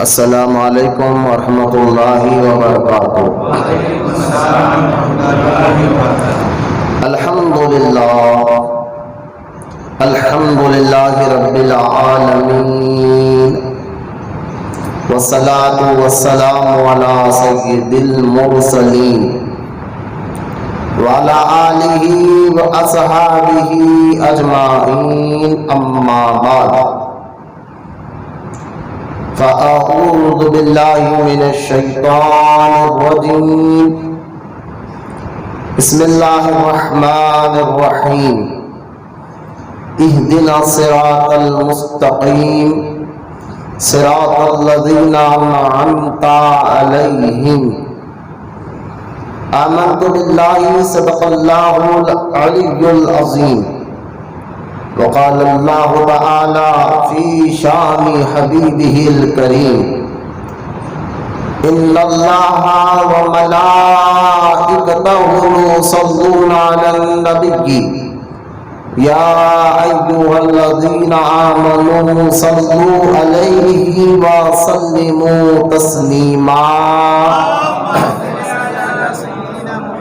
السلام علیکم ورحمۃ اللہ وبرکاتہ۔ الحمد للہ رب العالمین، والصلاة والسلام علی سید المرسلین وعلی آلہ واصحابہ اجمعین، اما بعد فأعوذ باللہ من الشیطان الرجیم، بسم اللہ الرحمن الرحیم، اہدنا الصراط المستقیم صراط الذین انعمت علیہم، آمنت باللہ صدق اللہ العلی العظیم، وقال اللہ تعالی فی شان حبیبہ الکریم، ان اللہ وملائکتہ یصلون علی النبی یا ایھا الذین آمنوا صلوا علیہ وسلموا تسلیما۔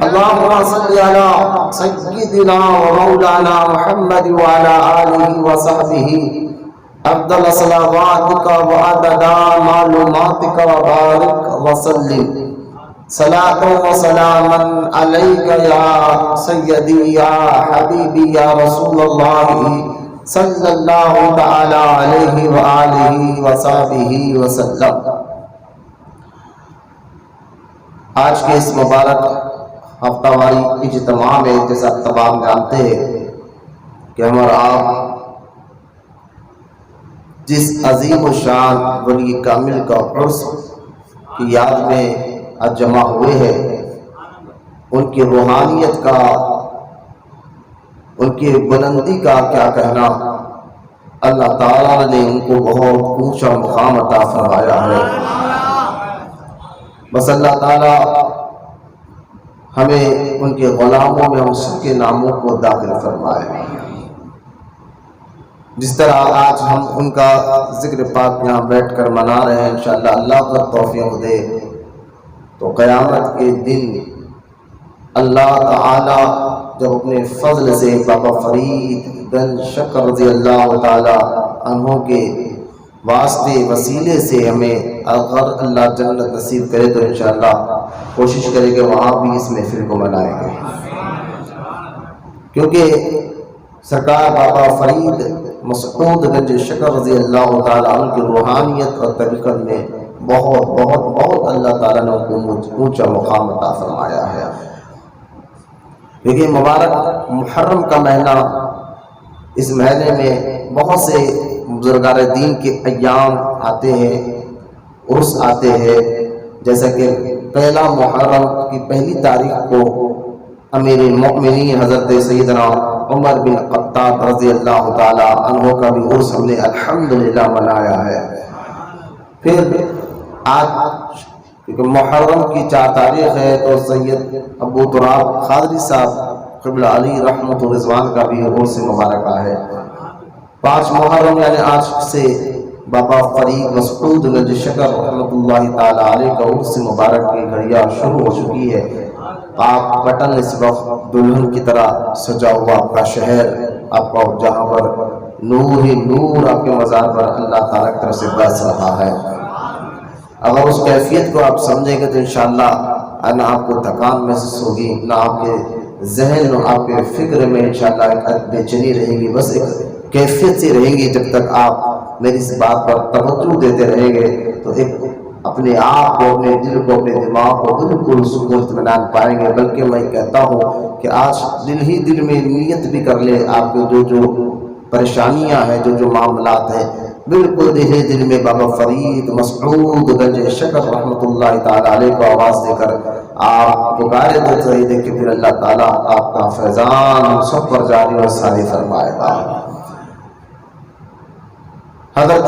اللهم صل على سيدنا ومولانا محمد وعلى آله وصحبه أفضل صلواتك وعدد معلوماتك وبارك وسلم صلاة وسلاما عليك يا سيدي يا حبيبي يا رسول الله صلى الله تعالى عليه وآله وصحبه وسلم۔ آج کے اس مبارک ہفتہ واری اجتماع میں جیسا تمام جانتے ہیں کہ ہم اور آپ جس عظیم و شان ولی کامل کا عرس کی یاد میں آج جمع ہوئے ہیں، ان کی روحانیت کا، ان کی بلندی کا کیا کہنا۔ اللہ تعالیٰ نے ان کو بہت اونچا مقام عطا فرمایا ہے۔ بس اللہ تعالیٰ ہمیں ان کے غلاموں میں ہم سب کے ناموں کو داخل فرمائے۔ جس طرح آج ہم ان کا ذکر پاک یہاں بیٹھ کر منا رہے ہیں، انشاءاللہ اللہ پر توفیق دے تو قیامت کے دن اللہ تعالی جب اپنے فضل سے بابا فرید گنج شکر رضی اللہ تعالی عنہ کے واسطے وسیلے سے ہمیں اگر اللہ جنت نصیب کرے تو انشاءاللہ کوشش کریں کہ وہاں بھی اس محفل کو منائیں گے، کیونکہ سرکار بابا فرید مسعود گنج شکر رضی اللہ تعالیٰ عنہ کی روحانیت اور طریقت میں بہت بہت بہت اللہ تعالیٰ نے ان کو اونچا مقام عطا فرمایا ہے۔ کیونکہ مبارک محرم کا مہینہ، اس مہینے میں بہت سے بزرگان دین کے ایام آتے ہیں، عرس آتے ہیں، جیسا کہ پہلا محرم کی پہلی تاریخ کو امیر المؤمنین حضرت سیدنا عمر بن خطاب رضی اللہ تعالی عنہ کا بھی عرس ہم نے الحمدللہ منایا ہے۔ پھر آج کیونکہ محرم کی 4 تاریخ ہے تو سید ابو تراب قادری صاحب قبلہ علی رحمت و رضوان کا بھی عرس مبارکہ ہے۔ 5 محرم یعنی آج سے بابا فرید مسعود گنج شکر رحمۃ اللہ تعالی علیہ کا عرس مبارک کی گھڑیاں شروع ہو چکی ہے۔ آپ بٹن اس وقت دلہن کی طرح سجا ہوا آپ کا شہر، آپ کا جہاں پر نور ہی نور آپ کے مزار پر اللہ تعالیٰ کی طرف سے برس رہا ہے۔ اگر اس کیفیت کو آپ سمجھیں گے تو انشاءاللہ نہ آپ کو تھکان محسوس ہوگی، نہ آپ کے ذہن اور آپ کے فکر میں انشاءاللہ ایک بے چینی رہے گی، بس ایک کیفیت سے رہیں گی۔ جب تک آپ میری اس بات پر توجہ دیتے رہیں گے تو ایک اپنے آپ کو، اپنے دل کو، اپنے دماغ کو بالکل سکون اطمینان پائیں گے۔ بلکہ میں کہتا ہوں کہ آج دل ہی دل میں نیت بھی کر لے، آپ کے جو پریشانیاں ہیں، جو معاملات ہیں، بالکل دل ہی دل میں بابا فرید مسعود گنج شکر رحمۃ اللہ تعالی علیہ کو آواز دے کر آپ پکارے تو صحیح دے کہ پھر اللہ تعالیٰ آپ کا فیضان ہم سب پر جاری اور ساری فرمائے گا۔ حضرت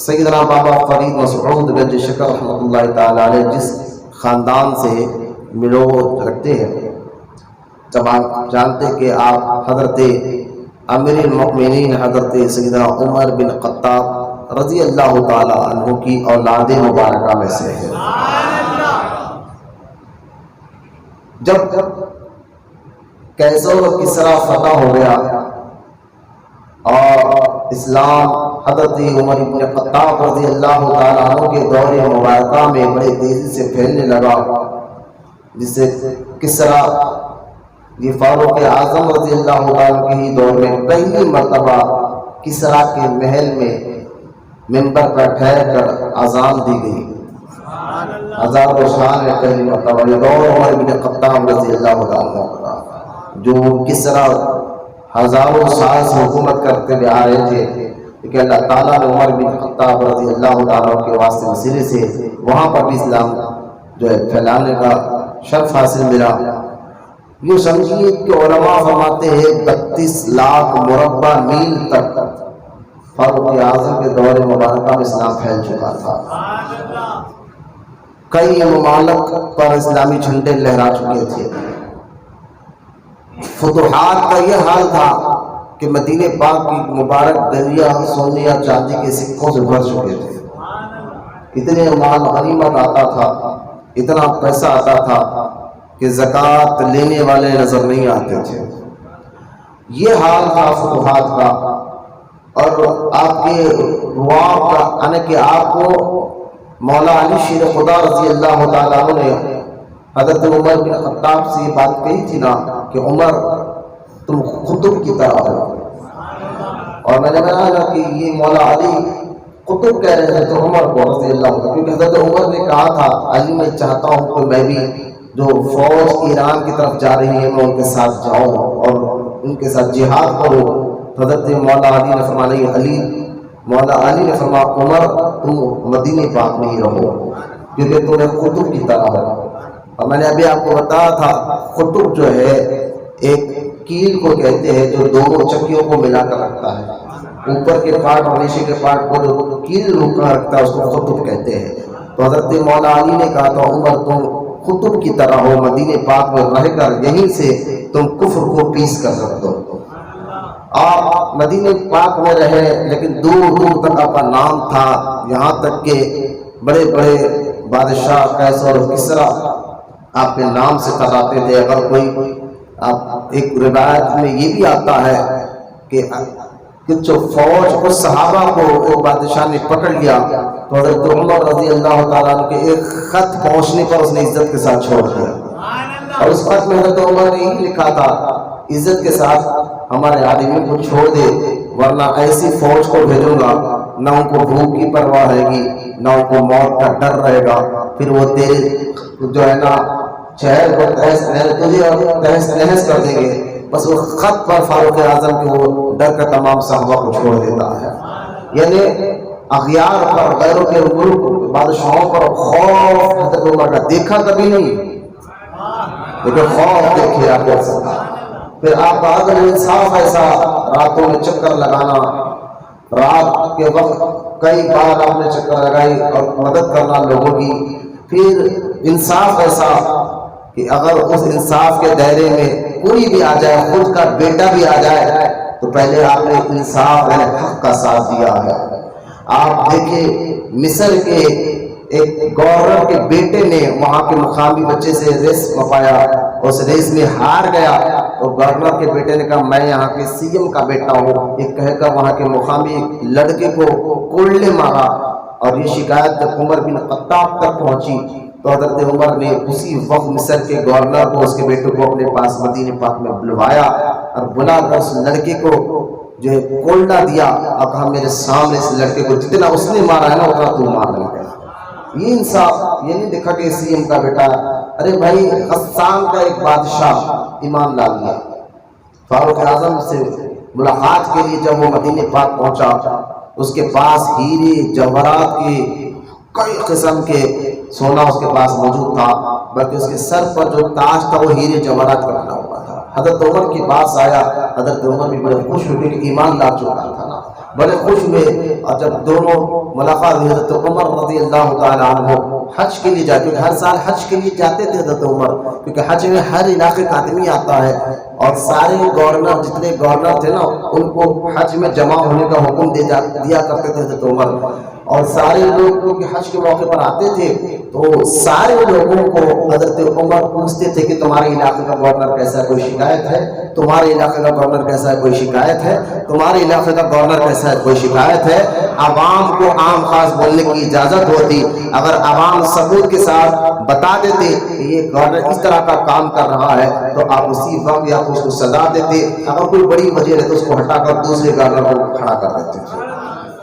سیدنا بابا فرید مسعود گنج شکر رحمۃ اللہ تعالی علیہ جس خاندان سے ملو رکھتے ہیں، جب آپ جانتے کہ آپ حضرت امیر المؤمنین حضرت سیدنا عمر بن خطاب رضی اللہ تعالی عنہ کی اولاد مبارکہ میں سے ہے۔ جب کیسر و کسریٰ فتح ہو گیا اور اسلام حضرت عمر بن خطاب رضی اللہ تعالیٰ عنہ کے دور مبارکہ میں بڑے تیزی سے پھیلنے لگا، جس سے کسریٰ یہ فاروق اعظم رضی اللہ تعالیٰ کے ہی دور میں پہلی مرتبہ کسریٰ کے محل میں منبر پر ٹھہر کر اذان دی گئی۔ ہزار و شان میں پہلی مرتبہ یہ دور عمر بن خطاب رضی اللہ تعالیٰ عنہ جو کسریٰ ہزاروں سال سے حکومت کرتے ہوئے آ رہے تھے، کہ اللہ تعالیٰ نے عمر بن خطاب رضی اللہ تعالیٰ کے واسطے وسیلے سے وہاں پر بھی اسلام جو ہے پھیلانے کا شرف حاصل ملا۔ یہ سمجھیے کہ علماء فرماتے ہیں 32 لاکھ مربع میل تک فاروق اعظم کے دور مبارکہ میں اسلام پھیل چکا تھا۔ کئی ممالک پر اسلامی جھنڈے لہرا چکے تھے۔ فتوحات کا یہ حال تھا کہ مدینہ پاک کی مبارک دریا سونے یا چاندی کے سکوں سے بھر چکے تھے۔ اتنے مال غنیمت آتا تھا، اتنا پیسہ آتا تھا کہ زکوٰۃ لینے والے نظر نہیں آتے تھے۔ یہ حال تھا فتوحات کا، اور آپ کے رواب کا یعنی کہ آپ کو مولا علی شیر خدا رضی اللہ تعالیٰ عنہ نے حضرت عمر بن خطاب سے یہ بات کہی تھی نا کہ عمر تم قطب کی طرح ہو، اور میں نے کہا کہ یہ مولا علی قطب کہہ رہے ہیں تو عمر کو رضی اللہ عنہ، کیونکہ حضرت عمر نے کہا تھا علی میں چاہتا ہوں کہ میں بھی جو فوج ایران کی طرف جا رہی ہے میں ان کے ساتھ جاؤں اور ان کے ساتھ جہاد کروں۔ حضرت مولا علی نے فرمایا نہیں علی، مولا علی نے فرمایا عمر تم مدینہ پاک میں ہی رہو کیونکہ تمہیں قطب کی طرح ہے۔ اور میں نے ابھی آپ کو بتایا تھا قطب جو ہے ایک کیل کو کہتے ہیں جو دونوں چکیوں کو ملا کر رکھتا ہے، اوپر کے پارٹ اور نیچے کے پارٹ کو جو کیل روکا رکھتا ہے اس کو قطب کہتے ہیں۔ تو حضرت مولا علی نے کہا تھا عمر تم قطب کی طرح ہو، مدینہ پاک میں رہ کر یہیں سے تم کفر کو پیس کر سکتے ہو۔ آپ مدینہ پاک میں رہے لیکن دور دور تک آپ کا نام تھا، یہاں تک کہ بڑے بڑے بادشاہ قیصر اور کسریٰ آپ کے نام سے کراتے تھے۔ اگر کوئی آپ ایک روایت میں یہ بھی آتا ہے کہ جو فوج کو صحابہ کو ایک بادشاہ نے پکڑ لیا تو حضرت عمر رضی اللہ تعالیٰ عنہ کے ایک خط پہنچنے پر اس نے عزت کے ساتھ چھوڑ دیا، اور اس خط میں حضرت عمر نے یہ لکھا تھا عزت کے ساتھ ہمارے آدمی کو چھوڑ دے ورنہ ایسی فوج کو بھیجوں گا نہ ان کو بھوک کی پرواہ رہے گی نہ ان کو موت کا ڈر رہے گا، پھر وہ تیرے جو ہے نا شہر کو تہس نہس کر دیں گے۔ بس وہ خط پر فاروق اعظم کے وہ ڈر کا تمام صحابہ کو چھوڑ دیتا ہے۔ یعنی اغیار پر غیروں کے ملک بادشاہوں پر خوف حضرت عمر کا دیکھا کبھی نہیں، لیکن خوف دیکھے آپ کر سکتا۔ پھر آپ کا عدل انصاف ایسا، راتوں میں چکر لگانا، رات کے وقت کئی بار آپ نے چکر لگائی اور مدد کرنا لوگوں کی۔ پھر انصاف ایسا کہ اگر اس انصاف کے دائرے میں کوئی بھی آ جائے، خود کا بیٹا بھی آ جائے تو پہلے آپ نے انصاف یعنی حق کا ساتھ دیا ہے۔ آپ دیکھیں مصر کے ایک گورنر کے بیٹے نے وہاں کے مقامی بچے سے ریس مپایا، اس ریس میں ہار گیا تو گورنر کے بیٹے نے کہا میں یہاں کے سی ایم کا بیٹا ہوں، یہ کہہ کر وہاں کے مقامی ایک لڑکے کو کوڑلے مارا، اور یہ شکایت جب عمر بن خطاب تک پہنچی تو حضرت عمر نے اسی وقت مصر کے گورنر کو اس کے بیٹے کو اپنے پاس مدینہ پاک میں بلوایا اور بلا کر اس لڑکے کو جو ہے کوڑلا دیا اور کہا میرے سامنے اس لڑکے کو جتنا اس نے مارا ہے نا اتنا تو مار لے گا۔ یہ انصاف، یہ نہیں دیکھا کہ سی ایم کا بیٹا، ارے بھائی غسان کا ایک بادشاہ ایمان لا لیا۔ فاروق اعظم سے ملاقات کے لیے جب وہ مدینہ پاک پہنچا اس کے پاس ہیرے جواہرات کے کئی قسم کے سونا اس کے پاس موجود تھا، بلکہ اس کے سر پر جو تاج تھا وہ ہیرے جواہرات کا بنا ہوا تھا۔ حضرت عمر کے پاس آیا، حضرت عمر بھی بڑے خوش ہوئے کہ ایمان لا چکا تھا نا، بڑے خوش ہوئے۔ اور جب دونوں ملاقات ہوئی حضرت عمر رضی اللہ تعالیٰ عنہ حج کے لیے جاتے، ہر سال حج کے لیے جاتے تھے حضرت عمر، کیونکہ حج میں ہر علاقے کا آدمی آتا ہے، اور سارے گورنر جتنے گورنر تھے نا ان کو حج میں جمع ہونے کا حکم دیا کرتے تھے حضرت عمر، اور سارے لوگ جو کہ حج کے موقع پر آتے تھے تو سارے لوگوں کو حضرت عمر پوچھتے تھے کہ تمہارے علاقے کا گورنر کیسا ہے، کوئی شکایت ہے؟ تمہارے علاقے کا گورنر کیسا ہے، کوئی شکایت ہے؟ تمہارے علاقے کا گورنر کیسا ہے، کوئی شکایت ہے؟ عوام کو عام خاص بولنے کی اجازت ہوتی، اگر عوام ثبوت کے ساتھ بتا دیتے کہ یہ گورنر اس طرح کا کام کر رہا ہے تو آپ اسی وقت یا تو اس کو سزا دیتے، اگر کوئی بڑی وجہ ہے تو اس کو ہٹا کر دوسرے گورنر کو کھڑا کر دیتے تھے۔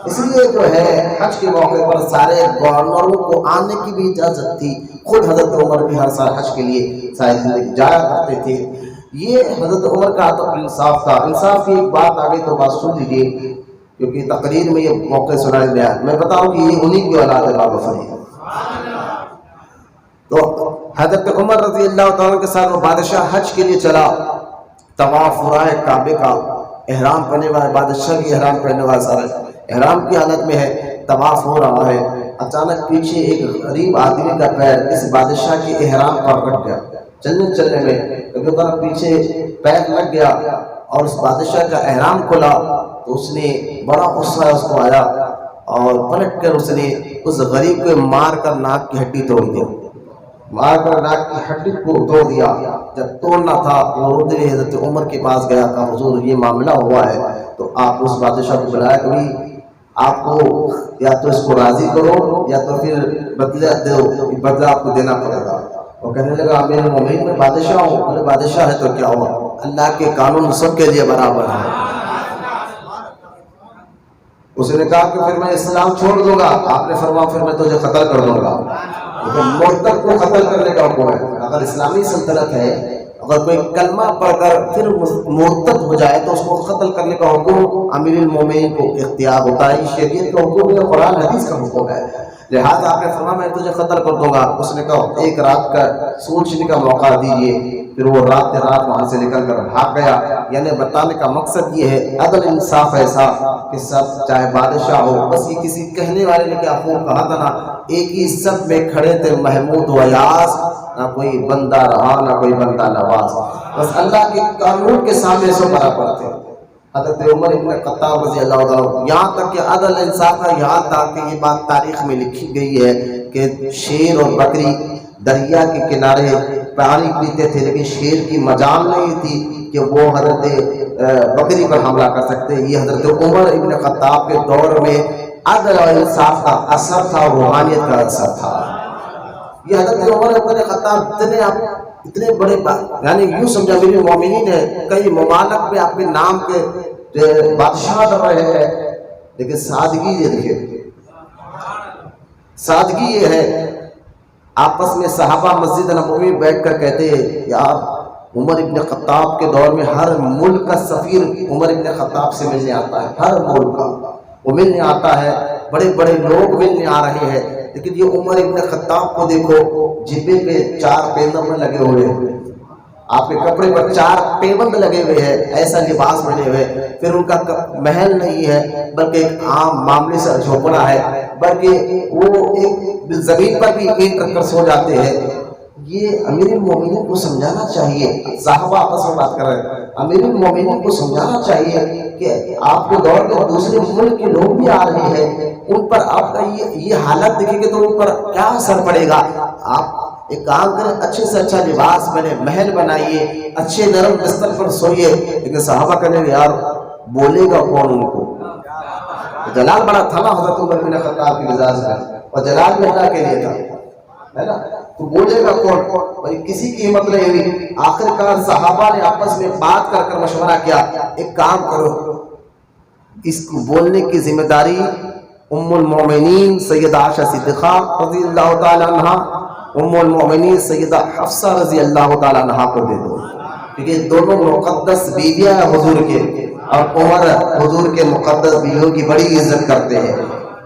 اس لیے جو ہے حج کے موقع پر سارے گورنروں کو آنے کی بھی اجازت تھی، خود حضرت عمر بھی ہر سال حج کے لیے ساری زندگی جایا کرتے تھے۔ یہ حضرت عمر کا تو انصاف تھا۔ انصاف کی ایک بات آ گئی تو بات سن لیجیے، کیونکہ تقریر میں یہ موقع سنایا گیا، میں بتاؤں کہ یہ انہی کی اولاد ہے بابا فرید۔ تو حضرت عمر رضی اللہ تعالیٰ کے ساتھ وہ بادشاہ حج کے لیے چلا، طواف ہو رہا ہے کعبے کا، احرام پہنے والا بادشاہ کی احرام پہنے والا سارا احرام کی حالت میں ہے، طواف ہو رہا ہے، اچانک پیچھے ایک غریب آدمی کا پیر اس بادشاہ کے احرام پر رکھ گیا، چلنے میں کبھی طرف پیچھے پیر لگ گیا اور اس بادشاہ کا احرام کھلا تو اس نے بڑا غصہ اس کو آیا اور پلٹ کر اس نے اس غریب کو مار کر ناک کی ہڈی توڑ دی، مار کر ناک کی ہڈی کو توڑ دیا۔ جب توڑنا تھا وہ روتے ہوئے حضرت عمر کے پاس گیا، کہا حضور یہ معاملہ ہوا ہے تو آپ اس بادشاہ کو بلایا، کبھی آپ کو یا تو اس کو راضی کرو یا تو پھر بدلہ دو، بدلہ آپ کو دینا پڑے گا۔ وہ کہنے لگا امیر المومنین میں بادشاہ ہوں، بولے بادشاہ ہے تو کیا ہوا، اللہ کے قانون سب کے لیے برابر ہے۔ اس نے کہا کہ پھر میں اسلام چھوڑ دوں گا، آپ نے فرمایا پھر میں تجھے قتل کر دوں گا۔ مرتد کو قتل کرنے کا حکم ہے، اگر اسلامی سلطنت ہے اگر کوئی کلمہ پڑھ کر پھر مرتد ہو جائے تو اس کو قتل کرنے کا حکم امیر المومنین کو اختیار ہوتا ہے، شریعت کا حکم ہے، قرآن حدیث کا حکم ہے، لہٰذا آپ نے فرمایا میں تجھے قتل کر دوں گا۔ اس نے کہا ایک رات کا سوچنے کا موقع دیجیے، پھر وہ رات وہاں سے نکل کر بھاگ گیا۔ یعنی بتانے کا مقصد یہ ہے عدل انصاف ایسا کہ سب چاہے بادشاہ ہو، بس یہ کسی کہنے والے نے کیا خوب کہا تھا نا، ایک ہی سب میں کھڑے تھے محمود و ایاز، نہ کوئی بندہ رہا نہ کوئی بندہ نواز، بس اللہ کے قانون کے سامنے سب برابر تھے۔ حضرت عمر ابن خطاب رضی اللہ عنہ، یہاں تک کہ عدل انصاف کا یہاں تک کہ یہ بات تاریخ میں لکھی گئی ہے کہ شیر اور بکری دریا کے کنارے پانی پیتے تھے، لیکن شیر کی مجال نہیں تھی کہ وہ حضرت بکری پر حملہ کر سکتے۔ یہ حضرت عمر ابن خطاب کے دور میں عدل اور انصاف کا اثر تھا، روحانیت کا اثر تھا۔ یہ حضرت عمر ابن خطاب اتنے بڑے یعنی یوں سمجھا میرے مومنین ہے، کئی ممالک میں آپ کے نام کے بادشاہ بن رہے ہیں، لیکن سادگی یہ دیکھیں، سادگی یہ ہے، آپس میں صحابہ مسجد نبوی بیٹھ کر کہتے ہیں یار عمر ابن خطاب کے دور میں ہر ملک کا سفیر عمر ابن خطاب سے ملنے آتا ہے، ہر ملک کا وہ ملنے آتا ہے، بڑے بڑے لوگ ملنے آ رہے ہیں، لیکن یہ عمر ابن خطاب کو دیکھو، جبے پہ 4 پیبند لگے ہوئے ہیں، آپ کے کپڑے پر 4 پیبند لگے ہوئے ہیں، ایسا لباس پہنے ہوئے، پھر ان کا محل نہیں ہے بلکہ ایک عام معاملے سے جھوپڑا ہے، بلکہ وہ ایک زمین پر بھی اینٹ رکھ کر سو جاتے ہیں۔ یہ امیر المومنین کو سمجھانا چاہیے، صحابہ آپس میں بات کر رہے ہیں، امیر المومنین کو سمجھانا چاہیے کہ آپ کے دور میں دوسرے ملک کے لوگ بھی آ رہے ہیں، ان پر آپ کا یہ حالت دیکھیں گے تو ان پر کیا اثر پڑے گا۔ آپ ایک کام کریں، اچھے سے اچھا لباس پہنے، محل بنائیے، اچھے نرم بستر پر سوئیے، لیکن صحابہ کہنے لگے یار بولے گا کون ان کو، جلال بڑا تھا نا حضرت عمر بن خطاب کی مزاج میں، اور جلال بھی اللہ کے لیے تھا، ہے نا، تو بولے گا کون، بھائی کسی کی ہمت نہیں ہوئی۔ آخر کار صحابہ نے آپس میں بات کر کر مشورہ کیا، ایک کام کرو، اس کو بولنے کی ذمہ داری ام المومنین سیدہ عائشہ صدیقہ رضی اللہ تعالی عنہ، ام المومنین سیدہ حفصہ رضی اللہ تعالی عنہ کو دے دو، کیونکہ دونوں مقدس بیویاں ہیں حضور کے، اور عمر حضور کے مقدس بیویوں کی بڑی عزت کرتے ہیں،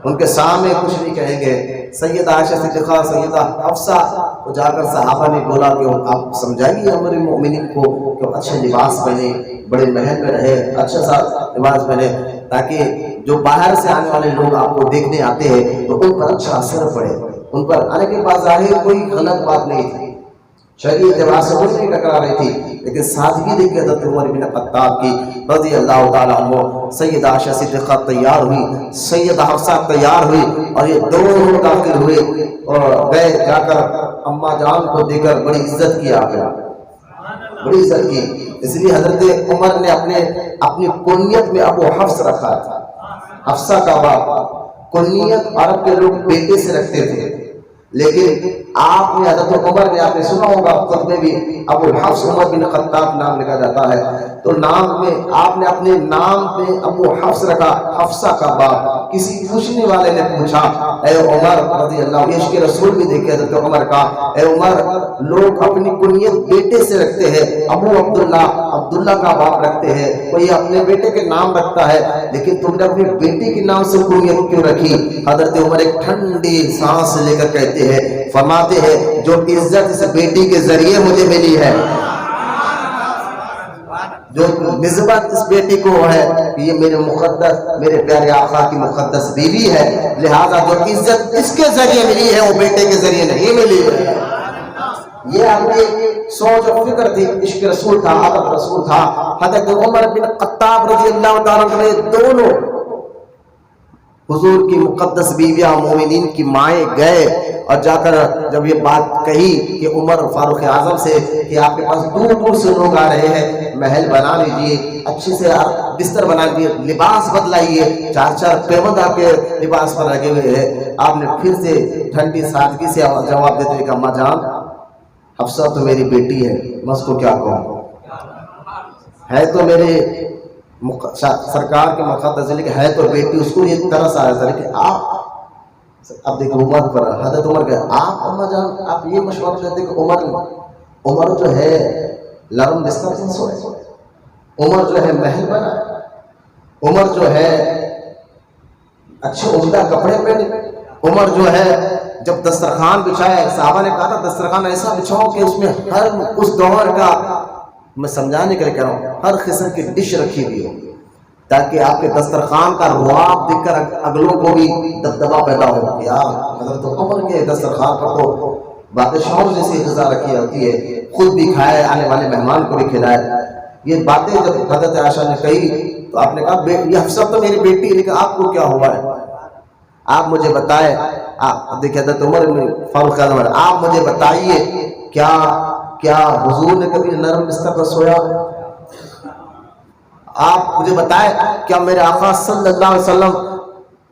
ان کے سامنے کچھ نہیں کہیں گے۔ سیدہ عائشہ صدیقہ سیدہ حفصہ کو جا کر صحابہ نے بولا کہ آپ سمجھائیے امیر المومنین کو کہ اچھے لباس پہنے، بڑے محل میں رہے، اچھا سا لباس پہنے، تاکہ جو باہر سے آنے والے لوگ آپ کو دیکھنے آتے ہیں تو ان پر اچھا اثر پڑے۔ ان پر آنے کے بعد ظاہر کوئی غلط بات نہیں تھی، شرعی اعتبار سے کچھ نہیں ٹکرا رہی تھی، لیکن سادگی دیکھ کے حضرت عمر بن خطاب کی رضی اللہ تعالیٰ عنہ، سیدہ عائشہ صدیقہ تیار ہوئی، سیدہ حفصہ تیار ہوئی، اور یہ دونوں داخل ہوئے اور گئے، جا کر اماں جان کو دے کر بڑی عزت کی، آ گیا بڑی عزت کی۔ اس لیے حضرت عمر نے اپنی کنیت میں ابو حفص رکھا تھا، حفصہ کا باپ۔ کنیت عرب کے لوگ بیٹے سے رکھتے تھے، لیکن آپ نے حضرت عمر نے آپ نے سنا ہوگا خود میں بھی ابو حفص عمر بن خطاب نام لکھا جاتا ہے، تو نام میں آپ نے اپنے نام پہ ابو حفص رکھا، حفصہ کا باپ۔ کسی پوچھنے والے نے پوچھا اے عمر رضی اللہ عنہ، عشق رسول بھی دیکھے حضرت عمر کا، اے عمر لوگ اپنی کنیت بیٹے سے رکھتے ہیں، ابو عبداللہ عبداللہ کا باپ رکھتے ہیں، کوئی اپنے بیٹے کے نام رکھتا ہے، لیکن تم نے اپنی بیٹی کے نام سے کنیت کیوں رکھی؟ حضرت عمر ایک ٹھنڈی سانس لے کر کہتے ہیں، فرماتے ہیں جو عزت اس بیٹی کے ذریعے مجھے ملی ہے، جو نسبت اس بیٹی کو ہے کہ یہ میرے مقدس، میرے پیارے آقا کی مقدس بیوی ہے، لہذا جو عزت اس کے ذریعے ملی ہے وہ بیٹے کے ذریعے نہیں ملی ہے۔ یہ اپنی سوچ و فکر تھی، عشق رسول تھا، عادت رسول تھا۔ حضرت عمر بن خطاب رضی اللہ تعالیٰ عنہ دونوں حضور کی مقدس بیویاں مومنین کی مائیں گئے اور جا کر جب یہ بات کہی کہ عمر فاروق اعظم سے کہ آپ کے پاس دور دور سے لوگ آ رہے ہیں، محل بنا لیجئے، اچھے سے بستر بنا لیجئے، لباس بدلائیے، چار چار پیوند آپ کے لباس پر لگے ہوئے ہیں، آپ نے پھر سے ٹھنڈی سادگی سے جواب دیتے ہیں کہ اماں جان حفصہ تو میری بیٹی ہے، میں اس کو کیا کہوں، ہے تو میرے سرکار کے مقدس لیکن ہے تو بیٹی، اس کو یہ طرس آیا تھا کہ آپ اب دیکھو عمر پر حضرت عمر کہ آپ اماں جان آپ یہ مشورہ دیتے کہ عمر جو ہے لرم بستر سے سوئے، عمر جو ہے محل بنا، عمر جو ہے اچھے عمدہ کپڑے پہنے، عمر جو ہے جب دسترخوان بچھائے، صحابہ نے کہا تھا دسترخوان ایسا بچھاؤ کہ اس میں ہر اس دور کا، میں سمجھانے کے لیے کہہ رہا ہوں، ہر قسم کی ڈش رکھی ہوئی ہو تاکہ آپ کے دسترخوان کا رواب دیکھ کر اگلوں کو بھی دبدبا پیدا ہو کہ یار حضرت عمر کے دسترخوان پر تو بادشاہوں جیسی غذا رکھی ہوتی ہے، خود بھی کھائے، آنے والے مہمان کو بھی کھلائے۔ یہ باتیں جب حضرت عائشہ نے کہی تو آپ نے کہا یہ حفصہ تو میری بیٹی ہے، لیکن آپ کو کیا ہوا ہے، آپ مجھے بتائیں۔ آپ دیکھیں حضرت عمر فاروق اعظم، آپ مجھے بتائیے کیا حضور نے کبھی نرم بستر پر سویا؟ آپ مجھے بتائیں کیا میرے آقا صلی اللہ علیہ وسلم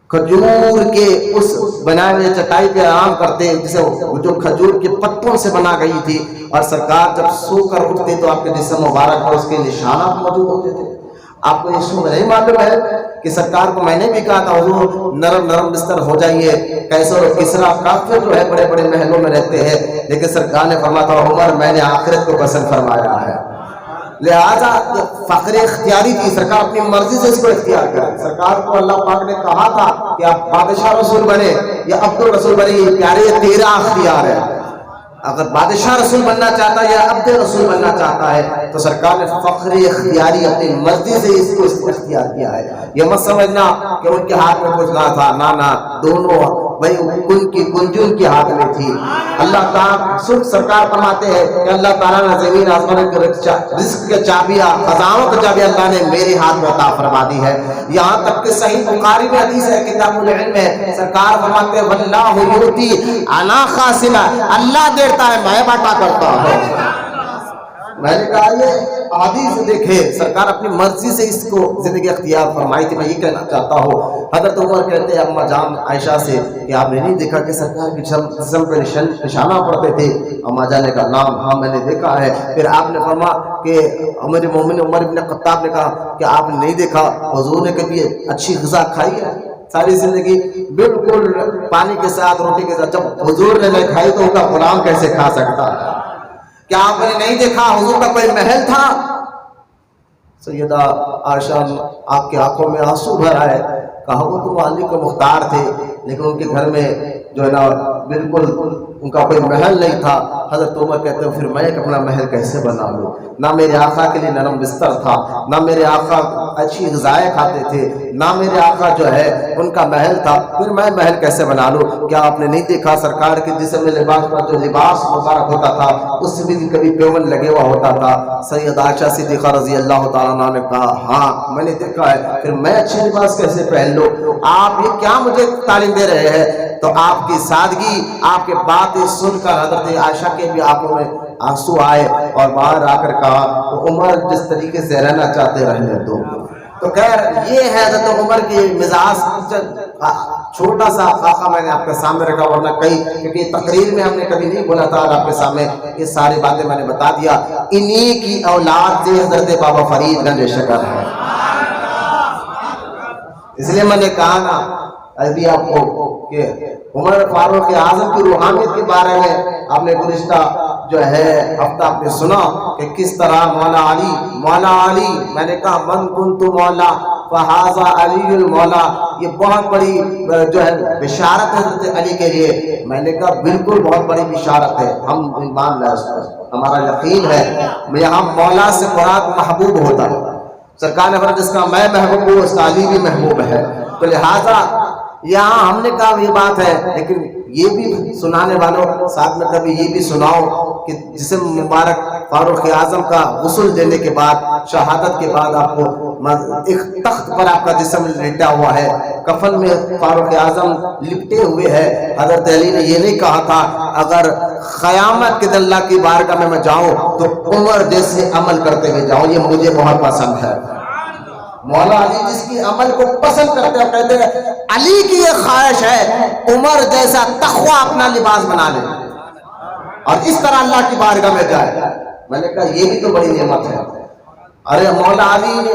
کھجور کے اس بنائے ہوئے چٹائی پہ آرام کرتے جسے جو کھجور کے پتوں سے بنا گئی تھی، اور سرکار جب سو کر اٹھتے تو آپ کے جسم مبارک پر اس کے نشانات موجود ہوتے تھے؟ آپ کو یہ سو نہیں معلوم ہے کہ سرکار کو میں نے بھی کہا تھا حضور نرم بستر ہو جائیے، کیسر و کسرا کافر جو ہے بڑے بڑے محلوں میں رہتے ہیں، لیکن سرکار نے فرمایا تھا عمر میں نے آخرت کو پسند فرمایا ہے، لہذا فخر اختیاری تھی، سرکار اپنی مرضی سے اس کو اختیار کرے۔ سرکار کو اللہ پاک نے کہا تھا کہ آپ بادشاہ رسول بنے یا عبد الرسول بنے، یہ پیارے یہ تیرا اختیار ہے، اگر بادشاہ رسول بننا چاہتا ہے یا عبد رسول بننا چاہتا ہے تو سرکار نے فخر اختیاری اپنی مرضی سے اس کو اختیار کیا ہے۔ یہ مت سمجھنا کہ ان کے ہاتھ میں کچھ نہ تھا، نہ دونوں بھائی ان کی کنجون کے ہاتھ میں تھی۔ اللہ تعالیٰ سرکار فرماتے ہیں کہ اللہ تعالیٰ نے زمین آسمان کے رزق کے چابیاں، خزانوں کی چابیاں اللہ نے میرے ہاتھ میں عطا فرما دی ہے۔ یہاں تک کہ صحیح بخاری میں حدیث ہے، کتاب العلم میں سرکار فرماتے ہیں واللہ یؤتی انا خاصنا، اللہ دیتا ہے میں بانٹا کرتا ہوں۔ میں نے کہا یہ حدیث دیکھے سرکار اپنی مرضی سے اس کو زندگی اختیار فرمائی تھی۔ میں یہ کہنا چاہتا ہوں حضرت عمر کہتے ہیں اماں جان عائشہ سے کہ آپ نے نہیں دیکھا کہ سرکار کے جسم پہ نشانہ پڑتے تھے؟ اماں جان نے کہا نام ہاں میں نے دیکھا ہے۔ پھر آپ نے فرما کہ امیر مومن عمر بن خطاب نے کہا کہ آپ نے نہیں دیکھا حضور نے کبھی اچھی غذا کھائی ہے؟ ساری زندگی بالکل پانی کے ساتھ روٹی کے ساتھ، جب حضور نے نہیں کھائی تو ان کا غلام کیسے کھا سکتا؟ کیا آپ نے نہیں دیکھا حضور کا کوئی محل تھا؟ سیدہ عائشہ آپ کے آنکھوں میں آنسو بھر آئے، کہا وہ تو علی کے مختار تھے، لیکن ان کے گھر میں جو ہے نا بالکل ان کا کوئی محل نہیں تھا. حضرت عمر کہتے ہیں پھر میں ایک اپنا محل کیسے بنا لوں؟ نہ میرے آقا کے لیے نرم بستر تھا، نہ میرے آقا اچھی غذائیں کھاتے تھے، نہ میرے آقا جو ہے ان کا محل تھا، پھر میں محل کیسے بنا لوں؟ کیا آپ نے نہیں دیکھا سرکار کے جسم میں لباس پر جو لباس مبارک ہوتا تھا اس میں بھی کبھی پیون لگے ہوا ہوتا تھا؟ سید عائشہ صدیقہ رضی اللہ تعالیٰ عنہ نے کہا ہاں میں نے دیکھا ہے، پھر میں اچھے لباس کیسے پہن لوں؟ آپ یہ کیا مجھے تعلیم دے رہے ہیں؟ تو آپ کی سادگی، آپ کے باتیں سن کر حضرت عائشہ کے بھی آنکھوں میں آنسو آئے اور باہر آ کر کہا عمر جس طریقے سے رہنا چاہتے رہنے دو. تو خیر یہ ہے حضرت عمر کی مزاج. چھوٹا سا خاکہ میں نے آپ کے سامنے رکھا، ورنہ کئی کیونکہ تقریر میں ہم نے کبھی نہیں بولا تھا، آپ کے سامنے یہ ساری باتیں میں نے بتا دیا. انہی کی اولاد سے حضرت بابا فرید گنج شکر ہے. اس لیے میں نے کہا نا ابھی آپ کو کہ عمر فاروق اعظم کی روحانیت کے بارے میں آپ نے گزشتہ جو ہے ہفتہ آپ نے سنا کہ کس طرح مولا علی میں نے کہا من کنت مولا فہذا علی المولا، یہ بہت بڑی جو ہے بشارت ہے حضرت علی کے لیے. میں نے کہا بالکل بہت بڑی بشارت ہے، ہم ایمان لائے اس پر ہمارا یقین ہے. یہاں مولا سے مراد محبوب ہوتا ہے. سرکار نے فرمایا جس کا میں محبوب ہوں اس کا علی بھی محبوب ہے. تو لہٰذا یہاں ہم نے کہا یہ بات ہے، لیکن یہ بھی سنانے والوں ساتھ میں کبھی یہ بھی سناؤ کہ جسم مبارک فاروق اعظم کا غسل دینے کے بعد، شہادت کے بعد آپ کو ایک تخت پر آپ کا جسم لیٹا ہوا ہے، کفن میں فاروق اعظم لپٹے ہوئے ہیں. حضرت علی نے یہ نہیں کہا تھا اگر قیامت کے دن اللہ کی بارگاہ میں جاؤں تو عمر جیسے عمل کرتے ہوئے جاؤں، یہ مجھے بہت پسند ہے. مولا علی جس کی عمل کو پسند کرتے ہیں، کہتے ہیں علی کی یہ خواہش ہے عمر جیسا تقوی اپنا لباس بنا لے اور اس طرح اللہ کی بارگاہ میں جائے. میں نے کہا یہ بھی تو بڑی نعمت ہے. ارے مولا علی نے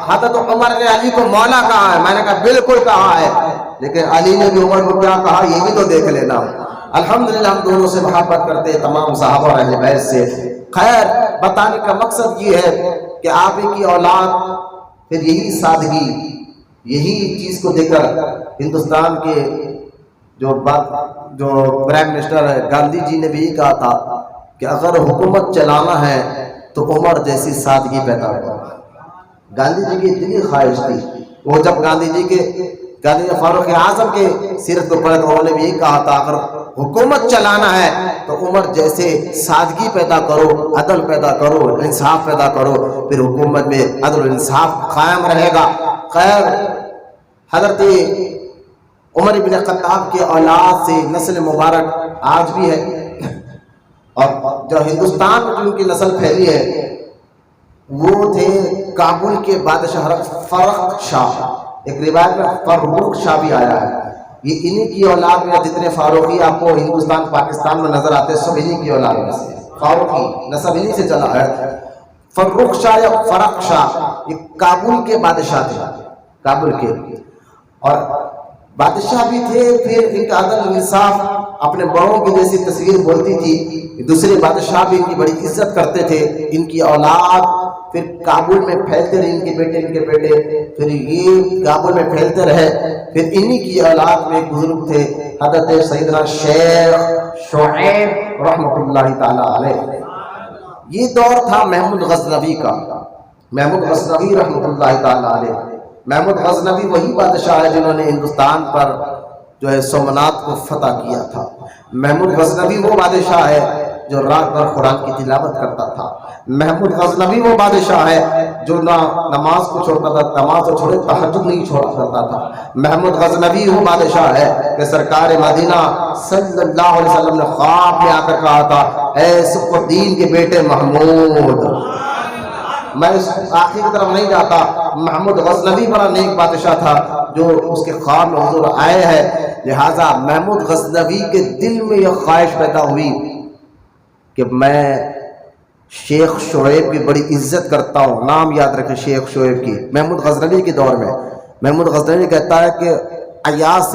حضرت عمر نے علی کو مولا کہا ہے. میں نے کہا بالکل کہا ہے، لیکن علی نے بھی عمر کو کیا کہا یہ بھی تو دیکھ لینا. الحمدللہ ہم دونوں سے محبت کرتے ہیں، تمام صحابہ اور اہل بیت سے. خیر بتانے کا مقصد یہ ہے کہ آپ کی اولاد پھر یہی سادگی، یہی چیز کو دیکھ کر ہندوستان کے جو پرائم منسٹر ہے گاندھی جی نے بھی یہ کہا تھا کہ اگر حکومت چلانا ہے تو عمر جیسی سادگی پیدا کرو. گاندھی جی کی اتنی خواہش تھی. وہ جب گاندھی فاروق اعظم کے سیرت کو پڑھے تو انہوں نے بھی یہ کہا تھا اگر حکومت چلانا ہے تو عمر جیسے سادگی پیدا کرو، عدل پیدا کرو، انصاف پیدا کرو، پھر حکومت میں عدل و انصاف قائم رہے گا. خیر حضرت عمر بن خطاب کے اولاد سے نسل مبارک آج بھی ہے، اور جو ہندوستان میں ان کی نسل پھیلی ہے وہ تھے کابل کے بادشاہ فرخ شاہ. ایک روایت میں فروخ شاہ بھی آیا ہے. یہ انہی کی اولاد میں جتنے فاروقی آپ کو ہندوستان پاکستان میں نظر آتے ہیں سب انہی کی اولاد میں سے، فاروقی نسب انہی سے چلا ہے. فروخ شاہ یا فرخ شاہ یہ کابل کے بادشاہ تھے، کابل کے، اور بادشاہ بھی تھے. پھر ان کا عدل انصاف اپنے بڑوں کی جیسی تصویر بولتی تھی. دوسرے بادشاہ بھی ان کی بڑی عزت کرتے تھے. ان کی اولاد پھر کابل میں پھیلتے رہے، ان کے بیٹے پھر یہ کابل میں پھیلتے رہے. پھر انہی کی اولاد میں ایک بزرگ تھے حضرت سیدنا شیخ شعیب رحمۃ اللہ تعالی علیہ. یہ دور تھا محمود غزنوی کا. محمود غزنوی رحمۃ اللہ تعالی علیہ. محمود غزنوی وہی بادشاہ ہے جنہوں نے ہندوستان پر جو ہے سومنات کو فتح کیا تھا. محمود غزنوی وہ بادشاہ ہے جو رات بھر قرآن کی تلاوت کرتا تھا. محمود غزنوی وہ بادشاہ ہے جو نہ نماز کو چھوڑتا تھا، نماز کو چھوڑے تہجد نہیں چھوڑا کرتا تھا. محمود غزنوی وہ بادشاہ ہے کہ سرکار مدینہ صلی اللہ علیہ وسلم نے خواب میں آ کر کہا تھا اے صف الدین کے بیٹے محمود. میں اس آخر کی طرف نہیں جاتا. محمود غزنوی بڑا نیک بادشاہ تھا جو اس کے خواب میں حضور آئے ہیں. لہٰذا محمود غزنوی کے دل میں یہ خواہش پیدا ہوئی کہ میں شیخ شعیب کی بڑی عزت کرتا ہوں. نام یاد رکھیں شیخ شعیب کی. محمود غزنوی کے دور میں محمود غزنوی کہتا ہے کہ ایاس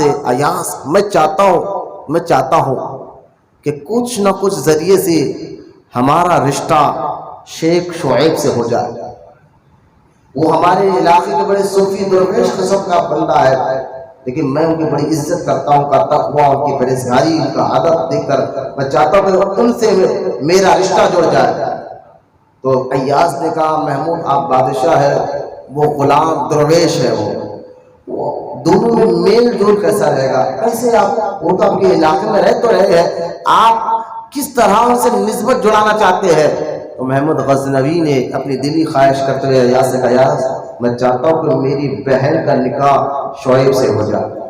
میں چاہتا ہوں کہ کچھ نہ کچھ ذریعے سے ہمارا رشتہ شیخ شعیب سے ہو جائے. وہ ہمارے علاقے کے بڑے صوفی درویش قسم کا بندہ ہے. لیکن میں ان کی بڑی عزت کرتا ہوں، ان کا تقویٰ، ان کی پرہیزگاری، ان کا عادت دیکھ کر میں چاہتا ہوں کہ ان سے میرا رشتہ جڑ جائے۔ تو ایاز نے کہا محمود آپ بادشاہ ہے، وہ غلام درویش ہے، وہ دونوں میں میل جول کیسا رہے گا؟ کیسے آپ، وہ تو آپ کے علاقے میں رہ تو رہے ہیں، آپ کس طرح ان سے نسبت جڑانا چاہتے ہیں؟ تو محمود غزنوی نے اپنی دلی خواہش کرتے ہوئے ایاز سے کہا ایاز میں چاہتا ہوں کہ میری بہن کا نکاح شعیب سے ہو جائے۔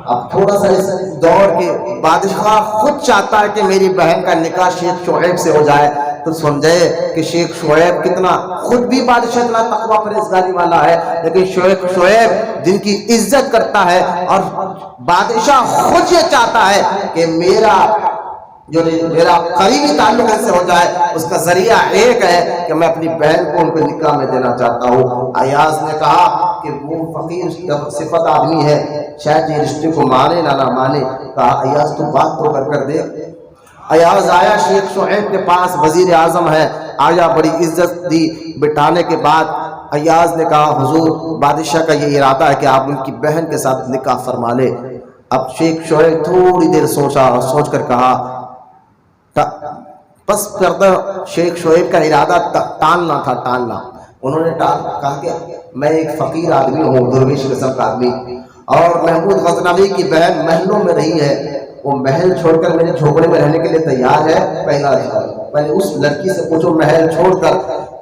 اب تھوڑا سا اس دور کے بادشاہ خود چاہتا ہے کہ میری بہن کا نکاح شیخ شعیب سے ہو جائے، تو سمجھے کہ شیخ شعیب کتنا، خود بھی بادشاہ اتنا تقویٰ پرہیزگاری والا ہے، لیکن شیخ شعیب جن کی عزت کرتا ہے، اور بادشاہ خود یہ چاہتا ہے کہ میرا قریبی تعلق سے ہو جائے، اس کا ذریعہ ایک ہے کہ میں اپنی بہن کو ان کو نکاح میں دینا چاہتا ہوں۔ ایاز نے کہا کہ وہ فقیر صفت آدمی ہے، شاید یہ رشتے کو مانے نہ مانے۔ کہا ایاز تو بات تو کر دے۔ ایاز آیا، شیخ شعیب کے پاس وزیر اعظم ہے، آیا، بڑی عزت دی۔ بٹھانے کے بعد ایاز نے کہا حضور بادشاہ کا یہ ارادہ ہے کہ آپ ان کی بہن کے ساتھ نکاح فرما لے۔ اب شیخ شعیب تھوڑی دیر سوچا اور سوچ کر کہا، پس کردہ شیخ شعیب کا ارادہ ٹالنا تھا، ٹالنا۔ انہوں نے کہا کہ میں ایک فقیر آدمی ہوں، درویش قسم کا آدمی، اور محمود غزنوی کی بہن محلوں میں رہی ہے، وہ محل چھوڑ کر میرے جھوپڑے میں رہنے کے لیے تیار ہے۔ پہلا پہلے اس لڑکی سے پوچھو محل چھوڑ کر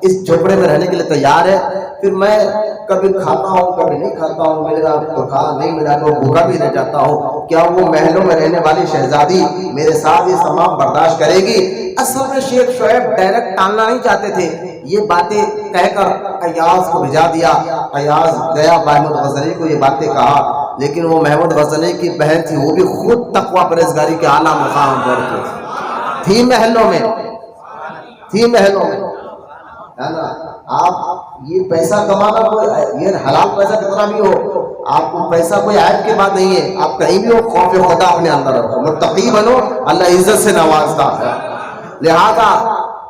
اس جھوپڑے میں رہنے کے لیے تیار ہے؟ پھر میں کبھی کھاتا ہوں کبھی نہیں کھاتا ہوں، میرا تو کھانا نہیں ملا تو بھوکا بھی رہ جاتا ہوں، کیا وہ محلوں میں رہنے والی شہزادی میرے ساتھ یہ تمام برداشت کرے گی؟ اصل میں شیخ شعیب ڈائریکٹ ٹالنا نہیں چاہتے تھے، یہ باتیں کہہ کر ایاز کو بھجا دیا۔ ایاز گیا محمود غزنوی کو یہ باتیں کہا، لیکن وہ محمود غزنوی کی بہن تھی، وہ بھی خود تقویٰ پرہیزگاری کے اعلیٰ مقام پر تھی، محلوں میں تھی، محلوں میں، ہے نا۔ آپ یہ پیسہ کمانا، یہ حلال پیسہ کتنا بھی ہو، آپ کو پیسہ کوئی عیب کی بات نہیں ہے، آپ کہیں بھی ہو خوف خدا اپنے اندر رکھو، متقی بنو، اللہ عزت سے نوازتا ہے۔ لہذا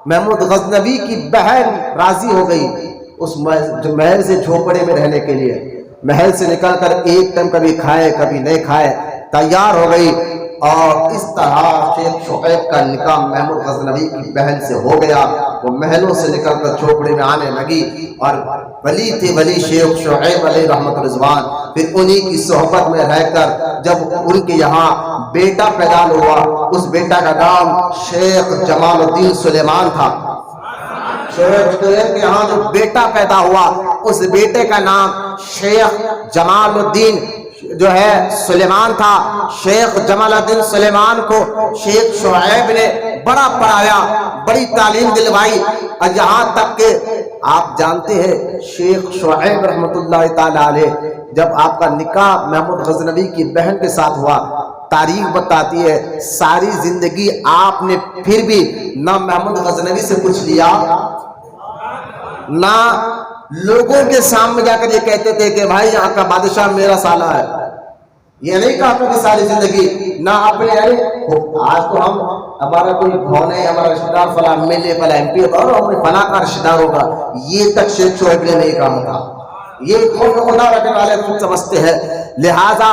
محمود غزنوی کی بہن راضی ہو گئی اس محل سے جھوپڑے میں رہنے کے لیے، محل سے نکل کر ایک ٹائم کبھی کھائے کبھی نہیں کھائے تیار ہو گئی، اور اس طرح شیخ شعیب کا نکاح محمود غزنوی کی بہن سے ہو گیا۔ وہ محلوں سے نکل کر جھوپڑے میں آنے لگی، اور ولی تھے ولی شیخ شعیب علیہ رحمت رضوان۔ پھر انہی کی صحبت میں رہ کر جب ان کے یہاں بیٹا پیدا ہوا، اس بیٹا کا نام شیخ جمال الدین سلیمان تھا۔ شیخ کے یہاں جو بیٹا پیدا ہوا، اس بیٹے کا نام شیخ جمال الدین جو ہے سلیمان تھا۔ شیخ جمال الدین سلیمان کو شیخ شعیب نے بڑا پڑھایا، بڑی تعلیم دلوائی، اور یہاں تک کہ آپ جانتے ہیں شیخ شعیب رحمت اللہ تعالی علیہ جب آپ کا نکاح محمود غزنوی کی بہن کے ساتھ ہوا، تاریخ بتاتی ہے ساری زندگی آپ نے پھر بھی نہ محمود غزنوی سے کچھ لیا، نہ لوگوں کے سامنے جا کر یہ کہتے تھے کہ بھائی یہاں کا بادشاہ میرا سالہ ہے، یہ نہیں کہا کہ ساری زندگی نہ اپنے، آج تو ہمارا کوئی بھون ہے، ہمارا رشتہ دار فلاں ایم ایل اے فلاں ایم پی اور ہمیں فلاں کا رشتہ دار ہوگا، یہ تک شیخ شعیب نے نہیں کہا تھا، یہ خوف خدا رکھنے والے خود سمجھتے ہیں۔ لہذا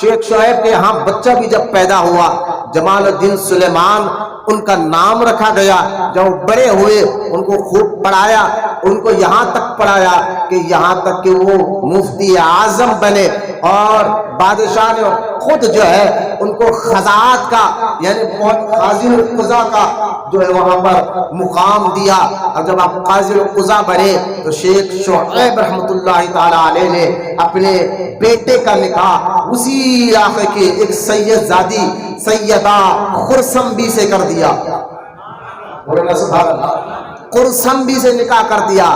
شیخ شعیب کے یہاں بچہ بھی جب پیدا ہوا، جمال الدین سلیمان ان کا نام رکھا گیا۔ جب بڑے ہوئے ان کو خوب پڑھایا، ان کو یہاں تک پڑھایا کہ یہاں تک کہ وہ مفتی اعظم بنے، اور بادشاہ نے خود جو ہے ان کو خزاعت کا یعنی قاضی القضاء کا جو ہے وہاں پر مقام دیا۔ اور جب آپ قاضی القضاء بنے تو شیخ شعیب رحمت اللہ تعالی علیہ نے اپنے بیٹے کا نکاح اسی علاقے کے ایک سید زادی سیدہ خرسمبی سے کر دیا، خرسمبی سے نکاح کر دیا۔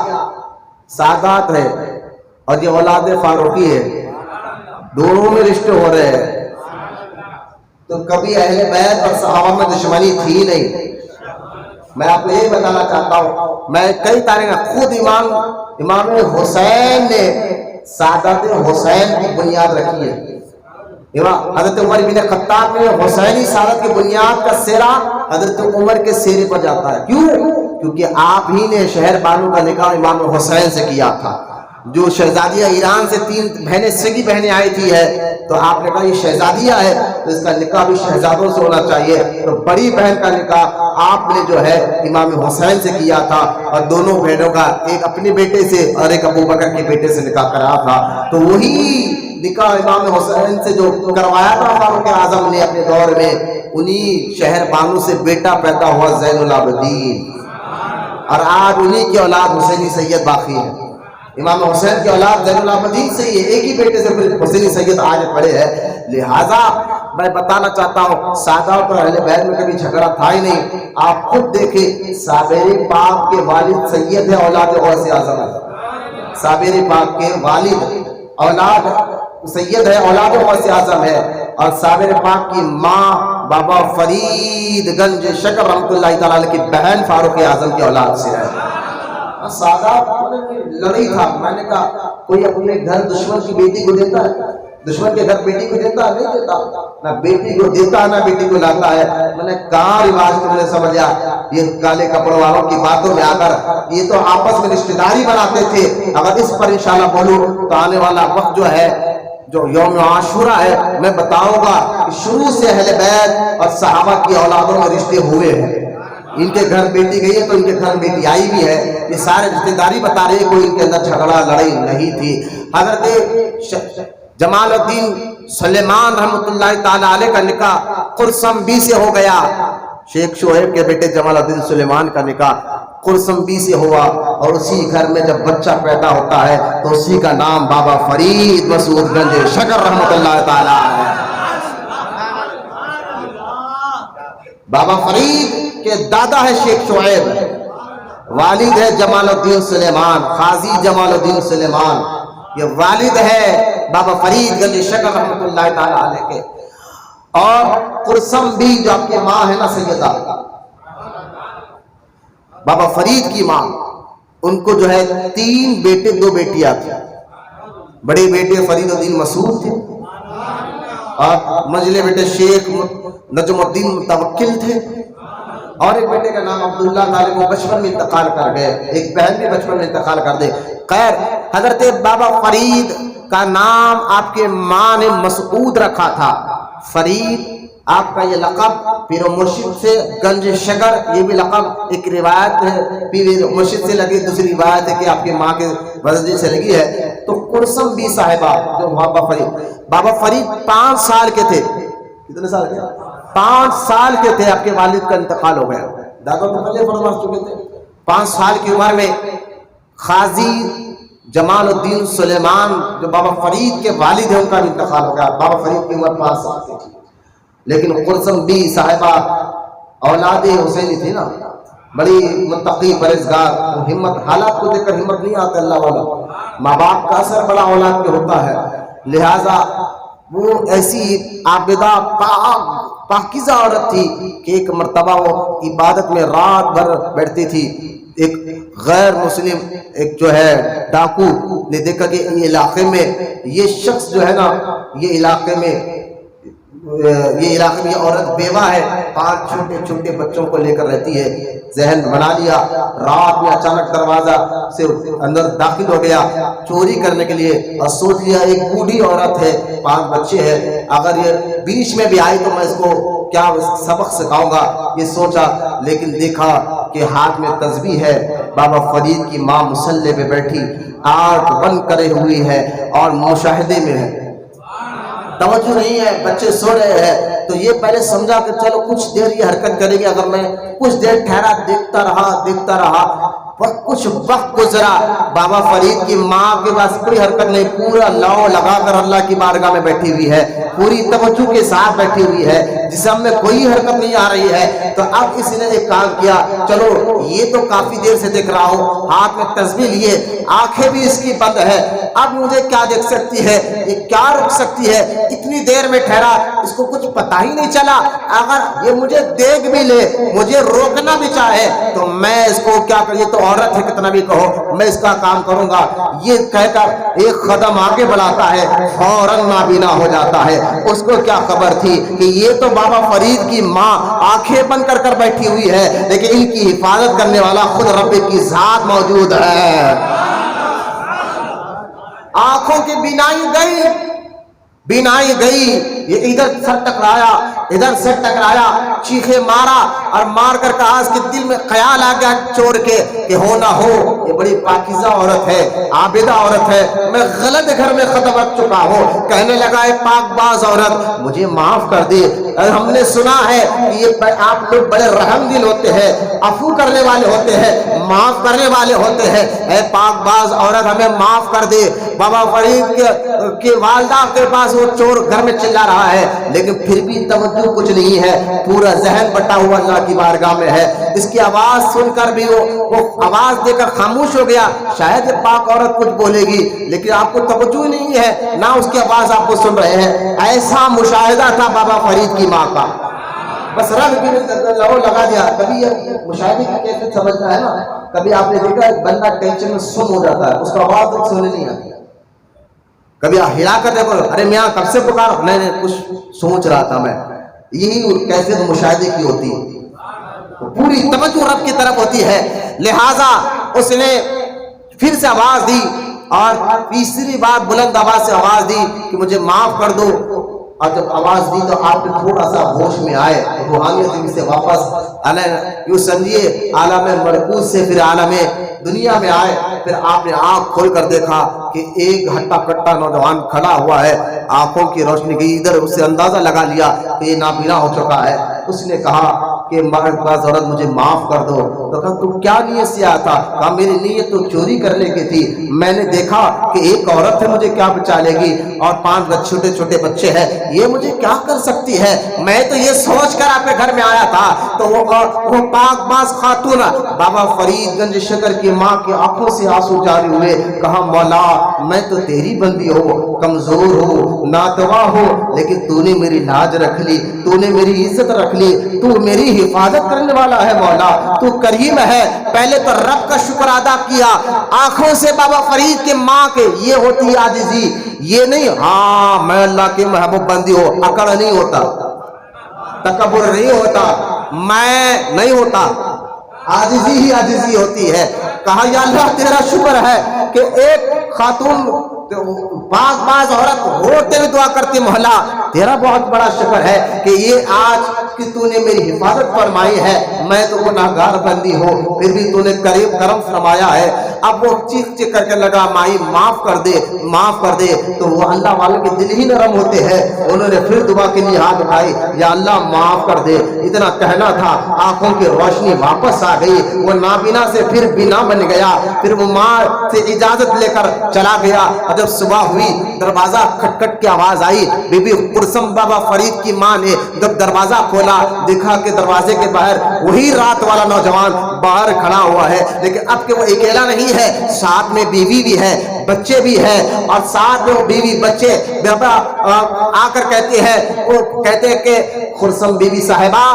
سادات ہے اور یہ اولاد فاروقی ہے، دونوں میں رشتے ہو رہے ہیں، تو کبھی اہل بیت اور صحابہ میں دشمنی تھی نہیں۔ میں آپ کو یہ بتانا چاہتا ہوں، میں کئی تاریخ خود امام حسین نے سعادت حسین کی بنیاد رکھی ہے۔ حضرت عمر بن خطاب میں حسینی سعادت کی بنیاد کا سیرا حضرت عمر کے سیرے پر جاتا ہے۔ کیوں؟ کیونکہ آپ ہی نے شہر بانو کا نکاح امام حسین سے کیا تھا۔ جو شہزادیہ ایران سے 3 بہنیں سگی بہنیں آئی تھی ہے، تو آپ نے کہا یہ شہزادیہ ہے تو اس کا نکاح بھی شہزادوں سے ہونا چاہیے، تو بڑی بہن کا نکاح آپ نے جو ہے امام حسین سے کیا تھا، اور دونوں بہنوں کا ایک اپنے بیٹے سے اور ایک ابو بکر کے بیٹے سے نکاح کرا تھا، تو وہی نکاح امام حسین سے جو کروایا تھا فاروق اعظم نے اپنے دور میں، انہی شہر بانو سے بیٹا پیدا ہوا زین العابدین، اور آج انہی کی اولاد حسینی سید باقی ہے۔ امام حسین کی اولاد زین العابدین سے ہی ہے، ایک ہی بیٹے سے حسینی سید آج پڑے ہیں۔ لہٰذا میں بتانا چاہتا ہوں سادہ پر اہل بیت میں کبھی جھگڑا تھا ہی نہیں۔ آپ خود دیکھیں صابر پاک کے والد سید ہے، اولاد غوث اعظم ہے۔ صابر پاک کے والد اولاد سید ہے، اولاد غوث اعظم ہے، اور صابر پاک کی ماں بابا فرید گنج شکر رحمۃ اللہ تعالیٰ علیہ کی بہن فاروق اعظم کی اولاد سے ہے۔ سادہ لڑائی تھا، میں نے کہا کوئی اپنے گھر دشمن کی بیٹی کو دیتا ہے؟ دشمن کے گھر بیٹی کو دیتا ہے؟ نہیں دیتا، نہ بیٹی کو دیتا ہے نہ بیٹی کو لاتا ہے۔ میں نے کہاں رواج تم نے سمجھا؟ یہ کالے کپڑوں والوں کی باتوں میں آ کر یہ تو آپس میں رشتہ داری بناتے تھے۔ اگر اس پر انشاءاللہ بولوں تو آنے والا وقت جو ہے، جو یوم عاشورہ ہے، میں بتاؤں گا کہ شروع سے اہل بیت اور صحابہ کی اولادوں میں رشتے ہوئے ہیں۔ ان کے گھر بیٹی گئی ہے تو ان کے گھر بیٹی آئی بھی ہے، یہ سارے رشتہ داری بتا رہے ہیں، کوئی ان کے اندر جھگڑا لڑائی نہیں تھی۔ حضرت جمال الدین سلیمان رحمۃ اللہ تعالی علیہ کا نکاح قرسم بی سے ہو گیا۔ شیخ شعیب کے بیٹے جمال الدین سلیمان کا نکاح قرسم بی سے ہوا، اور اسی گھر میں جب بچہ پیدا ہوتا ہے تو اسی کا نام بابا فرید مسعود گنج شکر رحمۃ اللہ تعالی علیہ۔ بابا فرید کہ دادا ہے شیخ شعیب، والد ہے جمال الدین سلیمان، قاضی جمال الدین سلیمان، یہ والد ہے بابا فرید گنج شکر رحمۃ اللہ تعالی علیہ کے۔ اور قرسم بھی جو آپ کی ماں ہے نا سیدہ بابا فرید کی ماں، ان کو جو ہے 3 بیٹے 2 بیٹیاں تھیں۔ بڑے بیٹے فرید الدین مسعود تھے، اور منجلے بیٹے شیخ نجم الدین متوکل تھے، اور ایک بیٹے کا نام عبداللہ غالب وہ بچپن میں انتقال کر گئے، ایک بہن بھی بچپن میں انتقال کر دے۔ خیر، حضرت بابا فرید کا نام آپ کے ماں نے مسعود رکھا تھا۔ فرید آپ کا یہ لقب پیر و مرشد سے گنج شکر، یہ بھی لقب ایک روایت ہے پیر و مرشد سے لگی، دوسری روایت ہے کہ آپ کی ماں کے وزن سے لگی ہے۔ تو قرسم بی صاحبہ جو بابا فرید 5 سال کے تھے، کتنے سال کے؟ 5 سال کے تھے، آپ کے والد کا انتقال ہو گیا، دادا تو پہلے فرماس چکے تھے۔ 5 سال کی عمر میں قاضی جمال الدین سلیمان جو بابا فرید کے والد ہیں ان کا بھی انتقال ہو گیا۔ بابا فرید کی عمر 5 سال کی تھی، لیکن قرسم بی صاحبہ اولاد حسینی تھی نا، بڑی متقی پرہیزگار، ہمت، حالات کو دیکھ کر ہمت نہیں آتا اللہ والا، ماں باپ کا اثر بڑا اولاد پہ ہوتا ہے، لہٰذا وہ ایسی عابدہ پاکیزہ عورت تھی کہ ایک مرتبہ وہ عبادت میں رات بھر بیٹھتی تھی۔ ایک غیر مسلم ایک جو ہے ڈاکو نے دیکھا کہ یہ علاقے میں یہ شخص جو ہے نا، یہ علاقے میں یہ عورت بیوہ ہے، 5 چھوٹے چھوٹے بچوں کو لے کر رہتی ہے، ذہن بنا لیا، رات میں اچانک دروازہ سے اندر داخل ہو گیا چوری کرنے کے لیے، اور سوچ لیا ایک بوڑھی عورت ہے، 5 بچے ہیں، اگر یہ بیچ میں بھی آئی تو میں اس کو کیا سبق سکھاؤں گا، یہ سوچا، لیکن دیکھا کہ ہاتھ میں تسبیح ہے۔ بابا فرید کی ماں مصلی پہ بیٹھی آنکھ بند کرے ہوئی ہے اور مشاہدے میں ہے، توجہ نہیں ہے، بچے سو رہے ہیں، تو یہ پہلے سمجھا کہ چلو کچھ دیر یہ حرکت کرے گی، اگر میں کچھ دیر ٹھہرا دیکھتا رہا، کچھ وقت گزرا، بابا فرید کی ماں کے پاس کوئی حرکت نہیں، پورا لاؤ لگا کر اللہ کی بارگاہ میں بیٹھی ہوئی ہے، پوری توجہ کے ساتھ بیٹھی ہوئی ہے، جسم میں کوئی حرکت نہیں آ رہی ہے۔ تو اب اس نے ایک کام کیا، چلو یہ تو کافی دیر سے دیکھ رہا ہوں، ہاتھ میں تسبیح لیے، آنکھیں بھی اس کی بند ہے، اب مجھے کیا دیکھ سکتی ہے، یہ کیا رک سکتی ہے، اتنی دیر میں ٹھہرا، اس کو کچھ پتہ ہی نہیں چلا، اگر یہ مجھے دیکھ بھی لے، مجھے روکنا بھی چاہے تو میں اس کو کیا کروں، یہ تو عورت ہے کتنا بھی کہو، میں اس کا کام کروں گا، یہ کہہ کر ایک قدم آگے بڑھاتا ہے، فوراً نابینا ہو جاتا ہے۔ اس کو کیا خبر تھی کہ یہ تو بابا فرید کی ماں آنکھیں بند کر کر بیٹھی ہوئی ہے، لیکن ان کی حفاظت کرنے والا خود رب کی ذات موجود ہے۔ آنکھوں کی بینائی گئی، یہ ادھر سر ٹکرایا ادھر سے ٹکرایا، چیخے مارا اور مار کر کہا، اس کے دل میں خیال آ گیا چور کے کہ ہو نہ ہو یہ بڑی پاکیزہ عورت ہے، عابدہ عورت ہے، میں غلط گھر میں ختم رکھ چکا ہوں۔ کہنے لگا اے پاک باز عورت مجھے معاف کر دے، ہم نے سنا ہے کہ یہ آپ لوگ بڑے رحم دل ہوتے ہیں، عفو کرنے والے ہوتے ہیں، معاف کرنے والے ہوتے ہیں، اے پاک باز عورت ہمیں معاف کر دے۔ بابا فرید کی والدہ کے پاس وہ چور گھر میں چلا رہا ہے، لیکن پھر بھی توجہ کچھ نہیں ہے، پورا ذہن بٹا ہوا اللہ کی بارگاہ میں ہے۔ اس کی آواز سن کر بھی وہ آواز دے کر خاموش ہو گیا، شاید یہ پاک عورت کچھ بولے گی، لیکن آپ کو توجہ نہیں ہے، نہ اس کی آواز آپ کو سن رہے ہیں۔ ایسا مشاہدہ تھا بابا فرید کی ماں کا، بس رب بھی لہو لگا دیا۔ کبھی یہ مشاہدے کی کیفیت سمجھنا ہے نا، کبھی آپ نے دیکھا بندہ ٹینشن میں سم ہو جاتا ہے، اس کا آواز تک سننے نہیں آتی، کبھی ہلا کر دیکھو، ارے میاں کب سے پکار، نہیں کچھ سوچ رہا تھا میں، یہی کیفیت مشاہدے کی ہوتی ہے، پوری توجہ رب کی طرف ہوتی ہے۔ لہٰذا اس نے پھر سے آواز دی اور تیسری بار بلند آواز سے آواز دی کہ مجھے معاف کر دو، اور جب آواز دی تو آپ نے تھوڑا سا ہوش میں آئے، روحانیت سے واپس یوں سمجھیے عالم مرکوز سے پھر عالم دنیا میں آئے۔ پھر آپ نے آنکھ کھول کر دیکھا کہ ایک ہٹا کٹا نوجوان کھڑا ہوا ہے، آنکھوں کی روشنی گئی ادھر، اس سے اندازہ لگا لیا کہ یہ نابینا ہو چکا ہے۔ اس نے کہا کہ بعض عورت مجھے معاف کر دو، تو کہا تو کیا نیت سے آیا تھا؟ کہا میری نیت تو چوری کرنے کی تھی، میں نے دیکھا کہ ایک عورت ہے مجھے کیا بچا لے گی اور 5 چھوٹے چھوٹے بچے ہیں، یہ مجھے کیا کر سکتی ہے، میں تو یہ سوچ کر آپ کے گھر میں آیا تھا۔ تو وہ پاک باز خاتون بابا فرید گنج شکر کی ماں کی آنکھوں سے آنسو جاری ہوئے، کہا مولا میں تو تیری بندی ہو، کمزور ہو، ناتواں ہو، لیکن تو نے میری لاج رکھ لی، تو نے میری عزت رکھ لی، تو میری حفاظت کرنے والا ہے مولا، تو کریم ہے۔ پہلے تو رب کا شکر ادا کیا، آنکھوں سے بابا فرید کے ماں کے، یہ ہوتی ہے عاجزی، یہ نہیں ہاں میں اللہ کی محبوب بندی ہو، اکڑ نہیں ہوتا، تکبر نہیں ہوتا، میں نہیں ہوتا، عاجزی ہی عاجزی ہوتی ہے۔ کہا یا اللہ تیرا شکر ہے کہ ایک خاتون پاک باز عورت روتے ہوئے دعا کرتی، مولا تیرا بہت بڑا شکر ہے کہ یہ آج کہ تو نے میری حفاظت فرمائی ہے، میں تو گناہگار بندی ہوں، پھر بھی تو نے کرم فرمایا ہے۔ اب وہ چیخ چیخ کر کے لگا مائی معاف کر دے معاف کر دے، تو وہ اللہ والوں کے دل ہی نرم ہوتے ہیں، انہوں نے پھر دعا کے لیے ہاتھ اٹھائی، یا اللہ معاف کر دے۔ اتنا کہنا تھا، آنکھوں کی روشنی واپس آ گئی، وہ نابینا سے پھر بینا بن گیا، پھر وہ ماں سے اجازت لے کر چلا گیا۔ اور جب صبح ہوئی دروازہ کھٹ کھٹ کی آواز آئی، بی بی قرسم بابا فرید کی ماں نے جب دروازہ کھولا دیکھا کہ دروازے کے باہر وہی رات والا نوجوان باہر کھڑا ہوا ہے، لیکن اب کہ وہ اکیلا نہیں ہے، ساتھ میں بیوی بھی ہے، بچے بھی ہیں، اور ساتھ میں وہ بیوی بچے آ کر کہتے ہیں، وہ کہتے ہیں کہ خرسم بی بی صاحبہ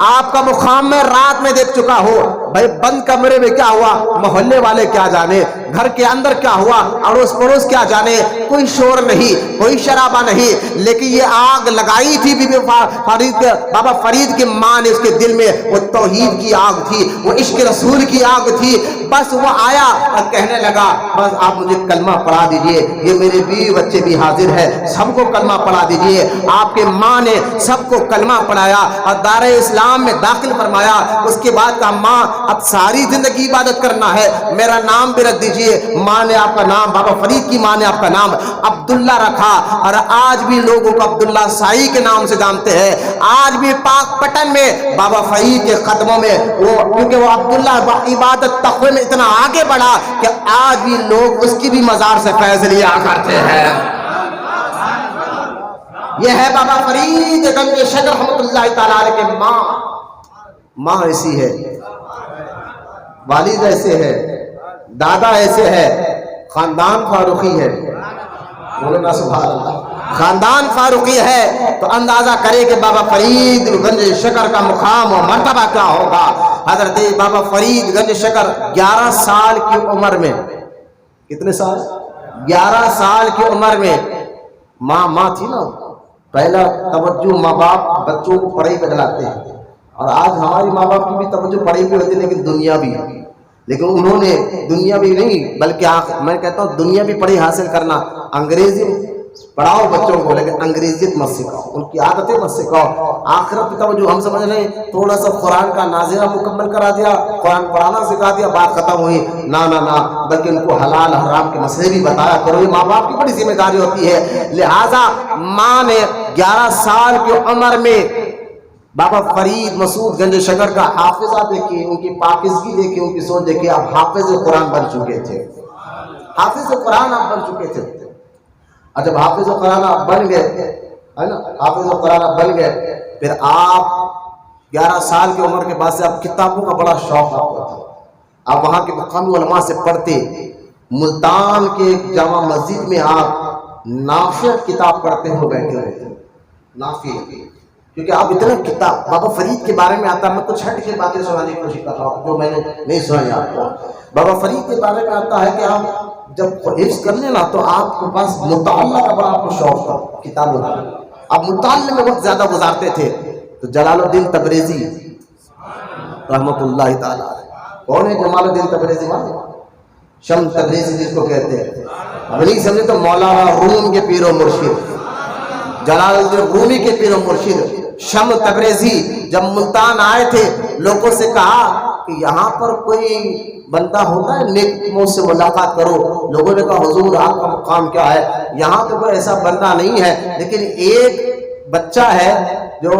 آپ کا مقام میں رات میں دیکھ چکا ہوں، بھائی بند کمرے میں کیا ہوا محلے والے کیا جانے، گھر کے اندر کیا ہوا اڑوس پڑوس کیا جانے، کوئی شور نہیں، کوئی شرابہ نہیں، لیکن یہ آگ لگائی تھی بی بی فرید بابا فرید کی ماں نے، اس کے دل میں وہ توحید کی آگ تھی، وہ عشق رسول کی آگ تھی۔ بس وہ آیا اور کہنے لگا بس آپ مجھے کلمہ پڑھا دیجئے، یہ میرے بیوی بچے بھی حاضر ہیں، سب کو کلمہ پڑھا دیجئے۔ آپ کے ماں نے سب کو کلمہ پڑھایا اور دار اسلام میں داخل فرمایا۔ اس کے بعد کہا ماں اب ساری زندگی عبادت کرنا ہے، میرا نام بھی رکھ دیجئے۔ ماں نے آپ کا نام، بابا فرید کی ماں نے آپ کا نام عبداللہ رکھا، اور آج بھی لوگوں کو عبداللہ سائی کے نام سے جانتے ہیں۔ آج بھی پاک پٹن میں بابا فرید کے قدموں میں وہ، کیونکہ وہ عبداللہ عبادت تقوی میں اتنا آگے بڑھا کہ آج بھی لوگ اس کی بھی مزار سے فیض لیا کرتے ہیں۔ یہ ہے بابا فرید گنج شکر رحمت اللہ تعالیٰ علیہ کے ماں ایسی ہے، والد ایسے ہے، دادا ایسے ہے، خاندان فاروقی ہے، بولو نا سبحان اللہ، خاندان فاروقی ہے، تو اندازہ کرے کہ بابا فرید گنج شکر کا مقام و مرتبہ کیا ہوگا۔ حضرت بابا فرید گنج شکر 11 سال کی عمر میں، کتنے سال؟ 11 سال کی عمر میں، ماں تھی نا، پہلا توجہ ماں باپ بچوں کو پڑھائی پہ دلاتے ہیں، اور آج ہماری ماں باپ کی بھی توجہ پڑھائی پہ ہوتی ہے، لیکن دنیا بھی، لیکن انہوں نے دنیا بھی نہیں بلکہ میں کہتا ہوں دنیا بھی پڑھائی حاصل کرنا انگریزی پڑھاؤ بچوں کو لیکن انگریزیت مت سکھاؤ، ان کی عادتیں مت سکھاؤ۔ آخرت کی توجہ ہم سمجھ رہے ہیں تھوڑا سا قرآن کا ناظرہ مکمل کرا دیا، قرآن پڑھانا سکھا دیا، بات ختم ہوئی، نہ نہ نہ، بلکہ ان کو حلال حرام کے مسئلے بھی بتایا کرو۔ یہ ماں باپ کی بڑی ذمہ داری ہوتی ہے۔ لہٰذا ماں نے 11 سال کی عمر میں بابا فرید مسعود گنج شکر کا حافظہ دیکھیے، ان کی پاکیزگی دیکھیے، ان کی سوچ دیکھیے، آپ حافظ قرآن بن چکے تھے، حافظ قرآن آپ بن چکے تھے۔ اور جب حافظ قرآن آپ بن گئے ہے نا، حافظ قرآن آپ بن گئے، پھر آپ 11 سال کی عمر کے بعد سے آپ کتابوں کا بڑا شوق آپ کو تھا، آپ وہاں کے مقامی علماء سے پڑھتے، ملتان کے جامع مسجد میں آپ نافع کتاب پڑھتے ہوئے بیٹھے ہوئے تھے، نافع، کیونکہ آپ اتنا کتاب بابا فرید کے بارے میں آتا ہے۔ میں کچھ ہٹ کے باتیں سنانے کی کوشش کر رہا ہوں جو میں نے نہیں سنائی آپ کو۔ بابا فرید کے بارے میں آتا ہے کہ آپ جب حفظ کر لیں نا تو آپ کے پاس مطالعہ کا بڑا آپ کو شوق تھا، کتابوں کا، آپ مطالعے میں وقت زیادہ گزارتے تھے۔ تو جلال الدین تبریزی رحمۃ اللہ تعالیٰ، کون ہے جمال الدین تبریزی؟ شم تبریزی جس کو کہتے ہیں، اب نہیں سمجھے تو مولانا روم کے پیر و مرشد، جلال الدین رومی کے پیر و مرشد شم تبریزی جب ملتان آئے تھے، لوگوں سے کہا کہ یہاں پر کوئی بندہ ہوتا ہے نیک، مجھ سے ملاقات کرو۔ لوگوں نے کہا حضور آپ کا مقام کیا ہے؟ یہاں تو کوئی ایسا بندہ نہیں ہے، لیکن ایک بچہ ہے جو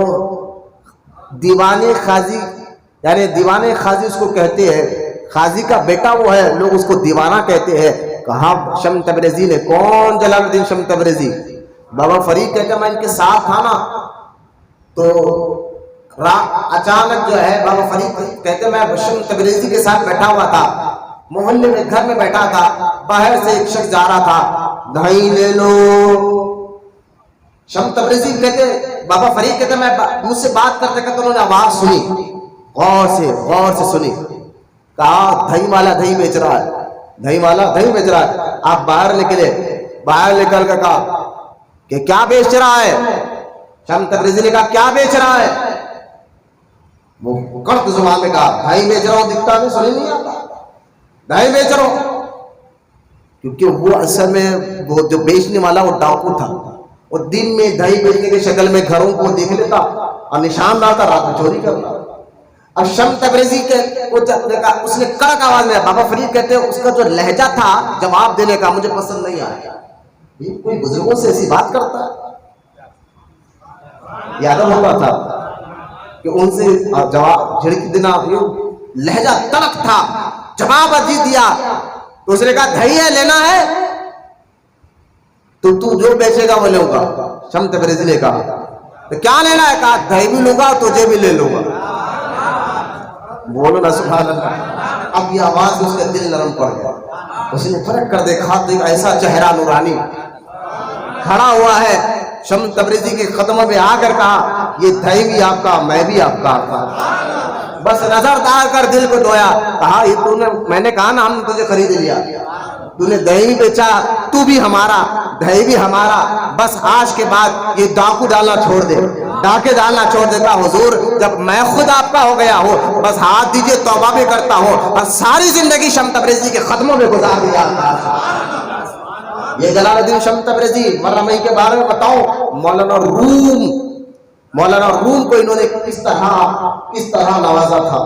دیوانے قاضی، یعنی دیوانے قاضی اس کو کہتے ہیں، قاضی کا بیٹا وہ ہے، لوگ اس کو دیوانہ کہتے ہیں۔ کہا شم تبریزی نے، کون جلال الدین شم تبریزی؟ بابا فرید کہتے میں ان کے ساتھ تھا نا، تو اچانک جو ہے بابا فرید کہتے میں شم تبریزی کے ساتھ بیٹھا ہوا تھا، محلے میں گھر میں بیٹھا تھا، باہر سے ایک شخص جا رہا تھا، دہی لے لو۔ شم تبریزی کہتے، بابا فرید کہتے میں مجھ سے بات کرتے کرتے انہوں نے آواز سنی، غور سے سنی، کہا دہی والا دہی بیچ رہا ہے، دہی والا دہی بیچ رہا ہے۔ آپ باہر نکلے، باہر نکل کر کہا کہ کیا بیچ رہا ہے؟ شم تبریزی نے کہا کیا بیچ رہا ہے؟ وہ کڑک زبان میں کہا دہی بیچ رہا ہوں، دکھتا نہیں، سنی نہیں آتا، دہی بیچ رہا ہوں۔ کیونکہ وہ اصل میں وہ جو بیچنے والا وہ ڈاکو تھا، وہ دن میں دہی بیچنے کی شکل میں گھروں کو دیکھ لیتا اور نشان ڈالتا، رات میں چوری کرتا۔ اب شم تبریزی کے اس نے کڑک آواز میں، بابا فرید کہتے ہیں اس کا جو لہجہ تھا جواب دینے کا مجھے پسند نہیں آیا، کوئی بزرگوں سے ایسی بات کرتا ہے، یادم ہوتا تھا کہ ان سے جواب جھڑک دینا، لہجہ تلخ تھا، جواب عجیب دیا۔ تو اس نے کہا دہی ہے، لینا ہے تو جو بیچے گا وہ لوں گا۔ شم تبریزی نے کہا تو کیا لینا ہے؟ کہا دہی بھی لوں گا تجھے بھی لے لوں گا۔ بولو نا سبحان اللہ۔ اب یہ آواز اس کا دل نرم پڑ گیا، اس نے فرق کر دیکھا تو ایک ایسا چہرہ نورانی کھڑا ہوا ہے۔ شم تبریزی کے قدموں میں آ کر کہا یہ دہی بھی آپ کا، میں بھی آپ کا تھا، بس نظر ڈال کر دل کو دھویا۔ کہا یہ تو نے، میں نے کہا نا ہم نے تجھے خرید لیا، تو نے دہی بھی بیچا، تو بھی ہمارا، دہی بھی ہمارا، بس آج کے بعد یہ ڈاکو ڈالنا چھوڑ دے، ڈاکے ڈالنا چھوڑ دے۔ کہا حضور جب میں خود آپ کا ہو گیا ہوں بس ہاتھ دیجئے، توبہ بھی کرتا ہوں، اور ساری زندگی شم تبریزی کے قدموں میں گزار دیا۔ یہ جلال الدین شم تبریزی مرمئی کے بارے میں بتاؤں، مولانا روم کو انہوں نے کس طرح نوازا تھا۔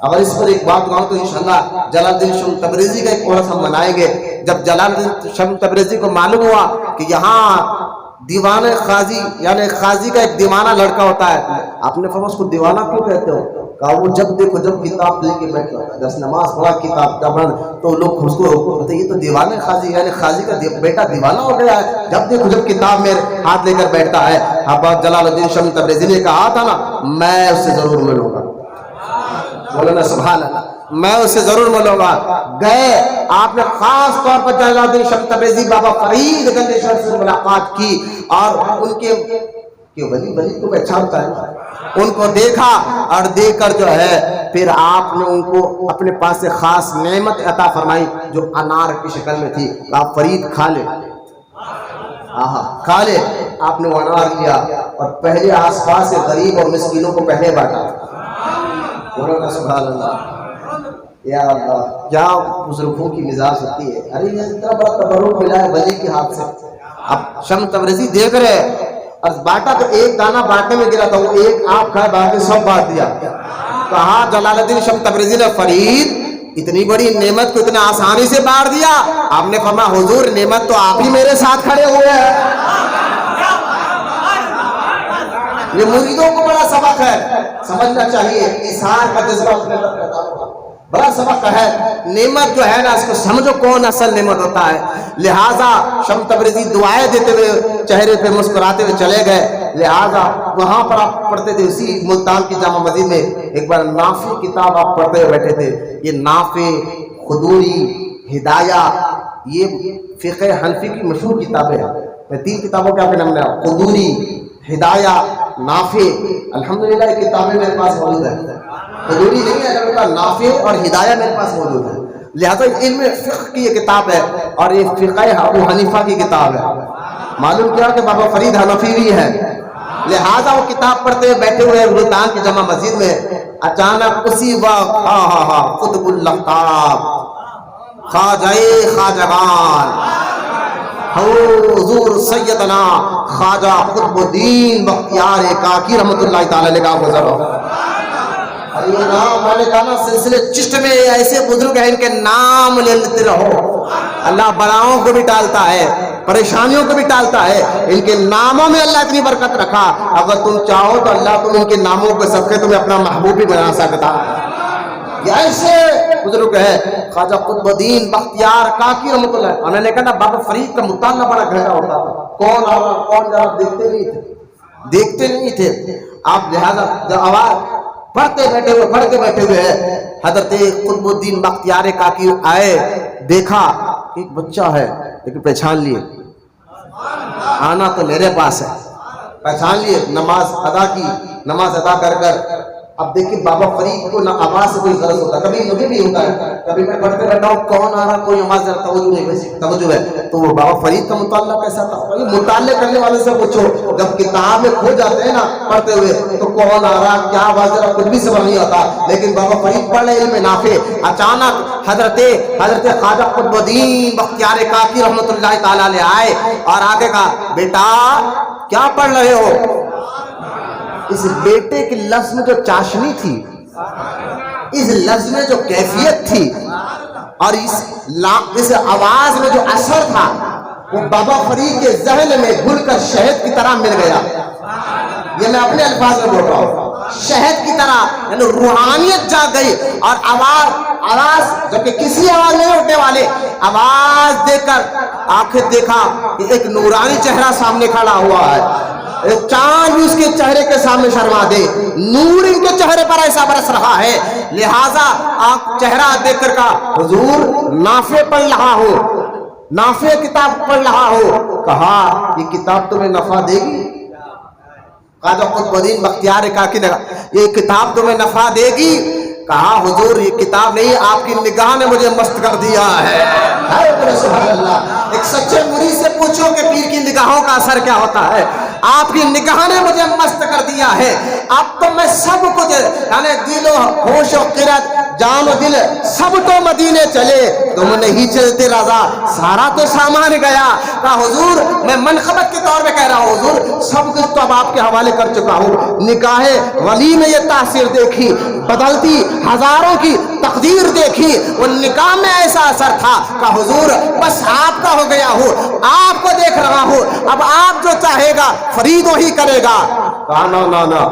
اگر اس پر ایک بات کہوں تو انشاءاللہ جلال الدین شم تبریزی کا ایک عرس ہم منائیں گے۔ جب جلال الدین شم تبریزی کو معلوم ہوا کہ یہاں دیوان قاضی، یعنی قاضی کا ایک دیوانہ لڑکا ہوتا ہے، آپ نے فرمایا اس کو دیوانہ کیوں کہتے ہو؟ کہا وہ جب دیکھو جب کتاب لے کے بیٹھتا ہے، جب نماز پڑھا کتاب تو لوگ اس کو کہتے ہیں یہ تو دیوانے قاضی، یعنی قاضی کا بیٹا دیوانہ ہو گیا ہے، جب دیکھو جب کتاب میں ہاتھ لے کر بیٹھتا ہے۔ اب جلال الدین شم تبریزی نے کہا تھا نا میں اس سے ضرور ملوں گا، بولو نا سبحان اللہ، میں اس سے ضرور ملوں گا۔ گئے، آپ نے خاص طور پر جلال الدین شم تبریزی بابا فرید گنج شکر سے ملاقات کی، اور ان کے ولی کو پہچانتا ہے، ان کو دیکھا، اور دیکھ کر جو ہے پھر آپ نے ان کو اپنے پاس سے خاص نعمت عطا فرمائی جو انار کی شکل میں تھی۔ آپ فرید کھا لے، کھا لے۔ آپ نے وہ انار لیا اور پہلے آس پاس سے غریب اور مسکینوں کو پہلے بانٹا۔ بولو نا سبحان اللہ، یا اللہ کیا بزرگوں کی مزاج ہوتی ہے۔ ارے یہ اتنا بڑا تبرک ملا ہے ولی کے ہاتھ سے، اب شمس تبریزی دیکھ رہے اور بانٹا تو ایک دانہ بانٹنے میں گرا تھا، وہ ایک آپ کھائے باقی سب بانٹ دیا. کہا جلال الدین شمس تبریزی نے فرید اتنی بڑی نعمت کو اتنے آسانی سے بانٹ دیا. آپ نے فرمایا حضور نعمت تو آپ ہی میرے ساتھ کھڑے ہوئے ہیں. یہ مریدوں کو بڑا سبق ہے، سمجھنا چاہیے. ایثار کا جذبہ اس میں پیدا ہوا، بڑا سبق ہے. نعمت جو ہے نا اس کو سمجھو کون اصل نعمت ہوتا ہے. لہٰذا شمس تبریزی دعائیں دیتے ہوئے چہرے پہ مسکراتے ہوئے چلے گئے. لہٰذا وہاں پر آپ پڑھتے تھے اسی ملتان کی جامع مسجد میں ایک بار نافع کتاب آپ پڑھتے ہوئے بیٹھے تھے. یہ نافع، خدوری، ہدایہ، یہ فقہ حنفی کی مشہور کتابیں ہیں. میں 3 کتابوں کے آپ کے نام لیا، خدوری، ہدایہ، نافع. الحمدللہ یہ کتابیں میرے پاس موجود ہیں. خدوری نہیں ہے البتہ نافع اور ہدایہ میرے پاس موجود ہے. لہذا علم فقہ کی یہ کتاب ہے اور یہ فقہ ابو حنیفہ کی کتاب ہے. معلوم کیا کہ بابا فرید حنفی بھی ہے. لہذا وہ کتاب پڑھتے ہوئے بیٹھے ہوئے ملتان کی جامع مسجد میں اچانک اسی وقت قطب الافطاب خواجہ خواجگان حضور سیدنا خواجہ قطب الدین بختیار کاکی رحمۃ اللہ تعالی علیہ کا گزر ہو. یہ نام میں نے کہا نا سلسلے چشت میں ایسے بزرگ ہیں ان کے نام لیتے رہو. اللہ بلاؤں کو بھی ٹالتا ہے، پریشانیوں کو بھی ٹالتا ہے. ان کے ناموں میں اللہ اتنی برکت رکھا، اگر تم چاہو تو اللہ تم ان کے ناموں کے صدقے تمہیں اپنا محبوب بھی بنا سکتا. یہ ایسے بزرگ ہے خواجہ قطب الدین بختیار کاکی رحمۃ اللہ. انہوں نے کہا نا بابا فرید کا مطالعہ بڑا گہرا ہوتا تھا. کون آ رہا کون جا رہا دیکھتے نہیں تھے آپ. لہٰذا جب آواز پڑھتے بیٹھے ہوئے حضرت قطب الدین بختیار کاکی آئے، دیکھا ایک بچہ ہے لیکن پہچان لیے آنا تو میرے پاس ہے. پہچان لیے، نماز ادا کی، نماز ادا کر اب دیکھیں بابا فرید کو نہ آواز سے کوئی غرض ہوتا ہے. کبھی مجھے بھی ہوتا ہے، کبھی میں پڑھتے رہتا ہوں کون آ رہا کوئی آواز توجہ نہیں، ویسی توجہ ہے. تو وہ بابا فرید کا مطالعہ کیسا تھا؟ مطالعہ کرنے والے سے پوچھو، جب کتاب میں کھو جاتے ہیں نا پڑھتے ہوئے تو کون آ رہا کیا آواز ہے کچھ بھی سمجھ نہیں آتا. لیکن بابا فرید پڑھ رہے علم نافع. اچانک حضرت خواجہ قطب الدین بختیار کاکی رحمۃ اللہ تعالی علیہ آئے اور آگے کہا بیٹا کیا پڑھ رہے ہو؟ اس بیٹے کے لفظ میں جو چاشنی تھی، اس لفظ میں جو کیفیت تھی اور اس آواز میں جو اثر تھا وہ بابا فرید کے ذہن میں گھل کر شہد کی طرح مل گیا. یہ میں اپنے الفاظ میں بول رہا ہوں، شہد کی طرح یعنی روحانیت جا گئی. اور آواز جو کہ کسی آواز نہیں اٹھنے والے آواز دے کر آنکھیں دیکھا کہ ایک نورانی چہرہ سامنے کھڑا ہوا ہے. چاند بھی اس کے چہرے کے سامنے شرما دے، نور ان کے چہرے پر ایسا برس رہا ہے. لہٰذا آپ چہرہ دیکھ کر کہا حضور نافع پڑھ رہا ہو، نافع کتاب پڑھ رہا ہو. کہا یہ کتاب تمہیں نفع دے گی؟ خواجہ قطب الدین بختیار کاکی نے کہا یہ کتاب تمہیں نفع دے گی؟ کہا حضور یہ کتاب نہیں، آپ کی نگاہ نے مجھے مست کر دیا ہے. سبحان اللہ. ایک سچے مرید سے پوچھو کہ پیر کی نگاہوں کا اثر کیا ہوتا ہے. آپ کی نگاہ نے مجھے مست کر دیا ہے. اب تو میں سب کچھ یعنی دل و ہوش و قرت جان و دل سب تو مدینے چلے، تم نہیں چلتے رضا سارا تو سامان گیا. کہا حضور میں منقبت کے طور پہ کہہ رہا ہوں حضور سب کچھ تو اب آپ کے حوالے کر چکا ہوں. نکاح ولی میں یہ تاثیر دیکھی، بدلتی ہزاروں کی تقدیر دیکھی، وہ نکاح میں ایسا اثر تھا کہ حضور بس آپ کا ہو گیا ہوں، آپ کو دیکھ رہا ہوں، اب آپ جو چاہے گا فرید وہی کرے گا. کہا نا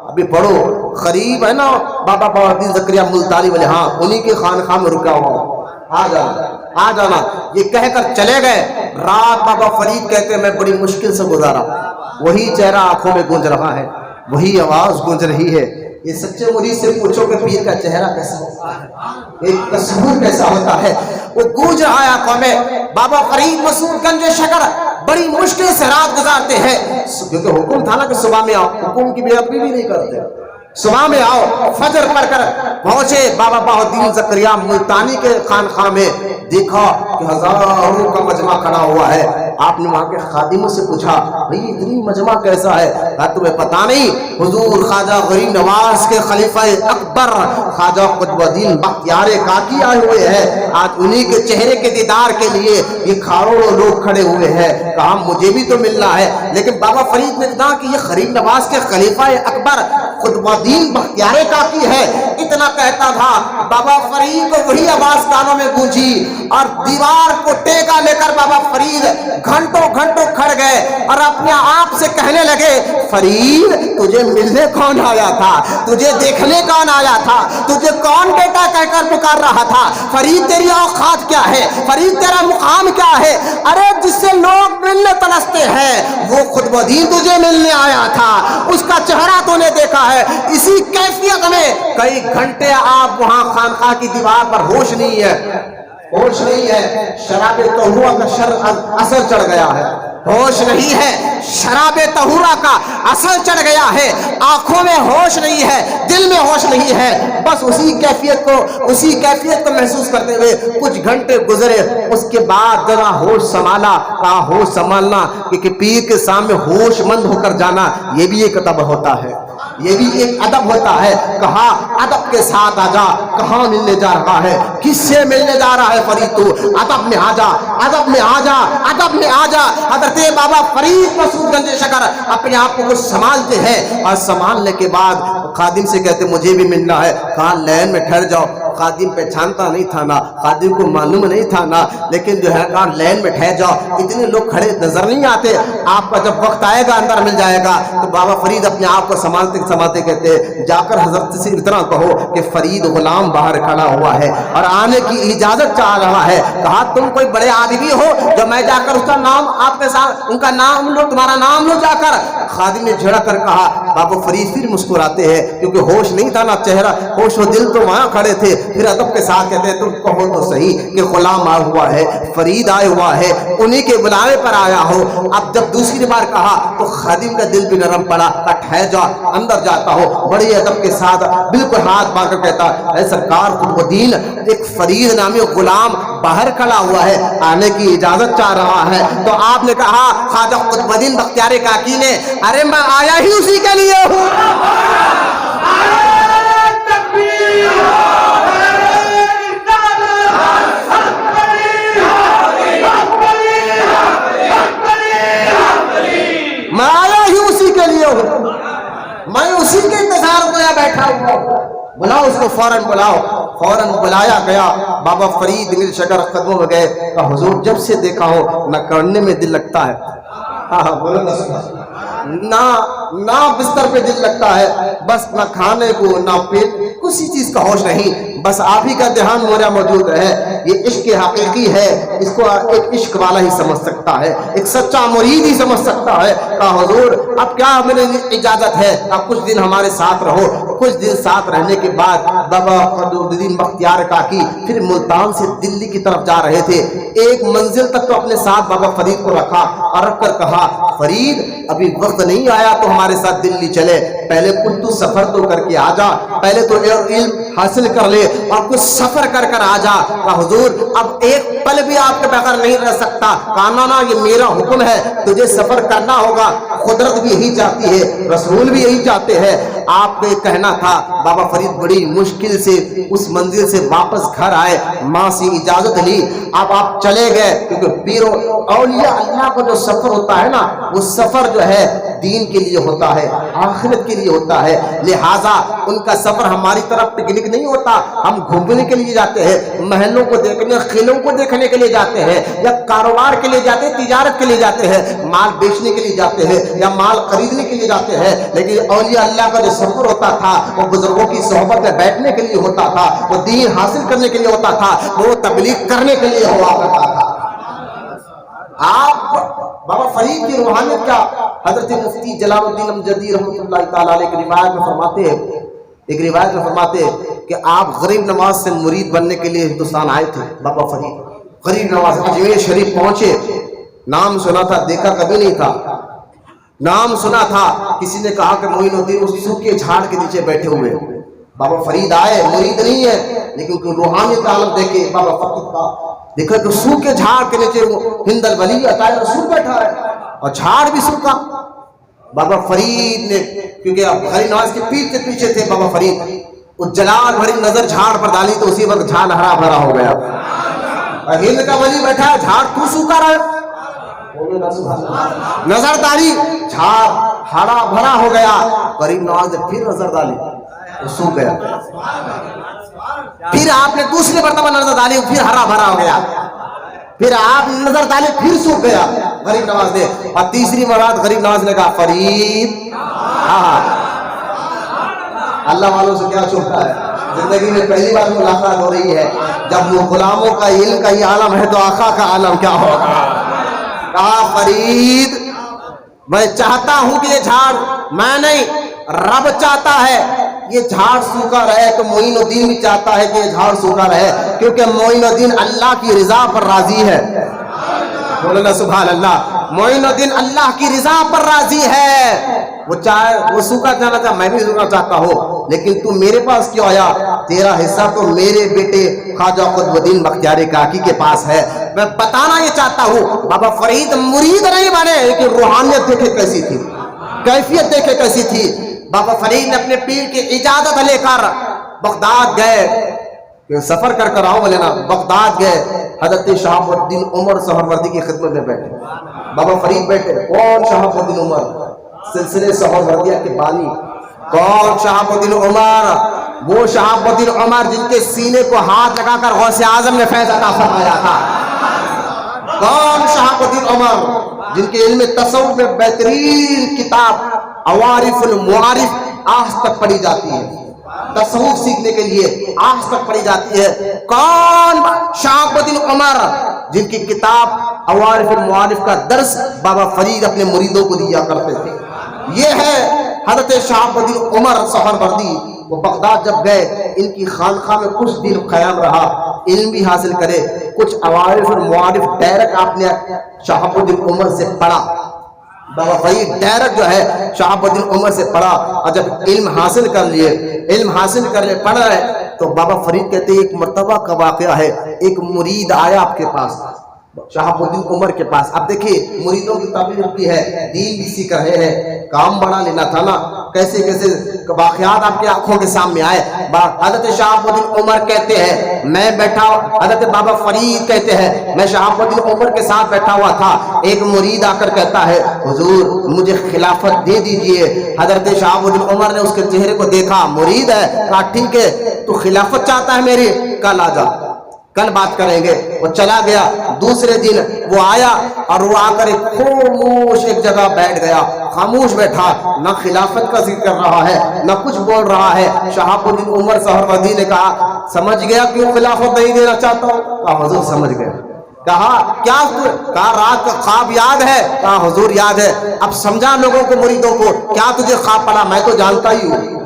ابھی پڑھو، قریب ہے نا بابا الدین زکریا ملتانی والے، ہاں انہی کے خانقاہ میں رکا ہوا، آ جانا. یہ کہہ کر چلے گئے. رات بابا فرید کہتے میں بڑی مشکل سے گزارا. وہی چہرہ آنکھوں میں گونج رہا ہے، وہی آواز گونج رہی ہے. یہ سچے مرید سے پوچھو کہ پیر کا چہرہ کیسا ہوتا ہے، ایک تصور کیسا ہوتا ہے. وہ گونج رہا ہے آنکھوں میں. بابا فرید مسعود گنج شکر بڑی مشکل سے رات گزارتے ہیں، کیونکہ حکم تھا نا کہ صبح میں آؤ، حکم کی بے ادبی بھی نہیں کرتے. صبح میں آؤ، فجر پڑھ کر پہنچے بابا بہاءالدین زکریا ملتانی کے خانقاہ میں. دیکھا کہ ہزاروں کا مجمع کھڑا ہوا ہے. آپ نے وہاں کے خادموں سے پوچھا بھئی اتنی مجمع کیسا ہے؟ کہا تمہیں پتا نہیں، حضور خواجہ غریب نواز کے خلیفہ اکبر خواجہ قطب الدین بختیار کاکی آئے ہوئے ہیں، آج انہی کے چہرے کے دیدار کے لیے یہ کروڑوں لوگ کھڑے ہوئے ہیں۔ کہا مجھے بھی تو ملنا ہے، لیکن بابا فرید نے کہا کہ یہ غریب نواز کے خلیفہ اکبر قطب الدین بختیار کاکی ہے۔ اتنا کہتا تھا، بابا فرید کو وہی آواز کانوں میں گونجی اور دیوار کو ٹیکا لے کر بابا فرید گھنٹوں گھنٹوں کھڑ گئے اور اپنے آپ سے کہنے لگے فرید تجھے ملنے کون آیا تھا؟ تجھے دیکھنے کون آیا تھا؟ تجھے کون بیٹا کہہ کر پکار رہا تھا؟ فرید تیری اوقات کیا ہے؟ فرید تیرا مقام کیا ہے؟ ارے جس سے لوگ ملنے تلستے ہیں وہ قطب الدین تجھے ملنے آیا تھا، اس کا چہرہ تو نے دیکھا ہے۔ اسی کیفیت میں کئی گھنٹے آپ وہاں خانقاہ کی دیوار پر ہوش نہیں ہے، ہوش نہیں ہے، شراب طہورہ کا اثر چڑھ گیا ہے، ہوش نہیں ہے، شراب طہورہ کا اثر چڑھ گیا ہے، آنکھوں میں ہوش نہیں ہے، دل میں ہوش نہیں ہے، بس اسی کیفیت کو محسوس کرتے ہوئے کچھ گھنٹے گزرے۔ اس کے بعد ذرا ہوش سنبھالا، کہا ہوش سنبھالنا کہ پیر کے سامنے ہوش مند ہو کر جانا یہ بھی ایک ادب ہوتا ہے، یہ بھی ایک ادب ہوتا ہے۔ کہا ادب کے ساتھ آجا، کہاں ملنے جا رہا ہے؟ کس سے ملنے جا رہا ہے فرید؟ تو ادب میں آجا، ادب میں آجا، ادب میں آجا۔ حضرت بابا فرید مسعود گنج شکر اپنے آپ کو کچھ سنبھالتے ہیں اور سنبھالنے کے بعد خادم سے کہتے مجھے بھی ملنا ہے۔ کہا لین میں ٹھہر جاؤ۔ خادم پہچانتا نہیں تھا نا، خادم کو معلوم نہیں تھا نا، لیکن جو ہے کہا لین میں ٹھہر جاؤ، اتنے لوگ کھڑے نظر نہیں آتے، آپ کا جب وقت آئے گا اندر مل جائے گا۔ تو بابا فرید اپنے آپ کو سنبھالتے کہتے جا کر حضرت سے اتنا کہو کہ فرید غلام باہر کھڑا ہوا ہے اور آنے کی اجازت چاہ رہا ہے۔ کہا تم کوئی بڑے آدمی ہو جو میں جا کر اس کا نام آپ کے ساتھ ان کا نام لو، تمہارا نام لو جا کر؟ خادم نے جھڑک کر کہا، بابا فرید پھر مسکراتے ہیں کیونکہ ہوش نہیں تھا نا، چہرہ ہوش و دل تو وہاں کھڑے تھے۔ پھر ادب کے ساتھ کہتے ہیں تم کہو تو صحیح کہ غلام آیا ہوا ہے، فرید آیا ہوا ہے، انہی کے بلاوے پر آیا ہو۔ اب جب دوسری بار کہا تو خادم کا دل بھی نرم پڑا، کہ ٹھہر جا اندر جاتا ہو۔ بڑے ادب کے ساتھ بالکل ہاتھ باندھ کر کہتا اے سرکار قطب الدین ایک فرید نامی غلام باہر کھڑا ہوا ہے، آنے کی اجازت چاہ رہا ہے۔ تو آپ نے کہا خواجہ قطب الدین بختیار کاکی نے، ارے میں آیا ہی اسی کے لیے ہوں۔ میں آیا ہی اسی کے لیے ہوں، میں اسی کے انتظار میں بیٹھا ہوں، بلاؤ اس کو فوراً بلاؤ۔ فوراً بلایا گیا، بابا فرید گنج شکر قدموں میں گئے، کہ حضور جب سے دیکھا ہو نہ کرنے میں دل لگتا ہے، ہاں بولو نہ بستر پہ دل لگتا ہے، بس نہ کھانے کو نہ پیٹ کسی چیز کا ہوش نہیں، بس آپ ہی کا دھیان میرا موجود ہے۔ یہ عشق حقیقی ہے، اس کو ایک عشق والا ہی سمجھ سکتا ہے، ایک سچا مرید ہی سمجھ سکتا ہے۔ کہا حضور اب کیا میرے اجازت ہے، اب کچھ دن ہمارے ساتھ رہو۔ کچھ دن ساتھ رہنے کے بعد بابا قطب الدین بختیار کاکی پھر ملتان سے دلی کی طرف جا رہے تھے۔ ایک منزل تک تو اپنے ساتھ بابا فرید کو رکھا اور رکھ کر کہا فرید ابھی وقت نہیں آیا تو ہمارے ساتھ دلی چلے، پہلے کچھ تو سفر تو کر کے آ جا، پہلے تو علم حاصل کر لے اور کچھ سفر کر کر آ جا۔ کہا حضور اب ایک پل بھی آپ کے بغیر نہیں رہ سکتا۔ کہا نا یہ میرا حکم ہے، تجھے سفر کرنا ہوگا، قدرت بھی یہی چاہتی ہے، رسول بھی یہی چاہتے ہیں۔ آپ کو یہ کہنا تھا۔ بابا فرید بڑی مشکل سے اس منزل سے واپس گھر آئے، ماں سے اجازت لی، اب آپ چلے گئے، کیونکہ پیر اولیاء اللہ کا جو سفر ہوتا ہے نا، وہ سفر جو ہے دین کے لیے ہوتا ہے، آخرت کے لیے ہوتا ہے، لہٰذا ان کا سفر ہماری طرف پکنک نہیں ہوتا۔ ہم گھومنے کے لیے جاتے ہیں، محلوں کو دیکھنے، قلعوں کو دیکھنے کے لیے جاتے ہیں، یا کاروبار کے لیے جاتے ہیں، تجارت کے لیے جاتے ہیں، مال بیچنے کے لیے جاتے ہیں یا مال خریدنے کے لیے جاتے ہیں۔ لیکن اولیاء اللہ کا جو سفر ہوتا تھا وہ بزرگوں کی صحبت میں بیٹھنے کے لیے ہوتا تھا، وہ دین حاصل کرنے کے لیے ہوتا تھا، وہ تبلیغ کرنے کے لیے ہوا کرتا تھا۔ آپ بابا فرید کی روحانیت کا حضرت مفتی جلال الدین امجدی رحمۃ اللہ تعالی علیہ کی روایت میں فرماتے ہیں، ایک روایت میں فرماتے ہیں کہ آپ غریب نواز سے مرید بننے کے لیے ہندوستان آئے تھے۔ بابا فرید غریب نواز اجمیر شریف پہنچے، نام سنا تھا، دیکھا کبھی نہیں تھا، نام سنا تھا، کسی نے کہا کہ معین الدین اس سوکھے جھاڑ کے نیچے بیٹھے ہوئے۔ بابا فرید آئے، مرید نہیں ہے لیکن روحانیت کا عالم دیکھے بابا فرید کا دیکھو کہ سوکھے جھاڑ کے نیچے وہ ہند الولی عطائے رسول بیٹھا ہے اور جھاڑ بھی سوکھا. بابا فرید نے، کیونکہ اب غریب نواز کے پیچھے تھے بابا فرید، وہ جلال بھری نظر جھاڑ پر ڈالی تو اسی وقت جھاڑ ہرا بھرا ہو گیا. اور ہند کا ولی بیٹھا ہے، جھاڑ تو سوکھا رہا، نظر ڈالی جھاڑ ہرا بھرا ہو گیا. غریب نواز نے پھر نظر ڈالی، وہ سوکھ گیا. پھر آپ نے دوسری مرتبہ نظر ڈالی، پھر ہرا بھرا ہو گیا. پھر آپ نظر ڈالے، پھر سوکھ گیا غریب نواز نے. اور تیسری مراد غریب نواز نے کہا فرید. اللہ والوں سے کیا چھپتا ہے؟ زندگی میں پہلی بار ملاقات ہو رہی ہے، جب وہ غلاموں کا علم کا یہ عالم ہے تو آقا کا عالم کیا ہوگا. کہا فرید میں چاہتا ہوں کہ یہ جھاڑ، میں نہیں رب چاہتا ہے یہ جھاڑ سوکھا رہے، تو معین الدین بھی چاہتا ہے کہ یہ جھاڑ سوکھا رہے، کیونکہ معین الدین اللہ کی رضا پر راضی ہے. بولنا سبحان اللہ. معین الدین اللہ کی رضا پر راضی ہے. وہ چاہے وہ سوکھا جانا چاہتا، میں بھی سوکھا چاہتا ہوں، لیکن تو میرے پاس کیوں آیا؟ تیرا حصہ تو میرے بیٹے خواجہ قطب الدین بختیار کاکی کے پاس ہے. میں بتانا یہ چاہتا ہوں بابا فرید مرید نہیں بنے، لیکن روحانیت دیکھے کیسی تھی، کیفیت دیکھے کیسی تھی. بابا فرید نے اپنے پیر کی اجازت لے کر بغداد گئے، سفر کر آؤ بولے نا. بغداد گئے، حضرت شہاب الدین عمر سہروردی کی خدمت میں بیٹھے. بابا فرید بیٹھے. کون شہاب الدین عمر؟ سلسلے سہروردیہ کے بانی. کون شہاب الدین عمر؟ وہ شہاب الدین عمر جن کے سینے کو ہاتھ لگا کر غوث اعظم نے فیض عطا فرمایا تھا. کون شہاب الدین عمر جن کے علم تصوف میں بہترین کتاب عوارف المعارف آج تک پڑھی جاتی ہے، تصوف سیکھنے کے لیے آج تک پڑھی جاتی ہے. کون شہاب الدین عمر جن کی کتاب عوارف المعارف کا درس بابا فرید اپنے مریدوں کو دیا کرتے تھے. یہ ہے حضرت شہاب الدین عمر سہروردی. وہ بغداد جب گئے، ان کی خانقاہ میں کچھ دن قیام رہا، علم بھی حاصل کرے. کچھ عوارف المعارف ڈائریکٹ آپ نے شہاب الدین عمر سے پڑھا. بابا فرید ڈائریکٹ جو ہے شہاب الدین عمر سے پڑھا، اور جب علم حاصل کر لیے پڑھ رہے تو بابا فرید کہتے ہیں ایک مرتبہ کا واقعہ ہے، ایک مرید آیا آپ کے پاس، شہاب الدین عمر کے پاس. اب دیکھیے مریدوں کی تعبیر ہوتی ہے، دین بھی سیکھ رہے ہیں، کام بڑھا لینا تھا نا. کیسے کیسے واقعات آپ کی آنکھوں کے سامنے آئے. حضرت شہاب الدین عمر کہتے ہیں میں بیٹھا، حضرت بابا فرید کہتے ہیں میں شہاب الدین عمر کے ساتھ بیٹھا ہوا تھا. ایک مرید آ کر کہتا ہے حضور مجھے خلافت دے دیجئے. حضرت شہاب الدین عمر نے اس کے چہرے کو دیکھا، مرید ہے، کہا ٹھیک ہے تو خلافت چاہتا ہے میری، کل آ جا، کل بات کریں گے. وہ چلا گیا. دوسرے دن وہ آیا اور وہ آ کر ایک خاموش ایک جگہ بیٹھ گیا، خاموش بیٹھا، نہ خلافت کا ذکر کر رہا ہے نہ کچھ بول رہا ہے. شہاب الدین عمر سہروردی نے کہا سمجھ گیا کیوں خلافت نہیں دینا چاہتا ہوں؟ کہا حضور سمجھ گئے. کہا کیا؟ کہا رات کا خواب یاد ہے؟ کہا حضور یاد ہے. اب سمجھا لوگوں کو، مریدوں کو، کیا تجھے خواب پڑا؟ میں تو جانتا ہی ہوں.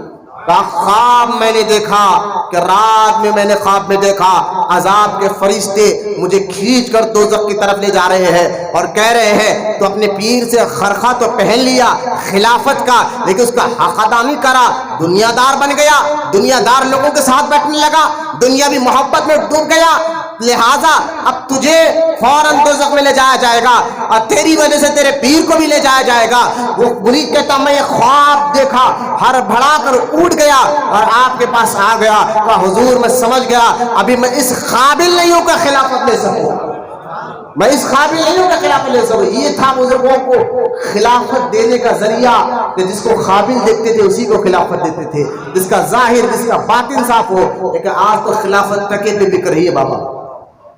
کہا خواب میں نے دیکھا کہ رات میں نے خواب میں دیکھا عذاب کے فرشتے مجھے کھینچ کر دوزخ کی طرف لے جا رہے ہیں اور کہہ رہے ہیں تو اپنے پیر سے خرخہ تو پہن لیا خلافت کا، لیکن اس کا حق ادا نہیں کرا، دنیا دار بن گیا، دنیا دار لوگوں کے ساتھ بیٹھنے لگا، دنیا بھی محبت میں ڈوب گیا، لہٰذا اب تجھے فوراً دوزخ میں لے جایا جائے گا اور تیری وجہ سے تیرے پیر کو بھی لے جایا جائے گا. وہ مرید کہتا میں یہ خواب دیکھا، ہر بھڑا کر اٹھ گیا اور آپ کے پاس آ گیا. کہا حضور میں سمجھ گیا، ابھی میں اس قابل نہیں ہوں کہ خلافت لے سکوں، میں اس قابل نہیں ہوں کہ خلافت لے سکوں. یہ تھا بزرگوں کو خلافت دینے کا ذریعہ کہ جس کو قابل دیکھتے تھے اسی کو خلافت دیتے تھے، جس کا ظاہر جس کا باطن صاف ہو. لیکن آج تو خلافت ٹکے پہ بک رہی ہے، بابا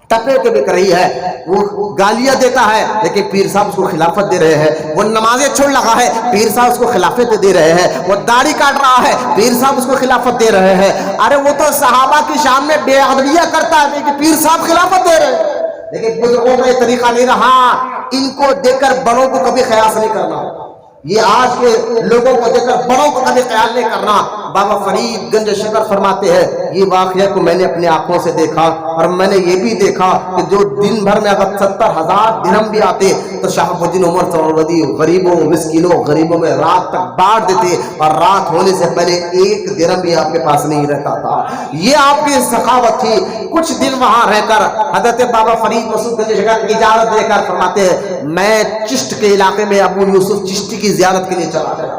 ٹپے کے بک رہی ہے. وہ گالیاں دیتا ہے لیکن پیر صاحب اس کو خلافت دے رہے ہیں. وہ نمازیں چھوڑ لگا ہے، پیر صاحب اس کو خلافت دے رہے ہیں. وہ داڑھی کاٹ رہا ہے، پیر صاحب اس کو خلافت دے رہے ہیں. ارے وہ تو صحابہ کی شان میں بے ادبیہ کرتا ہے کہ پیر صاحب خلافت دے رہے ہیں. لیکن بزرگوں کا یہ طریقہ نہیں رہا. ان کو دیکھ کر بڑوں کو کبھی خیال نہیں کرنا، یہ آج کے لوگوں کو دیکھ کر بڑوں کو کبھی خیال نہیں کرنا. بابا فرید گنج شکر فرماتے ہیں یہ واقعہ کو میں نے اپنی آنکھوں سے دیکھا اور میں نے یہ بھی دیکھا کہ جو دن بھر میں اگر 70,000 درہم بھی آتے تو شہاب الدین عمر سہروردی غریبوں مسکینوں غریبوں میں رات تک بانٹ دیتے اور رات ہونے سے پہلے 1 درہم بھی آپ کے پاس نہیں رہتا تھا. یہ آپ کی سخاوت تھی. کچھ دن وہاں رہ کر حضرت بابا فرید مسعود گنج شکر اجازت دے کر فرماتے ہیں میں چشت کے علاقے میں ابو یوسف چشتی کی زیارت کے لیے چلا گیا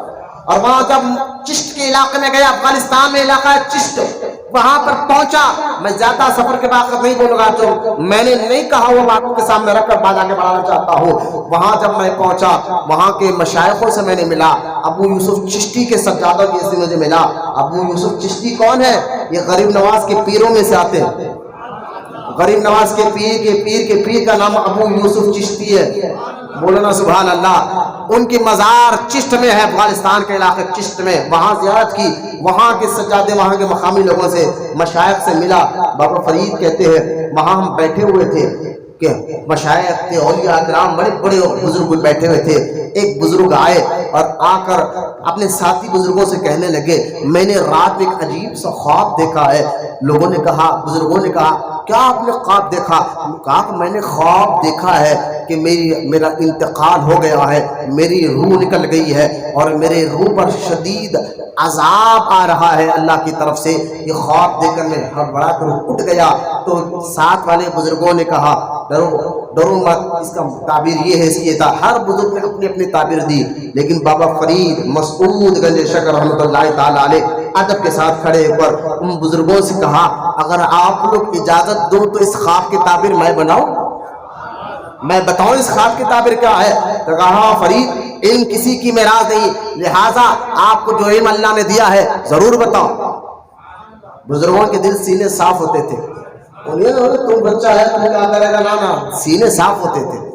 اور وہاں جب چشت کے علاقے میں گیا افغانستان میں علاقہ ہے چشت وہاں پر پہنچا. میں زیادہ سفر کے بعد نہیں بولوں گا جو میں نے نہیں کہا وہ آپ کے سامنے رکھ کر بات آگے بڑھانا چاہتا ہوں. وہاں جب میں پہنچا وہاں کے مشائخوں سے میں نے ملا. ابو یوسف چشتی کے سجادہ کی سے مجھے ملا. ابو یوسف چشتی کون ہے؟ یہ غریب نواز کے پیروں میں سے آتے ہیں. غریب نواز کے پیر کا نام ابو یوسف چشتی ہے. بولنا سبحان اللہ. ان کی مزار چشت میں ہے افغانستان کے علاقے چشت میں. وہاں زیارت کی وہاں کے سجادے وہاں کے مقامی لوگوں سے مشائخ سے ملا. بابا فرید کہتے ہیں وہاں ہم بیٹھے ہوئے تھے کہ مشائخ تھے اولیاء کرام بڑے بڑے بزرگ بیٹھے ہوئے تھے. ایک بزرگ آئے اور آ کر اپنے ساتھی بزرگوں سے کہنے لگے میں نے رات میں ایک عجیب سا خواب دیکھا ہے. لوگوں نے کہا بزرگوں نے کہا کیا آپ نے خواب دیکھا؟ کہا کہ میں نے خواب دیکھا ہے کہ میرا انتقال ہو گیا ہے میری روح نکل گئی ہے اور میرے روح پر شدید عذاب آ رہا ہے اللہ کی طرف سے. یہ خواب دیکھ کر میں ہڑبڑا کر اٹھ گیا. تو ساتھ والے بزرگوں نے کہا ڈرو مت. اس کا تعبیر یہ حیثیت تھا. ہر بزرگ نے اپنی اپنی تعبیر دی لیکن بابا فرید مسعود گنج شکر رحمۃ اللہ تعالی علیہ ادب کے ساتھ کھڑے پر ان بزرگوں سے کہا اگر آپ لوگ اجازت دو تو اس خواب کی تعبیر میں بناؤں میں بتاؤں اس خواب کی تعبیر کیا ہے؟ تو کہا فرید علم کسی کی میراث نہیں لہٰذا آپ کو جو علم اللہ نے دیا ہے ضرور بتاؤ. بزرگوں کے دل سینے صاف ہوتے تھے. تم بچہ ہے تم کیا کرے گا؟ نا سینے صاف ہوتے تھے.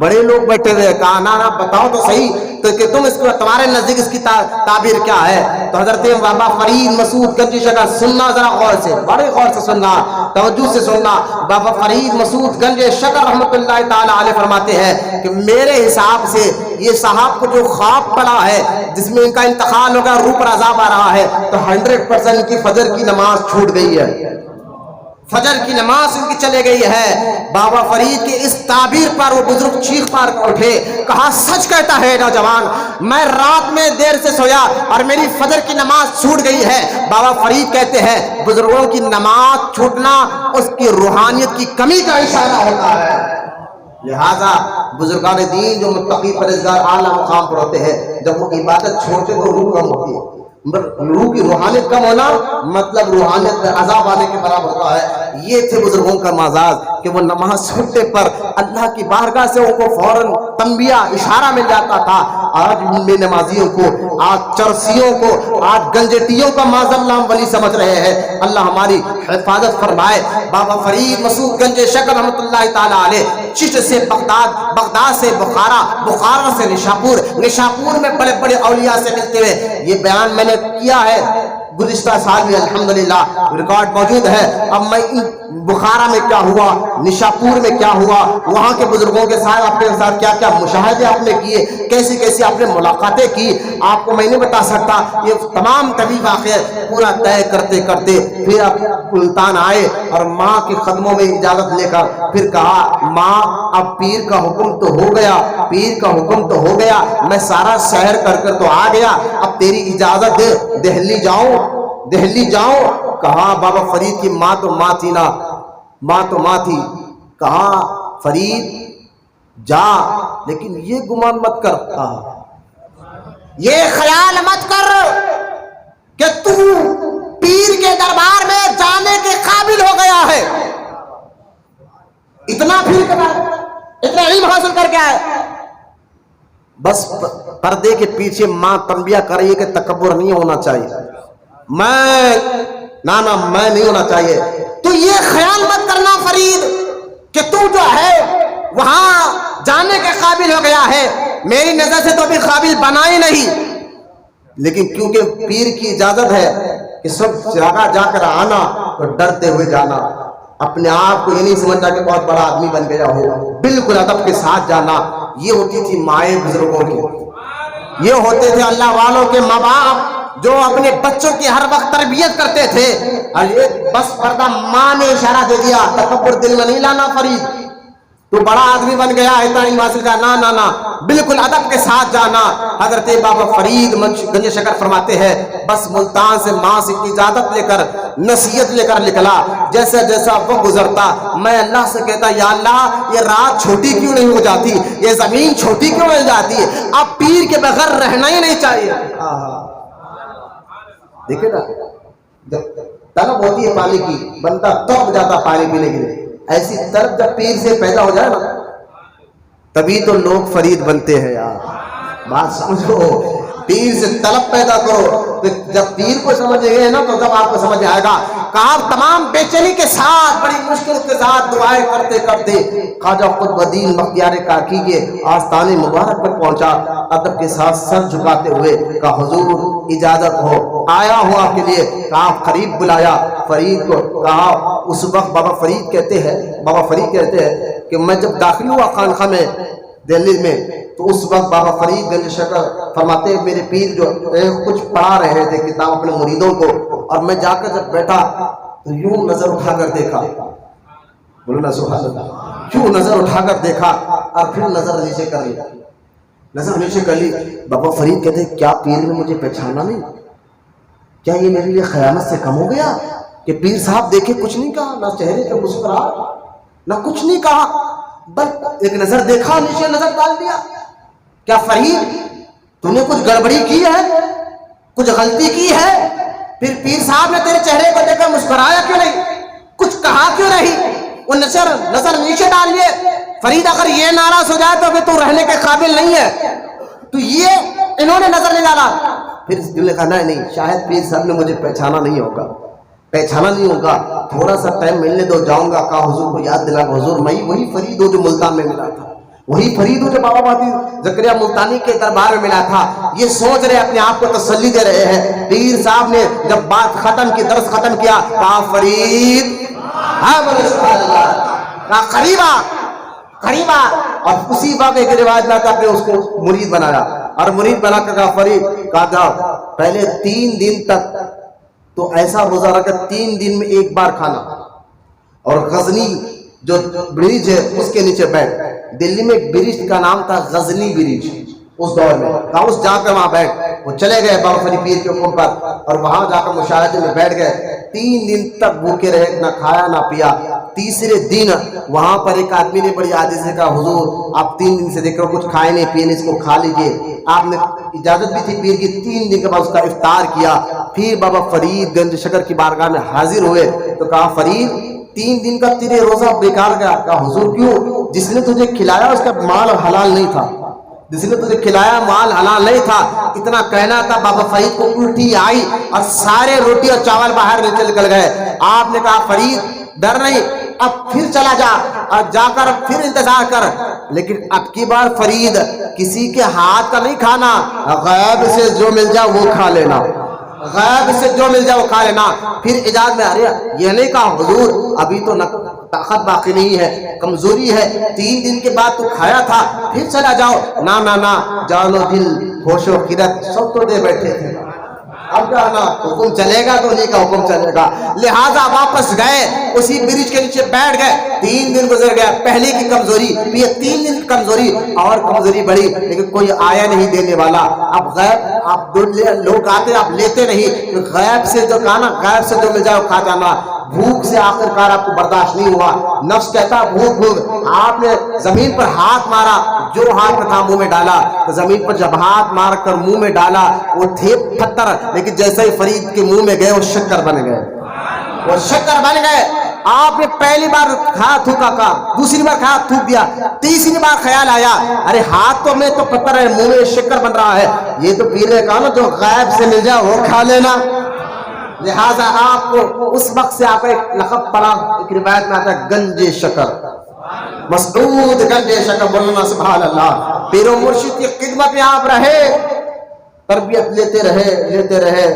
بڑے لوگ بیٹھے ہوئے کہا نا بتاؤ تو صحیح تو کہ تم اس کو تمہارے نزدیک اس کی تعبیر کیا ہے؟ تو حضرت بابا فرید مسعود گنج شکر سننا ذرا غور سے بڑے غور سے سننا توجہ سے سننا. بابا فرید مسعود گنج شکر رحمۃ اللہ تعالی علیہ فرماتے ہیں کہ میرے حساب سے یہ صاحب کو جو خواب پڑا ہے جس میں ان کا انتقال ہوگا روح پر عذاب آ رہا ہے تو 100% کی فجر کی نماز چھوٹ گئی ہے. فجر کی نماز ان کی چلے گئی ہے. بابا فرید کی اس تعبیر پر وہ بزرگ چیخ پار اٹھے کہا سچ کہتا ہے نوجوان میں رات میں دیر سے سویا اور میری فجر کی نماز چھوٹ گئی ہے. بابا فرید کہتے ہیں بزرگوں کی نماز چھوٹنا اس کی روحانیت کی کمی کا اشارہ ہوتا ہے. لہذا بزرگان دین جو متقی پرہیزگار اعلیٰ مقام پر ہوتے ہیں جب وہ عبادت چھوڑتے تو روح کم ہوتی ہے. روح کی روحانیت کم ہونا مطلب روحانیت میں عذاب آنے کے برابر ہوتا ہے. یہ تھے بزرگوں کا مزاج کہ وہ نماز چھوڑتے پر اللہ کی بارگاہ سے ان کو فوراً تنبیہ اشارہ مل جاتا تھا. آج بے نمازیوں کو آج چرسیوں کو آج گنجٹیوں کا معاذ اللہ ولی سمجھ رہے ہیں. اللہ ہماری حفاظت فرمائے. بابا فرید مسعود گنج شکر رحمۃ اللہ تعالی علیہ چشت سے بغداد سے بخارا سے نشاپور میں بڑے بڑے اولیاء سے ملتے ہوئے یہ بیان میں نے کیا ہے گزشتہ سال بھی الحمدللہ ریکارڈ موجود ہے. اب میں بخارا میں کیا ہوا نشاپور میں کیا ہوا وہاں کے بزرگوں کے ساتھ اپنے ساتھ کیا کیا مشاہدے آپ نے کیے کیسی کیسی آپ نے ملاقاتیں کی آپ کو میں نہیں بتا سکتا. یہ تمام طبیب واقعے پورا طے کرتے کرتے پھر آپ ملتان آئے اور ماں کے قدموں میں اجازت لے کر پھر کہا ماں اب پیر کا حکم تو ہو گیا میں سارا سحر کر تو آ گیا اب تیری اجازت دے دہلی جاؤں. کہا بابا فرید کی ماں تو ماں تھی. کہا فرید جا لیکن یہ گمان مت کر یہ خیال مت کر کہ تو پیر کے دربار میں جانے کے قابل ہو گیا ہے. اتنا علم حاصل کر کے آئے. بس پردے کے پیچھے ماں تنبیہ کر رہی ہے کہ تکبر نہیں ہونا چاہیے. میں نہیں ہونا چاہیے. تو یہ خیال مت کرنا فرید کہ تو جو ہے وہاں جانے کے قابل ہو گیا ہے. میری نظر سے تو ابھی قابل بنا ہی نہیں لیکن کیونکہ پیر کی اجازت ہے کہ سب جگہ جا کر آنا تو ڈرتے ہوئے جانا. اپنے آپ کو یہ نہیں سمجھنا کہ بہت بڑا آدمی بن گیا ہو. بالکل ادب کے ساتھ جانا. یہ ہوتی تھی مائیں بزرگوں کی. یہ ہوتے تھے اللہ والوں کے ماں باپ جو اپنے بچوں کی ہر وقت تربیت کرتے تھے، اور یہ بس پردہ ماں نے اشارہ دے دیا، تکبر دل میں نہیں لانا فرید، تو بڑا آدمی بن گیا اتنا علم حاصل کا، نا نا نا، بالکل ادب کے ساتھ جانا۔ حضرت بابا فرید گنج شکر فرماتے ہیں بس ملتان سے ماں سے اجازت لے کر نصیحت لے کر نکلا، جیسا جیسا وہ گزرتا میں اللہ سے کہتا یا اللہ یہ رات چھوٹی کیوں نہیں ہو جاتی، یہ زمین چھوٹی کیوں نہیں جاتی، اب پیر کے بغیر رہنا ہی نہیں چاہیے۔ دیکھیں نا جب طلب ہوتی ہے پانی کی، بندہ تڑپ جاتا پانی پینے کے لیے، ایسی طلب جب پیر سے پیدا ہو جائے نا تبھی تو لوگ فرید بنتے ہیں یار، بات سمجھو، پیر سے طلب پیدا کرو، جب پیر کو سمجھ گئے نا تو جب آپ کو سمجھ آئے گا۔ کہا تمام بے چینی کے ساتھ بڑی مشکل کے ساتھ دعائیں کرتے کرتے خواجہ قطب الدین بختیار کاکی کے آستانے مبارک پر پہنچا، ادب کے ساتھ سر جھکاتے ہوئے کہا حضور اجازت ہو، آیا ہوں آپ کے لیے۔ کہا قریب بلایا فرید کو، کہا اس وقت بابا فرید کہتے ہیں کہ میں جب داخل ہوا خانقاہ میں دہلی میں تو اس وقت بابا فرید گنج شکر فرماتے ہیں میرے پیر جو کچھ پڑھا رہے تھے کتاب اپنے مریدوں کو، اور میں جا کر جب بیٹھا تو یوں نظر اٹھا کر دیکھا، بولو نا سبحان اللہ، یوں نظر اٹھا کر دیکھا اور پھر نظر نیچے کر لی، نظر نیچے کر لی۔ بابا فرید کہتے ہیں کیا پیر نے مجھے پہچانا نہیں؟ کیا یہ میرے لیے خیانت سے کم ہو گیا کہ پیر صاحب دیکھے کچھ نہیں کہا، نہ چہرے پہ مسکراہٹ نہ کچھ نہیں کہا، بس ایک نظر دیکھا نیچے نظر ڈال دیا۔ کیا فرید تو نے کچھ گڑبڑی کی ہے، کچھ غلطی کی ہے؟ پھر پیر صاحب نے تیرے چہرے کو دیکھ کر مسکرایا کیوں نہیں، کچھ کہا کیوں نہیں؟ وہ نظر نیچے ڈال لیے۔ فرید اگر یہ ناراض ہو جائے تو پھر تو رہنے کے قابل نہیں ہے، تو یہ انہوں نے نظر نہیں ڈالا۔ پھر دل نے کہا نہیں شاید پیر صاحب نے مجھے پہچانا نہیں ہوگا، تھوڑا سا ٹائم ملنے دو، جاؤں گا۔ کہا حضور کو یاد دلا حضور میں وہی فرید ہوں جو ملتان میں ملا تھا، وہی فرید ہوں جو بابا بادی زکریا ملتانی کے دربار میں ملا تھا۔ یہ سوچ رہے اپنے آپ کو تسلی دے رہے ہیں۔ پیر صاحب نے جب بات ختم کی، درس ختم کیا، کہا فرید کہا قریبا، اور اسی وقت ایک روایت میں آپ نے اس کو مرید بنایا، اور مرید بنا کر کہا فرید کہا جاؤ پہلے 3 دن تک تو ایسا روزہ رکھا 3 دن میں ایک بار کھانا، اور غزنی جو برج ہے اس کے نیچے بیٹھ، دلی میں ایک برج کا نام تھا غزنی برج اس دور میں، کہا اس جا کر وہاں بیٹھ۔ وہ چلے گئے بابا فرید پیر کے حکم پر، اور وہاں جا کر مشاہدے میں بیٹھ گئے۔ 3 دن تک بھوکے رہے، نہ کھایا نہ پیا۔ تیسرے دن وہاں پر ایک آدمی نے بڑی عاجزی سے کہا حضور آپ 3 دن سے دیکھ کر کچھ کھائے نہیں پیے نہیں، اس کو کھا لیجئے۔ آپ نے اجازت بھی تھی پیر کی، 3 دن کے بعد اس کا افطار کیا۔ پھر بابا فرید گنج شکر کی بارگاہ میں حاضر ہوئے تو کہا فرید 3 دن کا تیرے روزہ بیکار گیا۔ کہا حضور کیوں؟ جس نے تجھے کھلایا اس کا مال حلال نہیں تھا، جس نے تجھے کھلایا مال حلال نہیں تھا۔ اتنا کہنا تھا، بابا فرید کو الٹی آئی اور سارے روٹی اور چاول باہر نکل گئے۔ آپ نے کہا فرید ڈر نہیں، اب پھر چلا جا اور جا کر پھر انتظار کر، لیکن اب کی بار فرید کسی کے ہاتھ کا نہیں کھانا، غیب سے جو مل جائے وہ کھا لینا، غیب سے جو مل جائے وہ کھا لینا۔ پھر اجازت میں ارے یہ نہیں کہا حضور ابھی تو طاقت باقی نہیں ہے، کمزوری ہے، 3 دن کے بعد تو کھایا تھا، پھر چلا جاؤ۔ نا جان و دل ہوش و خیرت سب تو دے بیٹھے تھے، اب جانا حکم چلے گا تو نہیں کا حکم چلے گا۔ لہٰذا واپس گئے، اسی برج کے نیچے بیٹھ گئے۔ 3 دن گزر گیا، پہلے کی کمزوری، یہ 3 دن کی کمزوری اور کمزوری بڑی، لیکن کوئی آیا نہیں دینے والا۔ اب غیب آپ لوگ آتے آپ لیتے نہیں، غیب سے جو کھانا غیب سے جو مل جائے وہ کھا جانا۔ بھوک سے آخرکار آپ کو برداشت نہیں ہوا، نفس کہتا بھوک، آپ نے زمین پر ہاتھ مارا، جو ہاتھ میں تھا منہ میں ڈالا، تو زمین پر جب ہاتھ مار کر منہ میں ڈالا وہ تھے پتھر، لیکن جیسے ہی فرید کے منہ میں گئے وہ شکر بن گئے۔ آپ نے پہلی بار کھایا تھوکا کا، دوسری بار کھایا تھوک دیا، تیسری بار خیال آیا ارے ہاتھ تو میں تو پتھر ہے، منہ میں شکر بن رہا ہے، یہ تو پیر نے کہا نا جو غیب سے مل جائے وہ کھا لینا۔ لہٰذا آپ کو اس وقت سے آپ کا ایک لقب پڑا، ایک روایت میں آتا ہے گنج شکر، مسعود گنج شکر، بولنا سبحان اللہ۔ پیر و مرشد کی خدمت میں آپ رہے تربیت لیتے رہے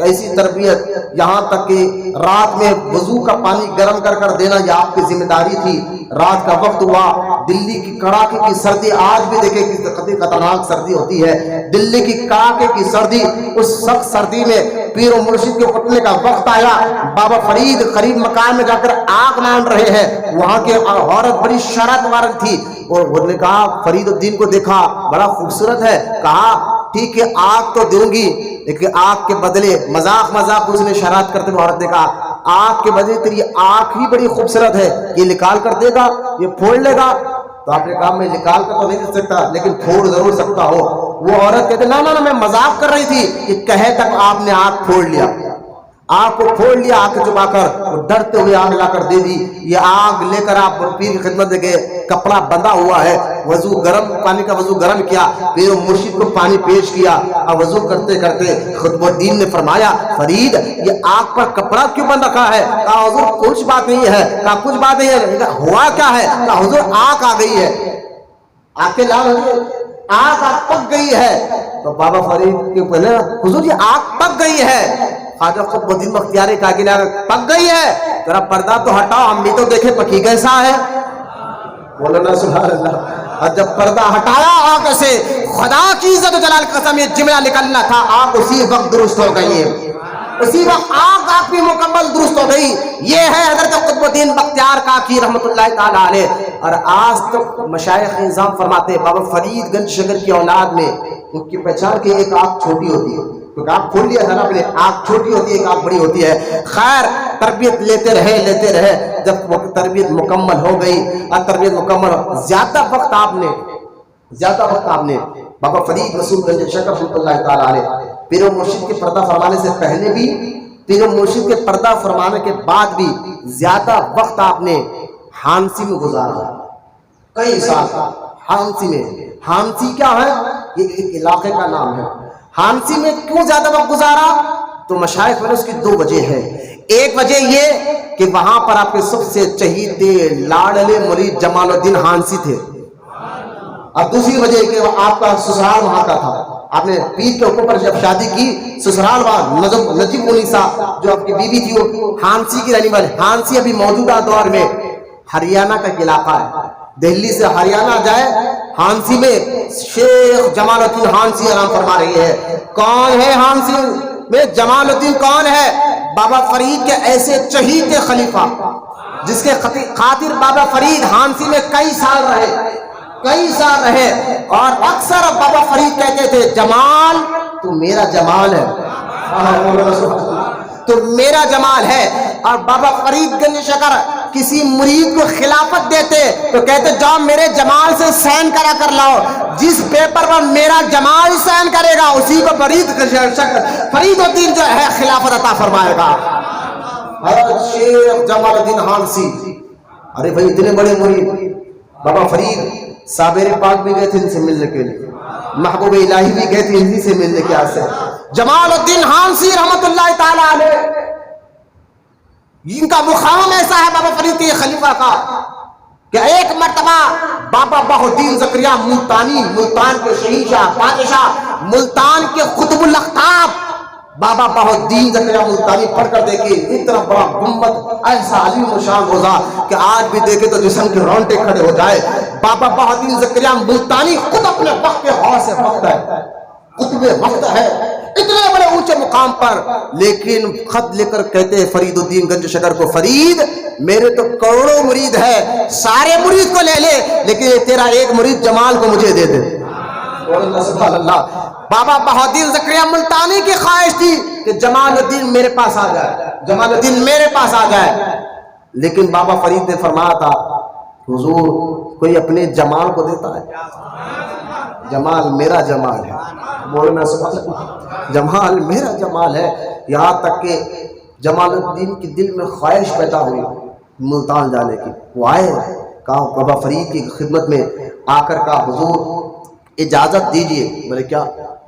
ایسی تربیت یہاں تک کہ رات میں وضو کا پانی گرم کر دینا یہ آپ کی ذمہ داری تھی. رات کا وقت ہوا، دلی کی کڑاکے کی سردی، آج بھی دیکھیں کتنی خطرناک سردی ہوتی ہے، دلی کی کڑاکے کی سردی، اس سخت سردی میں پیر و مرشد کے اٹھنے کا وقت آیا. بابا فرید قریب مکان میں جا کر آگ مان رہے ہیں. وہاں کے عورت بڑی شرط وارت تھی اور انہوں نے کہا، فرید الدین کو دیکھا بڑا خوبصورت ہے، کہا ٹھیک ہے آگ تو دوں گی لیکن آگ کے بدلے مذاق اس نے شرارت کرتے ہوئے عورت نے کہا آگ کے بدلے تیری آنکھ ہی بڑی خوبصورت ہے، یہ نکال کر دے گا، یہ پھوڑ لے گا؟ تو آپ نے کہا میں نکال کر تو نہیں دے سکتا لیکن پھوڑ ضرور سکتا ہو. وہ عورت کہتے نا میں مذاق کر رہی تھی، کہ کہے تک آپ نے آگ پھوڑ لیا، آگ کو پھوڑ لیا، آگ کو چبا کر ڈرتے ہوئے آگ لا کر دے دی. یہ آگ لے کر آپ پیر کی خدمت میں گئے، کپڑا بندھا ہوا ہے، وضو گرم پانی کا وضو گرم کیا، پیر مرشد کو پانی پیش کیا اور وضو کرتے کرتے خطب الدین نے فرمایا فرید یہ آگ پر کپڑا کیوں بند رکھا ہے؟ کہا حضور کچھ بات نہیں ہے. کہا کچھ بات نہیں ہے، ہوا کیا ہے؟ کہا حضور آگ آ گئی ہے. آگ کے لال آگ پک گئی ہے. تو بابا فرید کے پہلے حضور یہ آگ پک گئی ہے. خواجہ خطب الدین بختیاری کہا کہ پک گئی ہے، ذرا پردہ تو ہٹاؤ ہم بھی تو دیکھیں پکی کیسا ہے. بولو نا سبحان اللہ. اور جب پردہ ہٹایا آگ سے، خدا کی عزت و جلال کی قسم یہ جملہ نکلنا تھا، آگ اسی وقت درست ہو گئی ہے، اسی وقت آگ آپ کی مکمل درست ہو گئی. یہ ہے حضرت قطب الدین بختیار کاکی رحمۃ اللہ تعالی علیہ. اور آج تک مشائخ نظام فرماتے ہیں بابا فرید گنج شکر کی اولاد میں ان کی پہچان کی ایک آنکھ چھوٹی ہوتی ہے، کیونکہ آنکھ کھول لیا تھا نا اپنے، آنکھ چھوٹی ہوتی ہے ایک آنکھ بڑی ہوتی ہے. خیر تربیت لیتے رہے جب تربیت مکمل ہو گئی اور تربیت مکمل زیادہ وقت آپ نے بابا فرید رسول گنج شکر رحمۃ اللہ تعالی علیہ پیر و مرشد کے پردہ فرمانے سے پہلے بھی، پیر و مرشد کے پردہ فرمانے کے بعد بھی زیادہ وقت آپ نے ہانسی میں گزارا، کئی سال ہانسی میں. ہانسی کیا ہے؟ یہ ایک علاقے کا نام ہے. ہانسی میں کیوں زیادہ وقت گزارا؟ تو مشائخ میں اس کی دو وجہ ہے. ایک وجہ یہ کہ وہاں پر آپ کے سب سے چہیتے لاڈلے مرید جمال الدین ہانسی تھے، اور دوسری وجہ کہ آپ کا سسرال وہاں کا تھا. آپ نے پیر کے اوپر جب شادی کی سسرال وہاں نجیب النساء جو آپ کی بیوی تھی وہ ہانسی کی رہنے والی. ہانسی ابھی موجودہ دور میں ہریانہ کا علاقہ ہے. دہلی سے ہریانہ جائے ہانسی میں شیخ جمال الدین ہانسی آرام فرما رہی ہے. کون ہے ہانسی میں جمال الدین؟ کون ہے؟ بابا فرید کے ایسے چہیتے خلیفہ جس کے خاطر بابا فرید ہانسی میں کئی سال رہے اور اکثر بابا فرید کہتے تھے جمال تو میرا جمال ہے، تو میرا جمال ہے. اور بابا فرید گنج شکر کسی مرید کو خلافت دیتے تو کہتے جاؤ میرے جمال سے سائن کرا کر لاؤ، جس پیپر پر میرا جمال سائن کرے گا اسی کو فرید الدین جو ہے خلافت عطا فرمائے گا. شیخ جمال الدین ہانسی، ارے بھائی اتنے بڑے مرید. بابا فرید صابر پاک بھی گئے تھے ان سے ملنے کے لیے، محبوب الہی بھی گئے تھے انہی سے ملنے کے واسطے. جمال الدین ہانسی رحمت اللہ تعالی علیہ، ان کا مقام ایسا ہے بابا فرید کے خلیفہ کا کہ ایک مرتبہ بابا بہاؤالدین زکریا ملتانی، ملتان کے شہنشاہ بادشاہ، ملتان کے قطب الاقطاب بابا بہاؤالدین زکریا ملتانی پڑھ کر دیکھیں اتنا بڑا گنبد ایسا عظیم و شان روزہ کہ آج بھی دیکھے تو جسم کے رونٹے کھڑے ہو جائے. بابا بہاؤالدین زکریا ملتانی خود اپنے وقت کے حوالے سے وقت ہے، قطب وقت ہے، اتنے بڑے اونچے مقام پر، لیکن خط لے کر کہتے ہیں فرید الدین گنج شکر کو فرید میرے تو کروڑوں مرید ہے، سارے مرید کو لے لے لیکن تیرا ایک مرید جمال کو مجھے دے دے. سبحان اللہ. بابا بہاؤالدین زکریا ملتانی کی خواہش تھی کہ جمال الدین میرے پاس آ جائے، جمال الدین میرے پاس آ جائے، لیکن بابا فرید نے فرمایا تھا حضور کوئی اپنے جمال کو دیتا ہے؟ جمال میرا جمال ہے. بولنا سبحان اللہ. جمال میرا جمال ہے. یہاں تک کہ جمال الدین کی دل میں خواہش پیدا ہوئی ملتان جانے کی. وہ آئے، کہا بابا فرید کی خدمت میں آ کر کہا حضور اجازت دیجئے. بولے کیا؟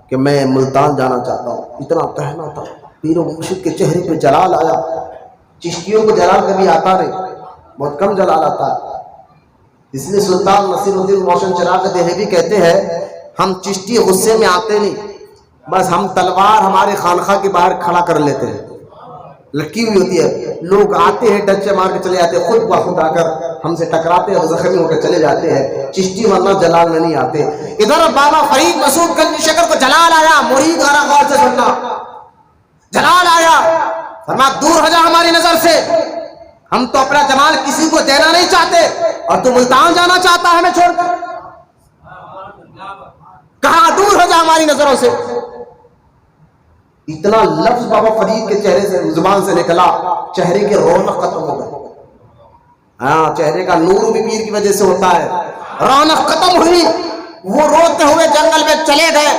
کہ میں ملتان جانا چاہتا ہوں. اتنا کہنا تھا، پیر و مرشد کے چہرے پہ جلال آیا. چشتیوں کو جلال کبھی آتا نہیں، بہت کم جلال آتا ہے. اس لیے سلطان نصیر الدین روشن چراغ دہلوی کہتے ہیں ہم چشتی غصے میں آتے نہیں، بس ہم تلوار ہمارے خانخواہ کے باہر کھڑا کر لیتے ہیں، لٹکی ہوئی ہوتی ہے، لوگ آتے ہیں ڈنچے مار کے چلے جاتے ہیں، خود بخود آ کر ہم سے ٹکراتے ہیں اور زخمی ہو کے چلے جاتے ہیں۔ چشتی ورنہ جلال میں نہیں آتے۔ ادھر بابا فرید مسعود گنج شکر کو جلال آیا، مرید ذرا غور سے سننا، جلال آیا، فرمایا دور ہو جا ہماری نظر سے، ہم تو اپنا جمال کسی کو دینا نہیں چاہتے اور تو ملتان جانا چاہتا ہے ہمیں چھوڑ کر، کہاں دور ہو جا ہماری نظروں سے۔ اتنا لفظ بابا فرید کے چہرے سے زبان سے نکلا، چہرے کی رونق ختم ہو گئی۔ ہاں، چہرے کا نور بھی پیر کی وجہ سے ہوتا ہے۔ رونق ختم ہوئی، وہ روتے ہوئے جنگل میں چلے گئے،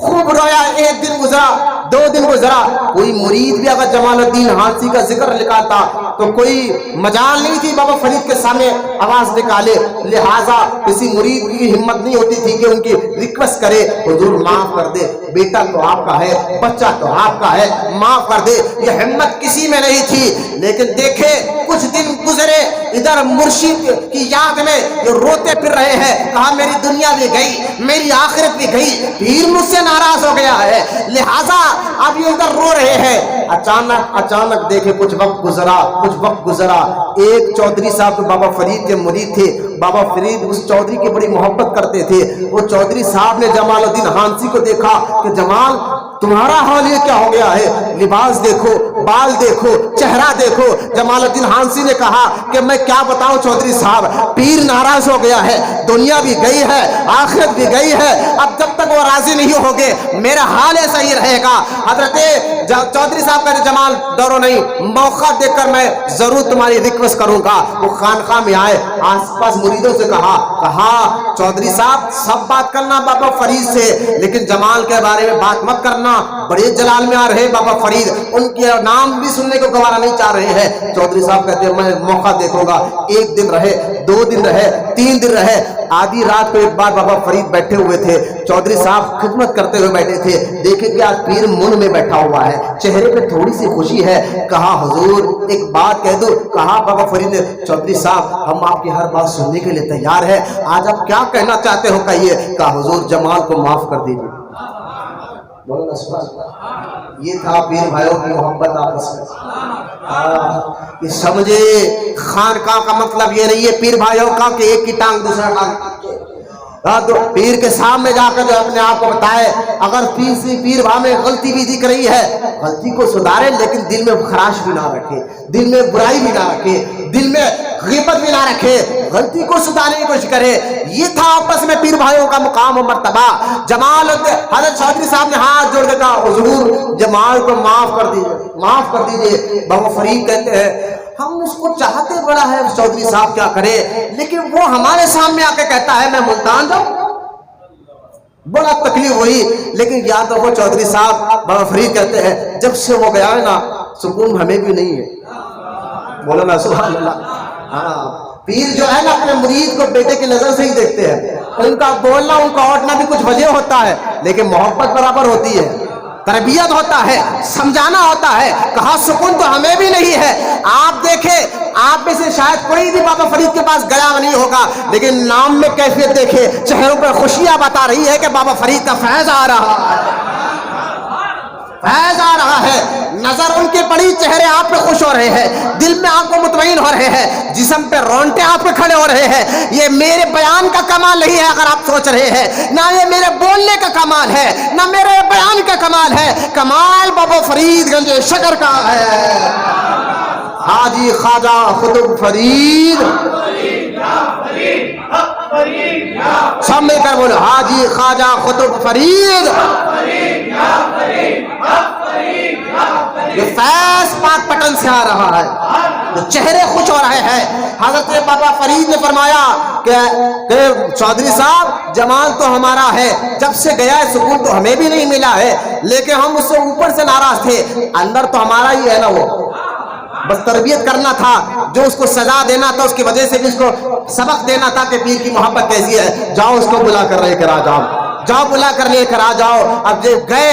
خوب رویا، ایک دن گزرا، 2 دن گزرا، کوئی مرید بھی اگر جمال الدین حانسی کا ذکر نکالتا تو کوئی مجال نہیں تھی بابا فرید کے سامنے آواز نکالے، لہٰذا کسی مرید کی ہمت نہیں ہوتی تھی کہ ان کی ریکویسٹ کرے، حضور معاف کر دے، بیٹا تو آپ کا ہے، بچہ تو آپ کا ہے، معاف کر دے، یہ ہمت کسی میں نہیں تھی۔ لیکن دیکھے کچھ دن گزرے، ادھر مرشد کی یاد میں یہ روتے پھر رہے ہیں، کہا میری دنیا بھی گئی، میری آخرت بھی گئی، پیر مجھ سے ناراض ہو گیا ہے، لہٰذا اب یہ ادھر رو رہے ہیں۔ اچانک دیکھے کچھ وقت گزرا، ایک چودھری صاحب تو بابا فرید کے مرید تھے، بابا فرید اس چودھری کی بڑی محبت کرتے تھے۔ وہ چودھری صاحب نے جمال الدین حانسی کو دیکھا کہ جمال تمہارا حال یہ کیا ہو گیا ہے، لباس دیکھو، بال دیکھو، چہرہ دیکھو۔ جمال الدین حانسی نے کہا کہ میں کیا بتاؤں چودھری صاحب، پیر ناراض ہو گیا ہے، دنیا بھی گئی ہے، آخرت بھی گئی ہے، اب جب تک وہ راضی نہیں ہوگے میرا حال ایسا ہی رہے گا۔ حضرت چودھری صاحب کا جمال ڈرو نہیں، موقع دیکھ کر میں ضرور تمہاری ریکویسٹ کروں گا۔ وہ خانقاہ میں آئے، آس پاس مریدوں سے کہا چودھری صاحب سب بات کرنا بابا فرید سے، لیکن جمال کے بارے میں بات مت کرنا، بڑے جلال میں آ رہے بابا فرید، ان کے نام بھی سننے کو گوارا نہیں چاہ رہے ہیں۔ چودھری صاحب کہتے ہیں میں موقع دیکھوں گا، 1 دن رہے، 2 دن رہے، 3 دن رہے۔ آدھی رات کو ایک بار بابا فرید بیٹھے ہوئے تھے، چودھری صاحب خدمت کرتے ہوئے بیٹھے تھے، دیکھے کہ آج پیر من میں بیٹھا ہوا ہے، چہرے پہ تھوڑی سی خوشی ہے۔ کہا حضور ایک بات کہہ دو۔ کہا بابا فرید نے، چودھری صاحب ہم آپ کی ہر بات سننے کے لیے تیار ہے، آج آپ کیا کہنا چاہتے ہو کہیے۔ کہا حضور جمال کو معاف کر دیجیے۔ بولو نا سبحان اللہ۔ یہ تھا پیر بھائیوں کی محبت آپس میں۔ یہ سمجھے خانقاہ کا مطلب یہ نہیں ہے پیر بھائیوں کا کہ ایک کی ٹانگ دوسرا ٹانگ، تو پیر کے سامنے جا کر جو اپنے آپ کو بتائے، اگر پیر بھائی میں غلطی بھی دکھ رہی ہے غلطی کو سدھارے، لیکن دل میں خراش بھی نہ رکھے، دل میں برائی بھی نہ رکھے، دل میں غیبت بھی نہ رکھے، غلطی کو سدھارنے کی کوشش کرے۔ یہ تھا آپس میں پیر بھائیوں کا مقام و مرتبہ۔ جمال حضرت چودھری صاحب نے ہاتھ جوڑ کے کہا حضور جمال کو معاف کر دیجیے، معاف کر دیجیے۔ بابا فرید کہتے ہیں ہم اس کو چاہتے بڑا ہے، چودھری صاحب کیا کرے، لیکن وہ ہمارے سامنے آ کے کہتا ہے میں ملتان جاؤں، بڑا تکلیف ہوئی۔ لیکن یاد رکھو چودھری صاحب، بابا فرید کہتے ہیں جب سے وہ گیا ہے نا سکون ہمیں بھی نہیں ہے۔ بولو نا سبحان اللہ۔ ہاں، پیر جو ہے نا اپنے مرید کو بیٹے کی نظر سے ہی دیکھتے ہیں، ان کا بولنا ان کا اٹھنا بھی کچھ وجہ ہوتا ہے، لیکن محبت برابر ہوتی ہے، تربیت ہوتا ہے، سمجھانا ہوتا ہے۔ کہا سکون تو ہمیں بھی نہیں ہے۔ آپ دیکھیں آپ میں سے شاید کوئی بھی بابا فرید کے پاس گیا نہیں ہوگا، لیکن نام میں کیفیت دیکھے، چہروں پر خوشیاں بتا رہی ہے کہ بابا فرید کا فیض آ رہا ہے، فیض آ رہا ہے۔ نظر ان کے پڑی، چہرے آپ پہ خوش ہو رہے ہیں، دل میں آپ کو مطمئن ہو رہے ہیں، جسم پہ رونٹے آپ پہ کھڑے ہو رہے ہیں۔ یہ میرے بیان کا کمال نہیں ہے اگر آپ سوچ رہے ہیں، نہ یہ میرے بولنے کا کمال ہے، نہ میرے بیان کا کمال ہے، کمال بابا فرید گنج شکر کا ہے۔ حاجی خواجہ قطب فرید، سب مل کر بولو حاجی خواجہ قطب فرید۔ یہ فیض پاک پٹن سے آ رہا ہے، جو چہرے خوش ہو رہے ہیں۔ حضرت بابا فرید نے فرمایا کہ چودھری صاحب جمال تو ہمارا ہے، جب سے گیا ہے سکون تو ہمیں بھی نہیں ملا ہے، لیکن ہم اس سے اوپر سے ناراض تھے، اندر تو ہمارا ہی ہے نا، وہ بس تربیت کرنا تھا، جو اس کو سزا دینا تھا اس کی وجہ سے بھی اس کو سبق دینا تھا کہ پیر کی محبت کیسی ہے۔ جاؤ اس کو بلا کر لے کر آ جاؤ، جاؤ بلا کر لے کر آ جاؤ۔ اب جب گئے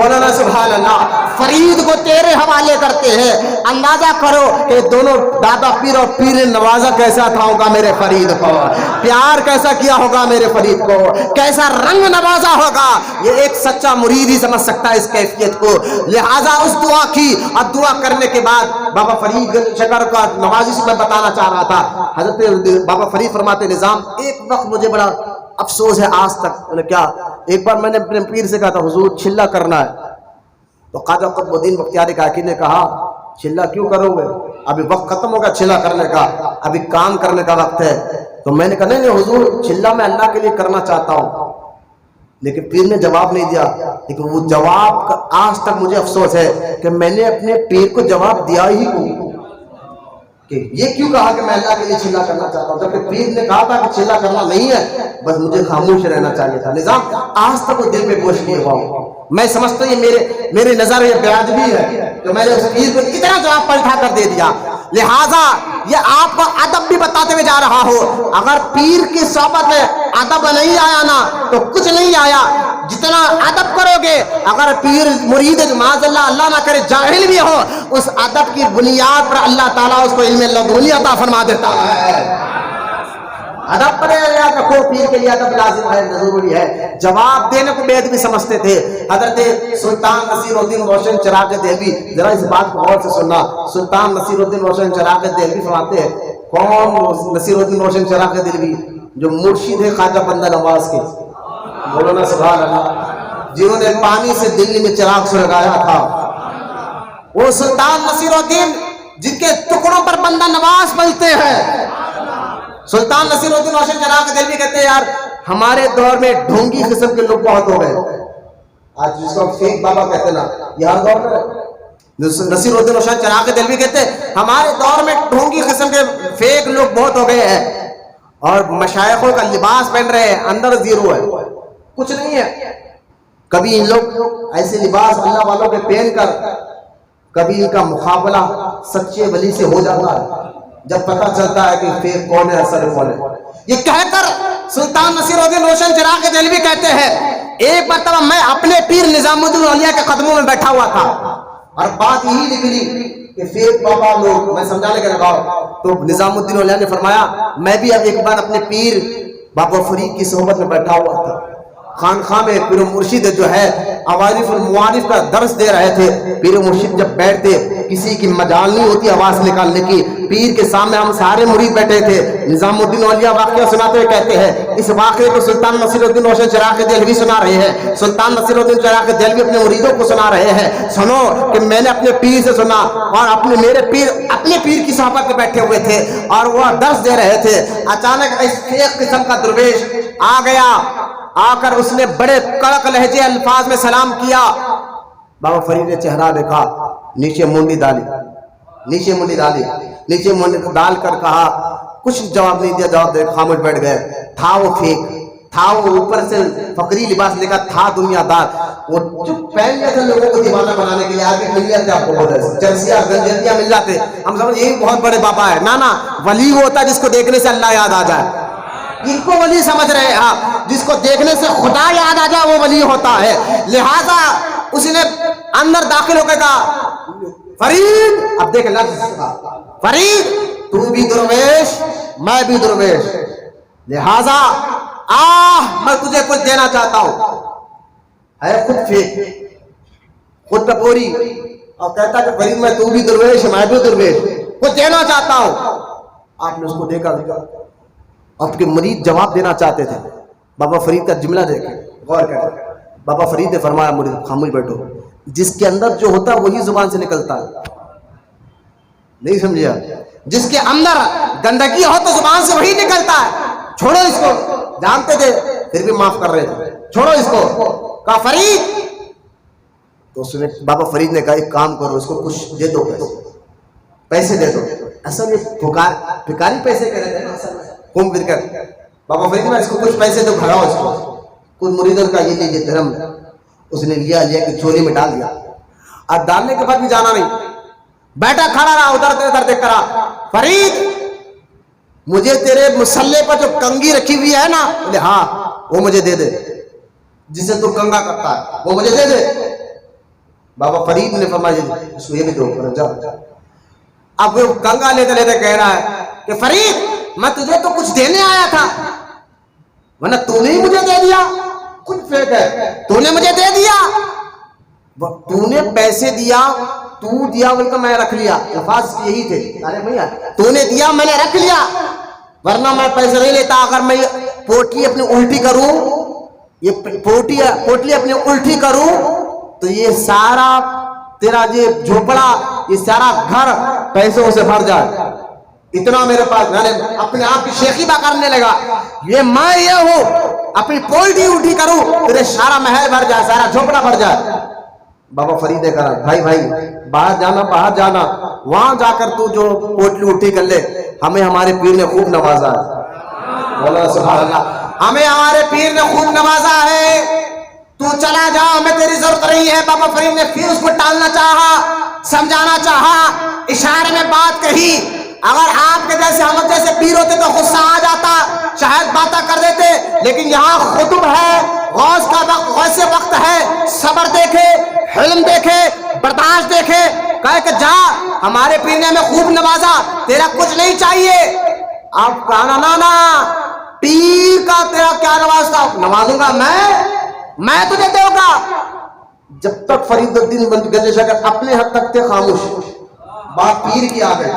مولانا سبحان اللہ فرید کو تیرے حوالے کرتے ہیں. اندازہ کرو کہ دونوں دادا پیر اور پیر نوازا کیسا تھا ہوگا میرے فرید کو, پیار کیسا کیا ہوگا میرے فرید کو, کیسا رنگ نوازا ہوگا. یہ ایک سچا مرید ہی سمجھ سکتا ہے اس کیفیت کو. لہذا اس دعا کی, اور دعا کرنے کے بعد بابا فرید شکر کا نوازش میں بتانا چاہ رہا تھا. حضرت بابا فرید فرماتے نظام ایک وقت مجھے بڑا افسوس ہے آج تک. کیا ایک بار میں نے اپنے پیر سے کہا تھا حضور چلہ کرنا ہے, تو خواجہ قطب الدین بختیاری کاکی نے کہا چلہ کیوں کرو گے, ابھی وقت ختم ہوگا چلہ کرنے کا, ابھی کام کرنے کا وقت ہے. تو میں نے کہا نہیں حضور چلہ میں اللہ کے لیے کرنا چاہتا ہوں. لیکن پیر نے جواب نہیں دیا. لیکن وہ جواب کا آج تک مجھے افسوس ہے کہ میں نے اپنے پیر کو جواب دیا ہی کیوں, کہ یہ کیوں کہا کہ میں اللہ کے لیے چلہ کرنا چاہتا ہوں, جبکہ پیر نے کہا تھا کہ چلہ کرنا نہیں ہے, بس مجھے خاموش رہنا چاہیے تھا. نظام آج تک وہ دل پہ بوجھ نہیں ہوا ہوں. میں سمجھتا ہوں یہ میرے نظر یہ بیاج بھی ہے کہ میں نے اس پیر کو اتنا جواب پلٹا کر دے دیا. لہٰذا یہ آپ کو ادب بھی بتاتے ہوئے جا رہا ہو, اگر پیر کی صحبت میں ادب نہیں آیا نا تو کچھ نہیں آیا. جتنا ادب کرو گے, اگر پیر مرید معاذ اللہ اللہ نہ کرے جاہل بھی ہو, اس ادب کی بنیاد پر اللہ تعالیٰ اس کو علم لدنی عطا فرما دیتا ہے. ادب پر یاد رکھو, پیر کے لیے ادب لازم ہے, ضروری ہے. جواب دینے کو بے ادبی سمجھتے تھے. حضرت سلطان نصیر الدین روشن چراغ دہلوی, ذرا اس بات کو غور سے سننا, سلطان نصیر الدین روشن چراغ دہلوی فرماتے ہیں, کون نصیر الدین روشن چراغ دہلوی, جو مرشد ہے خواجہ بندہ نواز کے, مولانا سبحان اللہ, جنہوں نے پانی سے دلی میں چراغ سلگایا تھا, وہ سلطان نصیر الدین جن کے ٹکڑوں پر بندہ نواز بنتے ہیں. سلطان نصیر الدین روشن چراغ دہلوی کہتے ہیں یار ہمارے دور میں ڈھونگی قسم کے لوگ بہت ہو گئے. آج جس کو فیک بابا کہتے ہیں نا, یہ ہر دور میں نصیر الدین روشن چراغ دہلوی کہتے ہیں ہمارے دور میں ڈھونگی قسم کے فیک لوگ بہت ہو گئے ہیں, اور مشائخوں کا لباس پہن رہے ہیں, اندر زیرو ہے, کچھ نہیں ہے. کبھی ان لوگ ایسے لباس اللہ والوں کے پہن کر کبھی ان کا مقابلہ سچے ولی سے ہو جاتا ہے, جب پتہ چلتا ہے کہ فیک کون ہے اصل کون ہے. یہ کہہ کر سلطان نصیر الدین روشن چراغ دہلوی کہتے ہیں ایک مرتبہ میں اپنے پیر نظام الدین اولیاء کے قدموں میں بیٹھا ہوا تھا, اور بات یہی نکلی کہ فیک بابا لوگ, میں سمجھانے کے لگا تو نظام الدین اولیاء نے فرمایا میں بھی اب ایک بار اپنے پیر بابا فرید کی صحبت میں بیٹھا ہوا تھا. خانخواہ میں پیر مرشد جو ہے عوارف المعارف کا درس دے رہے تھے. پیر مرشد جب بیٹھتے کسی کی مجال نہیں ہوتی آواز نکالنے کی, پیر کے سامنے ہم سارے مرید بیٹھے تھے. نظام الدین اولیاء واقعہ سناتے ہوئے کہتے ہیں اس واقعے کو سلطان نصیر الدین روشن چراغ دہلوی سنا رہے ہیں. سلطان نصیر الدین چراغ دہلوی اپنے مریدوں کو سنا رہے ہیں, سنو کہ میں نے اپنے پیر سے سنا, اور میرے پیر اپنے پیر کی صحبت میں بیٹھے ہوئے تھے اور وہ درس دے رہے تھے. اچانک اس فیک قسم کا درویش آ گیا, آ کر اس نے بڑے کڑک لہجے الفاظ میں سلام کیا. بابا فرید نے چہرہ دیکھا, نیچے منڈی ڈالی, نیچے منڈی ڈال کر کہا, کچھ جواب نہیں دیا, جواب دے خاموش بیٹھ گئے. تھا وہ فیک, تھا وہ اوپر سے فقری لباس لے کر, تھا دنیا دار. وہ چپ پہن لیا تھا لوگوں کو دیوانہ بنانے کے لیے, آگے مل جاتے آپ کو بہت چرسیاں گنجتیاں مل جاتے, ہم سمجھ یہی بہت بڑے بابا ہے. نا ولی وہ ہوتا ہے جس کو دیکھنے سے اللہ یاد آ جائے. ان کو ولی سمجھ رہے ہیں آپ, جس کو دیکھنے سے خدا یاد آ جائے وہ ولی ہوتا ہے. لہذا اس نے اندر داخل ہو کے کہا فرید, اب دیکھ لفظ فرید تو بھی درویش میں بھی درویش, لہذا میں تجھے کچھ دینا چاہتا ہوں. ہے خود فیک, خود ٹپوری, اور کہتا کہ فرید میں تو بھی درویش میں بھی درویش, کچھ دینا چاہتا ہوں. آپ نے اس کو دیکھا آپ کے مرید جواب دینا چاہتے تھے. بابا فرید کا جملہ دیکھیں, غور کریں. بابا فرید نے فرمایا مرید خاموش بیٹھو, جس کے اندر جو ہوتا ہے وہی زبان سے نکلتا ہے. نہیں سمجھا, جس کے اندر گندگی ہو تو زبان سے وہی نکلتا ہے. چھوڑو اس کو, جانتے تھے پھر بھی معاف کر رہے تھے, چھوڑو اس کو. کہا فرید, تو اس نے بابا فرید نے کہا ایک کام کرو, اس کو کچھ دے دو, پیسے دے دو. اصل یہ بھکاری پیسے کہہ رہے تھے گھوم پھر کر. بابا فرید نے اس کو کچھ پیسے دو, بھراؤ اس کو. کچھ مریدوں کا یہ لیجیے دھرم, اس نے لیا کہ چوری میں ڈال دیا. اور ڈالنے کے بعد بھی جانا نہیں, بیٹھا کھڑا رہا, ادھر دیکھ کر, فرید مجھے تیرے مسلح پر جو کنگھی رکھی ہوئی ہے نا, بولے ہاں وہ مجھے دے دے, جسے تو کنگا کرتا ہے وہ مجھے دے دے. بابا فرید نے فرمایا اس کو یہ بھی دو جا۔ اب وہ کنگا لیتے لیتے کہہ رہا ہے کہ فرید میں تجھے تو کچھ دینے آیا تھا ورنہ تو نے مجھے دے دیا، کچھ فیک ہے، تو نے مجھے دے دیا، تو نے پیسے دیا، تو دیا بول کر میں رکھ لیا، الفاظ یہی تھے، ارے بھیا تو نے دیا میں نے رکھ لیا، ورنہ میں پیسے نہیں لیتا۔ اگر میں پوٹلی اپنی الٹی کروں، یہ پوٹلی اپنی الٹی کروں تو یہ سارا تیرا یہ جھوپڑا، یہ سارا گھر پیسوں سے بھر جائے، اتنا میرے پاس۔ میں نے اپنے آپ کی شیخیبہ کرنے لگا، یہ میں یہ ہوں اپنی پوٹلی الٹی کروں تیرے سارا محل بھر جائے، سارا جھوپڑا بھر جائے۔ بابا فرید نے کہا بھائی باہر جانا، وہاں جا کر تو جو پوٹلی الٹی کر لے، ہمیں ہمارے پیر نے خوب نوازا ہے، بولا سبحان اللہ، ہمیں ہمارے پیر نے خوب نوازا ہے، تو چلا جا، ہمیں تیری ضرورت نہیں ہے۔ بابا فرید نے پھر اس کو ٹالنا چاہا، سمجھانا چاہا، اشارے میں بات کہی۔ اگر آپ کے جیسے ہم جیسے پیر ہوتے تو غصہ آ جاتا، شاید باتیں کر دیتے، لیکن یہاں خطب ہے، غوث کا وقت، غوث وقت ہے، صبر دیکھے، حلم دیکھے، برداشت دیکھے، کہے کہ جا، ہمارے پیر نے ہمیں خوب نوازا، تیرا کچھ نہیں چاہیے۔ آپ کہنا نا پیر کا تیرا کیا نوازتا، نوازوں گا میں تجھے دوں گا۔ جب تک فرید الدین گنج شکر اپنے حد تک تھے خاموش، بات پیر کی آ گئی،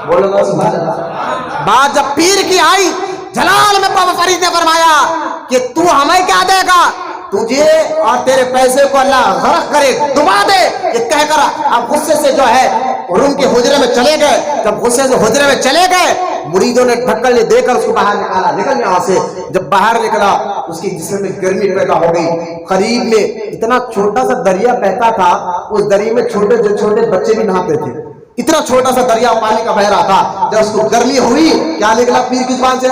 بولنا سبحان اللہ، بات جب پیر کی آئی، جلال میں بابا فرید نے فرمایا کہ تو ہمیں کیا دے گا، تجھے اور تیرے پیسے کو اللہ غرق کرے، ڈبا دے، یہ کہہ کر اب غصے سے جو ہے روم کے حجرے میں چلے گئے۔ جب غصے سے حجرے میں چلے گئے، مریدوں نے ڈھکن دے کر اس کو باہر نکالا، نکل یہاں سے۔ جب باہر نکلا اس کی جسم میں گرمی پیدا ہو گئی۔ قریب میں اتنا چھوٹا سا دریا بہتا تھا، اس دریا میں چھوٹے بچے بھی نہاتے تھے، اتنا چھوٹا سا دریا پانی کا بہ رہا تھا۔ جب اس کو گرمی ہوئی، کیا نکلا پیر کی زبان سے،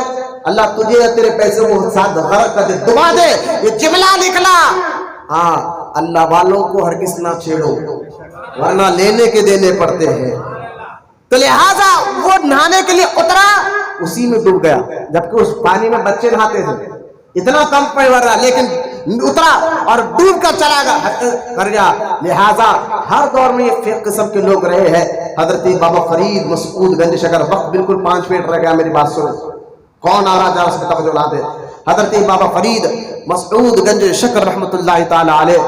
اللہ تجھے تیرے پیسے کو ساتھ غرق کر دے، ڈبا دے، یہ جملہ نکلا۔ ہاں، اللہ والوں کو ہرگز نہ چھیڑو ورنہ لینے کے دینے پڑتے ہیں۔ تو لہذا وہ نہانے کے لیے اترا، اسی میں ڈوب گیا، جبکہ اس پانی میں بچے نہاتے تھے، اتنا کم پڑ رہا، لیکن اترا اور ڈوب کر چلا گیا۔ لہذا ہر دور میں یہ قسم کے لوگ رہے ہیں۔ حضرت بابا فرید مسعود گنج شکر، وقت بالکل 5 منٹ رہ گیا، میری بات سنیں، کون آ رہا جا اس میں توجہ لا دے۔ حضرت بابا فرید مسعود گنج شکر رحمت اللہ تعالی علیہ،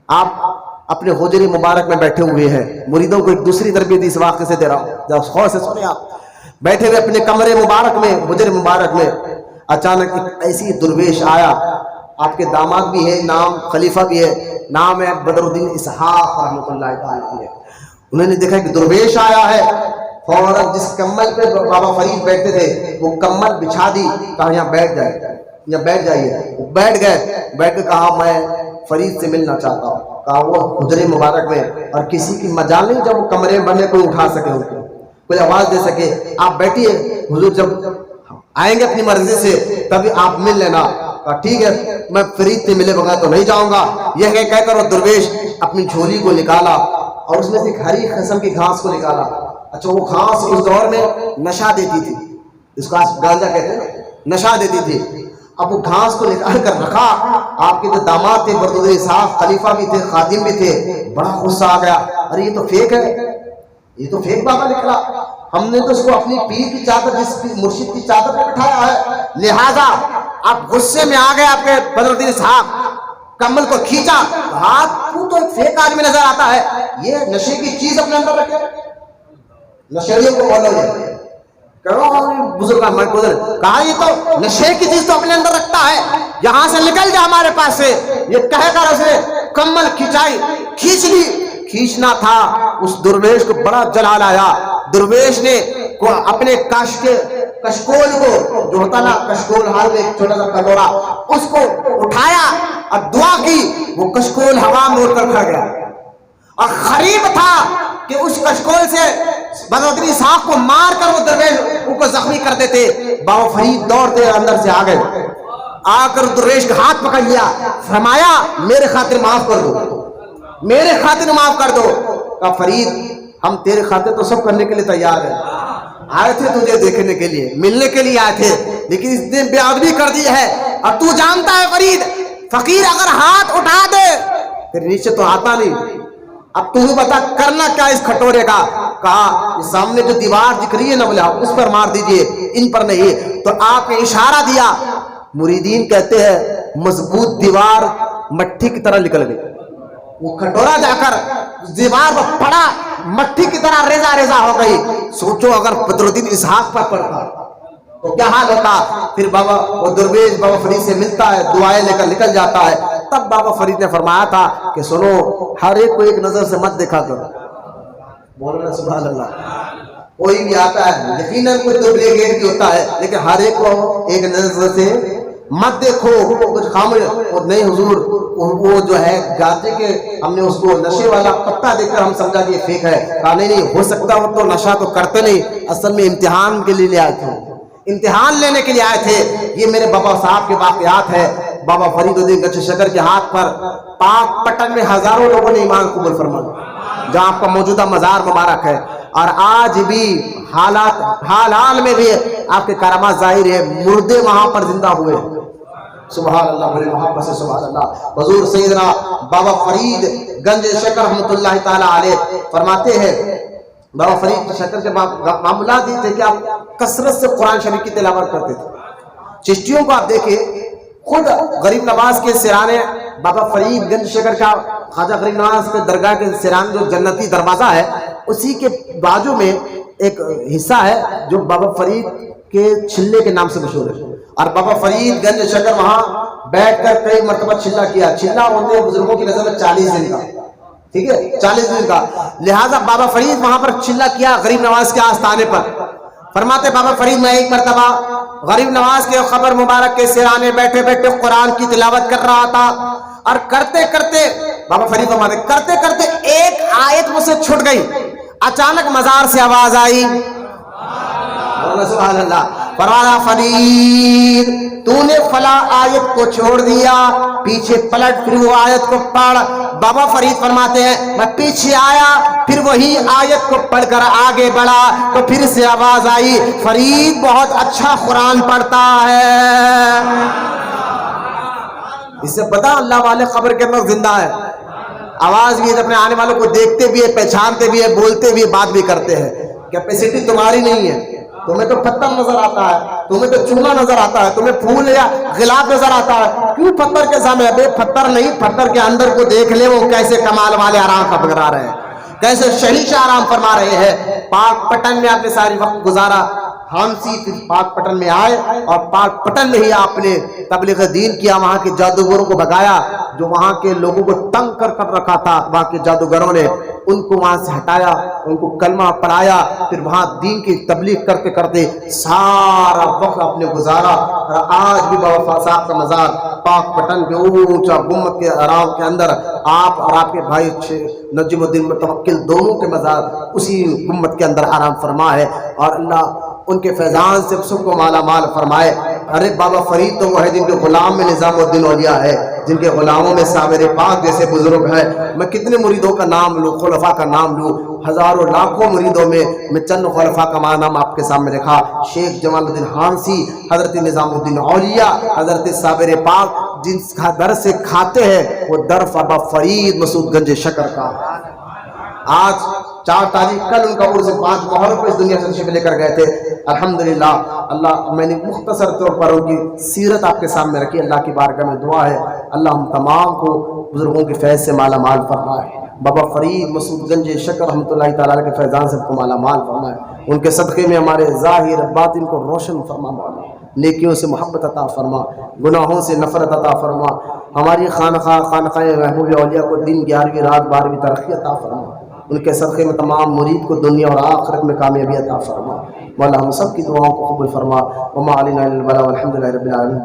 آپ اپنے حجرے مبارک میں بیٹھے ہوئے ہیں۔ مریدوں کو ایک دوسری تربیت اس واقعے سے دے رہا ہوں، جب غور سے سنیں۔ آپ بیٹھے ہوئے اپنے کمرے مبارک میں، حجرے مبارک میں، اچانک ایک ایسی درویش آیا، آپ کے داماد بھی ہے، نام خلیفہ بھی ہے، نام ہے بدر الدین اسحاق رحمت اللہ تعالی علیہ۔ انہوں نے دیکھا کہ درویش آیا ہے، فوراً جس کمل پہ بابا فرید بیٹھتے تھے وہ کمل بچھا دی، کہا یہاں بیٹھ جائیے، بیٹھ گئے، بیٹھ کے کہا میں فرید سے ملنا چاہتا ہوں۔ کہا وہ حجرے مبارک میں، اور کسی کی مجال نہیں جب وہ کمرے میں بنے کوئی اٹھا سکے، ان کو کوئی آواز دے سکے، آپ بیٹھیے، حضور جب آئیں گے اپنی مرضی سے تبھی آپ مل لینا۔ کہا ٹھیک ہے، میں فرید سے ملے بغیر تو نہیں جاؤں گا۔ یہ کہہ کر وہ درویش اپنی جھولی کو نکالا اور اس میں سے ایک ہری قسم کی گھاس کو نکالا۔ اچھا، وہ گھاس اس دور میں نشہ دیتی تھی، اس کو گانجا کہتے ہیں، نشہ دیتی تھی۔ اب وہ گھاس کو نکال کر رکھا، آپ کے جو داماد تھے بدر الدین اسحاق، خلیفہ بھی تھے، خادم بھی تھے، بڑا غصہ آ گیا، ارے یہ تو فیک ہے، یہ تو فیک بابا نکلا، ہم نے تو اس کو اپنی پیر کی چادر، جس مرشد کی چادر پہ بٹھایا ہے۔ لہذا آپ غصے میں آ گئے، آپ کے بدر الدین اسحاق کمل کو کھینچا، کہا تو ایک فیک آدمی نظر آتا ہے، یہ نشے کی چیز اپنے اندر رکھے، نشیڑیوں کو بولو گے بزرگ کہا یہ تو نشے کی چیز تو اپنے اندر رکھتا ہے، یہاں سے نکل جا ہمارے پاس سے۔ یہ کہہ کر اس نے کمل کھینچائی، کھینچ لی، کھینچنا تھا، اس درویش کو بڑا جلال آیا۔ درویش نے اپنے کشکول کو، جو ہوتا نا کشکول ہاتھ میں ایک چھوٹا سا کٹورا، اس کو اٹھایا اور دعا کی، وہ کشکول ہوا میں اڑ کر کھا گیا، اور قریب تھا کہ اس کشکول سے بدر الدین اسحاق کو مار کر وہ درویش ان کو زخمی کر دیتے۔ بابا فرید دوڑتے اندر سے آ گئے، آ کر درویش کا ہاتھ پکڑ لیا، فرمایا میرے خاطر معاف کر دو، میرے خاطر معاف کر دو۔ کہا فرید ہم تیرے خاطر تو سب کرنے کے لیے تیار ہیں، آئے تھے تجھے دیکھنے کے لیے، ملنے کے لیے آئے تھے، لیکن اس نے بے ادبی کر دی ہے، اور تو جانتا ہے فرید، فقیر اگر ہاتھ اٹھا دے پھر نیچے تو آتا نہیں. اب تو بتا کرنا کیا اس کھٹورے کا. کہا یہ سامنے جو دیوار دکھ رہی ہے نا، بولے آپ اس پر مار دیجئے، ان پر نہیں. تو آپ نے اشارہ دیا. مریدین کہتے ہیں مضبوط دیوار مٹی کی طرح نکل گئی. وہ کھٹورا جا کر دیوار پر پڑا، مٹی کی طرح ریزہ ریزہ ہو گئی. سوچو اگر بدرالدین اسحاق پر پڑتا تو کیا حال ہوتا. پھر بابا وہ درویش بابا فرید سے ملتا ہے، دعائیں لے کر نکل جاتا ہے. تب بابا فرید نے فرمایا تھا کہ سنو، ہر ایک کو ایک نظر سے مت دیکھا کرو. بولو نا سبحان اللہ. کوئی بھی آتا ہے یقیناً کوئی ڈپلیکیٹ بھی ہوتا ہے، لیکن ہر ایک کو ایک نظر سے مت دیکھو. کچھ خاموش نہیں حضور، وہ جو ہے گاجے کے ہم نے اس کو نشے والا پتا دیکھ کر ہم سمجھا کہ یہ فیک ہے. کہا نہیں ہو سکتا وہ تو نشہ تو کرتے نہیں، اصل میں امتحان کے لیے لے آئے تھے، امتحان لینے کے لیے آئے تھے. یہ میرے بابا صاحب کے واقعات ہے. بابا فرید الدین گچھ شکر کے ہاتھ پر پاک پٹن میں ہزاروں لوگوں نے ایمان قبول فرمایا، جہاں آپ کا موجودہ مزار مبارک ہے. اور آج بھی حال میں بھی آپ کے کرامات ظاہر ہے. مردے وہاں پر زندہ ہوئے. سبحان اللہ، بڑے محبت سے سبحان اللہ. حضور سیدنا بابا فرید گنج شکر رحمۃ اللہ تعالی علیہ فرماتے ہیں، بابا فرید شکر کے معاملات یہ تھے کہ آپ کثرت سے قرآن شریف کی تلاوت کرتے تھے. چشتیوں کو آپ دیکھیں، خود غریب نواز کے سرانے بابا فرید گنج شکر کا خواجہ غریب نواز کے درگاہ کے سران جو جنتی دروازہ ہے، اسی کے بازو میں ایک حصہ ہے جو بابا فرید کے چھلے کے نام سے مشہور ہے. اور بابا فرید گنج شکر وہاں بیٹھ کر کئی مرتبہ چھلا کیا. چھلا ہوتے ہیں بزرگوں کی نظر میں 40 دن کا، ٹھیک ہے، 40 دن کا. لہٰذا بابا فرید وہاں پر چھلا کیا غریب نواز کے آستانے پر. فرماتے بابا فرید میں ایک مرتبہ غریب نواز کے قبر مبارک کے سرانے بیٹھے بیٹھے قرآن کی تلاوت کر رہا تھا. اور کرتے کرتے بابا فرید فرماتے کرتے کرتے ایک آیت مجھ سے چھوٹ گئی. اچانک مزار سے آواز آئی، سبحان اللہ. فرمایا فرید تو نے فلاں آیت کو چھوڑ دیا، پیچھے پلٹ پھر وہ آیت کو پڑھ. بابا فرید فرماتے ہیں میں پیچھے آیا، پھر وہی آیت کو پڑھ کر آگے بڑھا تو پھر سے آواز آئی، فرید بہت اچھا قرآن پڑھتا ہے. اس سے پتا اللہ والے قبر کے اندر زندہ ہے. آواز بھی ہے، اپنے آنے والوں کو دیکھتے بھی ہے، پہچانتے بھی ہے، بولتے بھی ہے، بات بھی کرتے ہیں. کیپیسٹی تمہاری نہیں ہے. تمہیں تو پتھر نظر آتا ہے، تمہیں تو چونا نظر آتا ہے، تمہیں پھول یا غلاف نظر آتا ہے. کیوں پتھر کے سامنے؟ بے پتھر نہیں، پتھر کے اندر کو دیکھ لے، وہ کیسے کمال والے آرام کا پکڑا رہے ہیں، کیسے شہنشاہ آرام فرما رہے ہیں. پاک پٹن میں آپ نے ساری وقت گزارا، ہانسی پھر پاک پٹن میں آئے اور پاک پٹن میں ہی آپ نے تبلیغ دین کیا. وہاں کے جادوگروں کو بھگایا، جو وہاں کے لوگوں کو تنگ کر رکھا تھا وہاں کے جادوگروں نے، ان کو وہاں سے ہٹایا، ان کو کلمہ پڑھایا. پھر وہاں دین کی تبلیغ کرتے کرتے سارا وقت آپ نے گزارا. اور آج بھی بابا صاحب کا مزار پاک پٹن کے اونچا گنبد کے آرام کے اندر آپ اور آپ کے بھائی نجم الدین متوکل دونوں کے مزار اسی گنبد کے اندر آرام فرما ہے. اور اللہ ان کے فیضان سے سب کو مالا مال فرمائے. ارے بابا فرید تو وہ ہے جن کے غلام میں نظام الدین اولیاء ہے، جن کے غلاموں میں صابر پاک جیسے بزرگ ہیں. میں کتنے مریدوں کا نام لوں، خلفاء کا نام لوں، ہزاروں لاکھوں مریدوں میں چند خلفاء کا نام آپ کے سامنے رکھا. شیخ جمال الدین ہانسی، حضرت نظام الدین اولیاء، حضرت صابر پاک، جن کا در سے کھاتے ہیں وہ در بابا فرید مسعود گنج شکر کا. آج 4 تاریخ کل ان کا عرس 5 محرم کو اس دنیا سے تشریف لے کر گئے تھے. الحمدللہ اللہ میں نے مختصر طور پر ان کی سیرت آپ کے سامنے رکھی. اللہ کی بارگاہ میں دعا ہے اللہ ہم تمام کو بزرگوں کے فیض سے مالا مال فرمائے. بابا فرید مسعود گنج شکر رحمۃ اللہ تعالیٰ کے فیضان سے کو مالا مال فرمائے. ان کے صدقے میں ہمارے ظاہر باطن کو روشن فرما، نیکیوں سے محبت عطا فرما، گناہوں سے نفرت عطا فرما. ہماری خانقاہ محبوب اولیاء کو دن 11ویں رات 12ویں ترقی عطا فرما. ان کے صدقے میں تمام مرید کو دنیا اور آخرت میں کامیابی عطا فرما. مولا ہم سب کی دعاؤں کو قبول فرما. وما علینا الا البلاغ والحمد للہ رب العالمین.